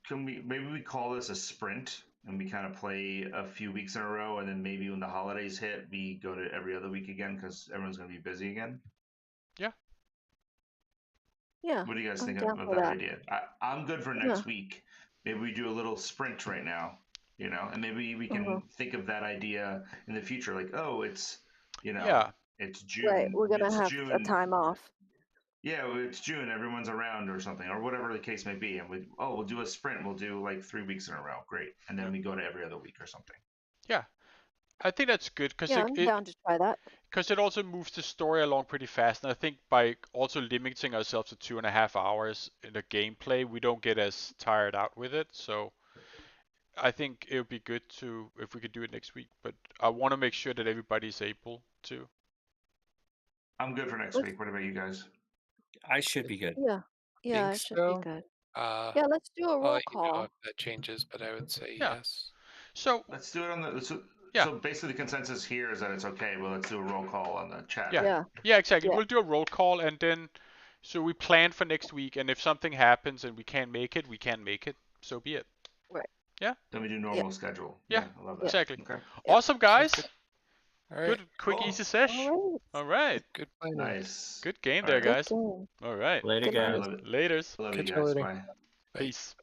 [SPEAKER 2] Can maybe we call this a sprint and we kind of play a few weeks in a row, and then maybe when the holidays hit, we go to every other week again because everyone's going to be busy again.
[SPEAKER 4] Yeah.
[SPEAKER 2] What do you guys
[SPEAKER 4] I'm
[SPEAKER 2] think
[SPEAKER 4] down
[SPEAKER 2] of
[SPEAKER 4] for
[SPEAKER 2] that
[SPEAKER 4] that.
[SPEAKER 2] idea? I'm good for next week. Maybe we do a little sprint right now, and maybe we can think of that idea in the future. Like, oh, it's,
[SPEAKER 3] Yeah.
[SPEAKER 2] it's June.
[SPEAKER 4] Right. We're gonna
[SPEAKER 2] It's
[SPEAKER 4] have
[SPEAKER 2] June.
[SPEAKER 4] a time off.
[SPEAKER 2] Yeah, it's June. Everyone's around or something, or whatever the case may be. And we'll do a sprint. We'll do like 3 weeks in a row. Great. And then we go to every other week or something.
[SPEAKER 3] Yeah. I think that's good because
[SPEAKER 4] Yeah, I'm down to try that.
[SPEAKER 3] because it also moves the story along pretty fast. And I think by also limiting ourselves to 2.5 hours in the gameplay, we don't get as tired out with it. So I think it would be good to if we could do it next week. But I want to make sure that everybody's able to.
[SPEAKER 2] I'm good for next week. What about you guys?
[SPEAKER 6] I should be good.
[SPEAKER 4] Yeah. Yeah,
[SPEAKER 7] Think
[SPEAKER 4] it should
[SPEAKER 7] so?
[SPEAKER 4] be good.
[SPEAKER 7] Yeah,
[SPEAKER 4] Yeah, let's do a
[SPEAKER 7] I'll
[SPEAKER 4] roll
[SPEAKER 7] let you know
[SPEAKER 4] call.
[SPEAKER 7] if that changes, but I would say
[SPEAKER 3] Yeah.
[SPEAKER 7] yes.
[SPEAKER 3] So
[SPEAKER 2] Let's do it on the.
[SPEAKER 3] Yeah.
[SPEAKER 2] So basically, the consensus here is that it's okay. Well, let's do a roll call on the chat.
[SPEAKER 3] Yeah.
[SPEAKER 2] Right?
[SPEAKER 3] Yeah, exactly.
[SPEAKER 4] Yeah.
[SPEAKER 3] We'll do a roll call and then so we plan for next week. And if something happens and we can't make it, we can't make it. So be it.
[SPEAKER 4] Right.
[SPEAKER 3] Yeah.
[SPEAKER 2] Then we do normal schedule.
[SPEAKER 3] Yeah,
[SPEAKER 2] I love that.
[SPEAKER 3] exactly.
[SPEAKER 2] Okay.
[SPEAKER 3] Awesome, guys.
[SPEAKER 7] All right.
[SPEAKER 3] Good, quick,
[SPEAKER 2] Cool.
[SPEAKER 3] easy sesh.
[SPEAKER 4] All
[SPEAKER 3] All right.
[SPEAKER 7] Good planning.
[SPEAKER 2] Nice.
[SPEAKER 3] Good game
[SPEAKER 2] All
[SPEAKER 3] there,
[SPEAKER 2] right.
[SPEAKER 4] right.
[SPEAKER 3] guys.
[SPEAKER 4] Good game.
[SPEAKER 3] All right.
[SPEAKER 6] Later,
[SPEAKER 4] Good
[SPEAKER 6] guys.
[SPEAKER 2] Love it.
[SPEAKER 3] Laters.
[SPEAKER 2] Love you
[SPEAKER 7] Catch you
[SPEAKER 2] guys.
[SPEAKER 7] later.
[SPEAKER 2] Bye.
[SPEAKER 7] Bye.
[SPEAKER 3] Peace.